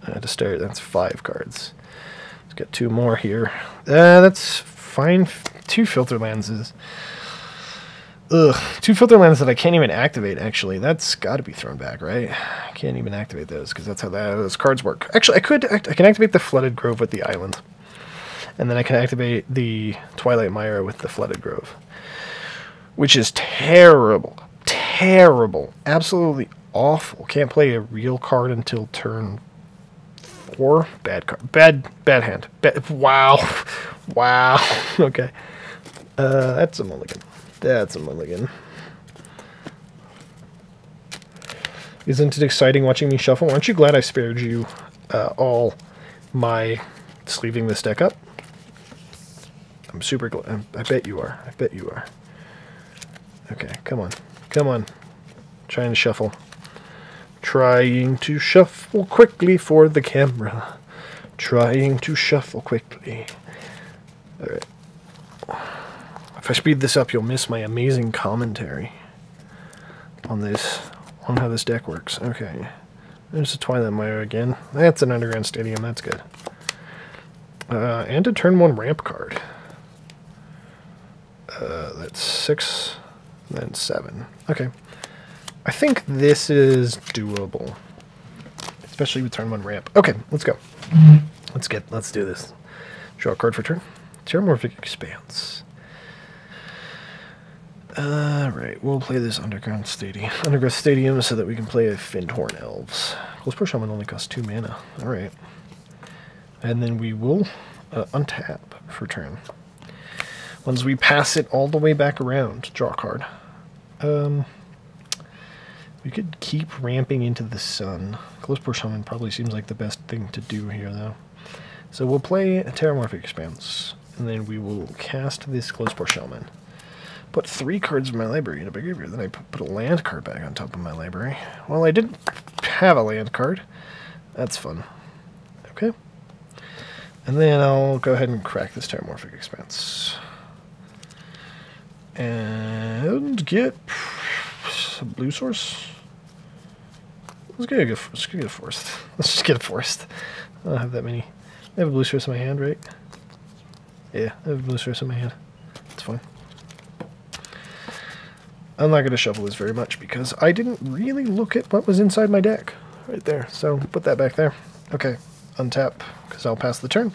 To start, that's 5 cards. Let's get 2 more here. That's fine. 2 filter lenses. Ugh, 2 filter lenses that I can't even activate, actually. That's got to be thrown back, right? I can't even activate those, because that's how those cards work. Actually, I can activate the Flooded Grove with the island. And then I can activate the Twilight Mire with the Flooded Grove. Which is terrible. Terrible. Absolutely awful. Can't play a real card until turn 4. Bad card. Bad hand. Wow. Wow. Okay. That's a mulligan. That's a mulligan. Isn't it exciting watching me shuffle? Aren't you glad I spared you all my sleeving this deck up? I'm super glad. I bet you are. I bet you are. Okay, come on. Come on. Trying to shuffle. Trying to shuffle quickly for the camera. Trying to shuffle quickly. Alright. If I speed this up, you'll miss my amazing commentary on this, on how this deck works. Okay. There's the Twilight Mire again. That's an Underground Stadium. That's good. And a turn 1 ramp card. That's 6, then 7. Okay. I think this is doable. Especially with turn 1 ramp. Okay, let's go. Let's do this. Draw a card for turn. Terramorphic Expanse. Alright, we'll play this Underground Stadium so that we can play a Findhorn Elves. Close Shaman only costs 2 mana. Alright. And then we will untap for turn. Once we pass it all the way back around, draw a card. We could keep ramping into the sun. Close Shaman probably seems like the best thing to do here, though. So we'll play a Terramorphic Expanse, and then we will cast this Close Shaman. Put 3 cards in my library in a graveyard. Then I put a land card back on top of my library. Well, I didn't have a land card. That's fun. Okay. And then I'll go ahead and crack this Terramorphic Expanse. And get a blue source. Let's get a forest. Let's just get a forest. I don't have that many. I have a blue source in my hand, right? Yeah, I have a blue source in my hand. It's fine. I'm not going to shuffle this very much because I didn't really look at what was inside my deck. Right there. So put that back there. Okay. Untap because I'll pass the turn.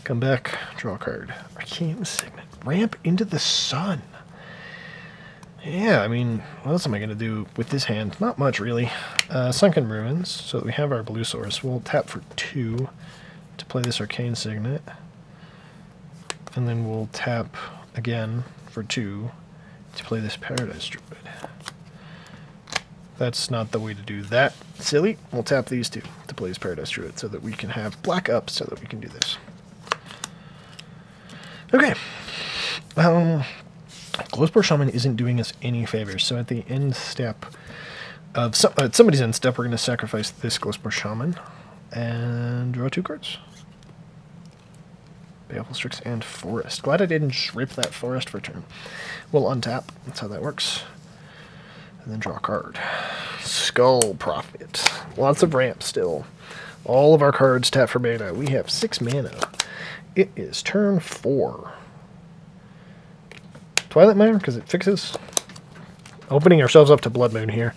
Come back. Draw a card. Arcane Signet. Ramp into the sun. Yeah, I mean, what else am I going to do with this hand? Not much, really. Sunken Ruins. So we have our blue source. We'll tap for 2 to play this Arcane Signet. And then we'll tap again for 2 to play this Paradise Druid. That's not the way to do that, silly. We'll tap these 2 to play this Paradise Druid so that we can have black up so that we can do this. Okay. Closeport Shaman isn't doing us any favors, so at the end step of somebody's end step, we're going to sacrifice this Closeport Shaman and draw 2 cards. Baleful Strix and Forest. Glad I didn't just rip that Forest for turn. We'll untap. That's how that works. And then draw a card. Skull Prophet. Lots of ramp still. All of our cards tap for mana. We have 6 mana. It is turn 4. Twilight Mire, because it fixes. Opening ourselves up to Blood Moon here.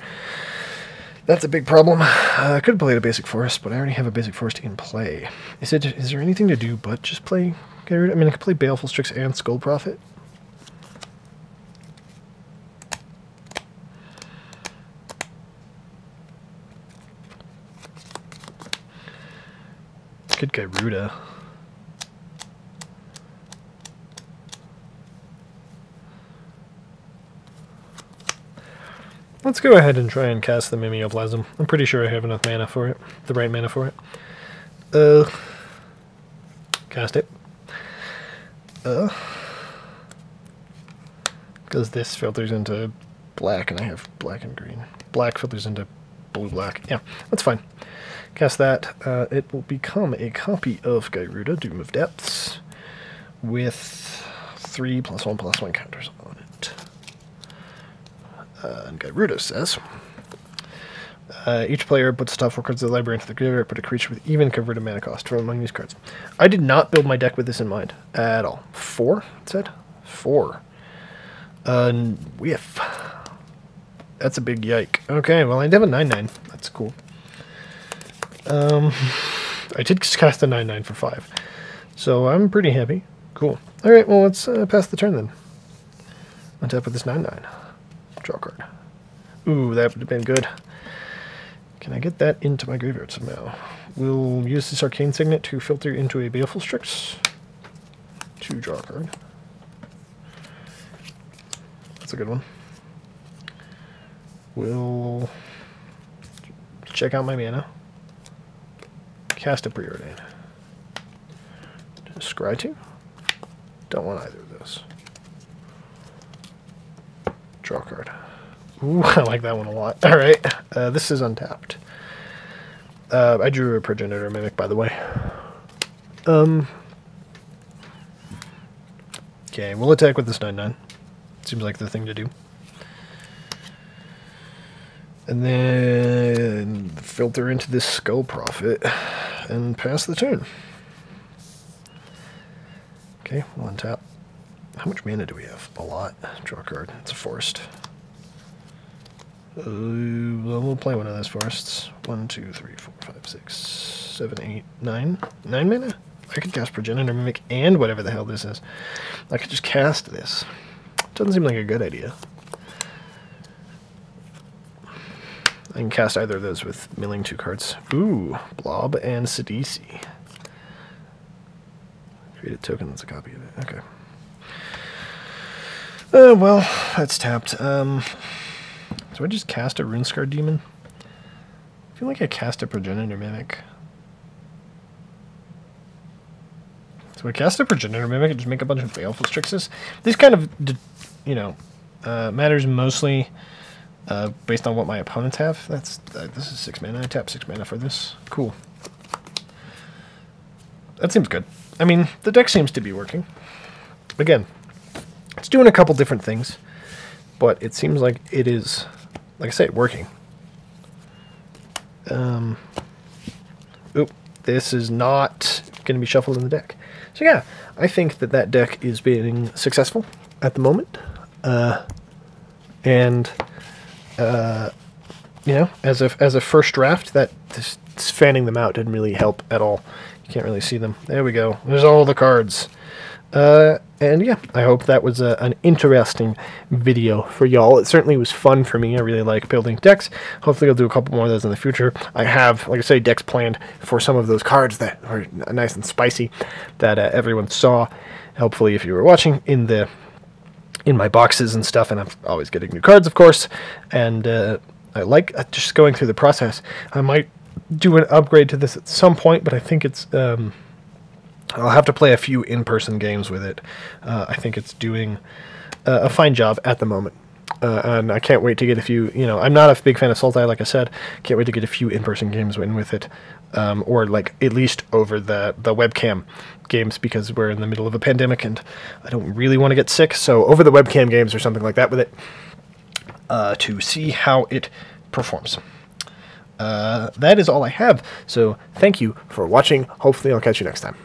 That's a big problem. I could have played a basic forest, but I already have a basic forest in play. Is there anything to do but just play? I mean, I could play Baleful Strix and Skull Prophet. Good Gyruda. Let's go ahead and try and cast the Mimeoplasm. I'm pretty sure I have enough mana for it. The right mana for it. Cast it. Because this filters into black and I have black and green. Black filters into blue-black. Yeah, that's fine. Cast that. It will become a copy of Gyruda, Doom of Depths, with 3 +1/+1 counters on it. And Gyrudo says, each player puts the top 4 cards of the library into the graveyard, put a creature with even converted mana cost from among these cards. I did not build my deck with this in mind at all. 4, it said? 4. Whiff. That's a big yike. Okay, well, I have a 9/9. That's cool. I did cast a 9/9 for 5. So I'm pretty happy. Cool. Alright, well, let's pass the turn then. Untap with this 9/9. Draw a card. Ooh, that would have been good. Can I get that into my graveyard somehow? We'll use this Arcane Signet to filter into a Baleful Strix. To draw a card. That's a good one. We'll check out my mana. Cast a Preordain. Scry 2. Don't want either of those. Draw a card. Ooh, I like that one a lot. Alright, this is untapped. I drew a Progenitor Mimic, by the way. Okay, we'll attack with this 9/9. Seems like the thing to do. And then filter into this Skull Prophet and pass the turn. Okay, we'll untap. How much mana do we have? A lot. Draw a card. It's a forest. We'll play one of those forests. 1, 2, 3, 4, 5, 6, 7, 8, 9. 9 mana? I could cast Progenitor Mimic and whatever the hell this is. I could just cast this. Doesn't seem like a good idea. I can cast either of those with milling 2 cards. Ooh, Blob and Sidisi. Create a token that's a copy of it. Okay. Well, that's tapped. Do I just cast a Runescar Demon? I feel like I cast a Progenitor Mimic. So I cast a Progenitor Mimic and just make a bunch of Baleful Strixes. This kind of, you know, matters mostly based on what my opponents have. This is 6 mana. I tap 6 mana for this. Cool. That seems good. I mean, the deck seems to be working. Again, it's doing a couple different things, but it seems like it is, like I say, working. Oop, this is not going to be shuffled in the deck. So yeah, I think that that deck is being successful at the moment. You know, as a first draft, that this fanning them out didn't really help at all. You can't really see them. There we go. There's all the cards. And yeah, I hope that was an interesting video for y'all. It certainly was fun for me. I really like building decks. Hopefully I'll do a couple more of those in the future. I have, like I say, decks planned for some of those cards that are nice and spicy that everyone saw. Hopefully, if you were watching in my boxes and stuff, and I'm always getting new cards, of course, and I like just going through the process. I might do an upgrade to this at some point, but I think it's I'll have to play a few in-person games with it. I think it's doing a fine job at the moment. And I can't wait to get a few, you know, I'm not a big fan of Sultai, like I said. Can't wait to get a few in-person games in with it. Or, like, at least over the webcam games, because we're in the middle of a pandemic and I don't really want to get sick. So over the webcam games or something like that with it to see how it performs. That is all I have. So thank you for watching. Hopefully I'll catch you next time.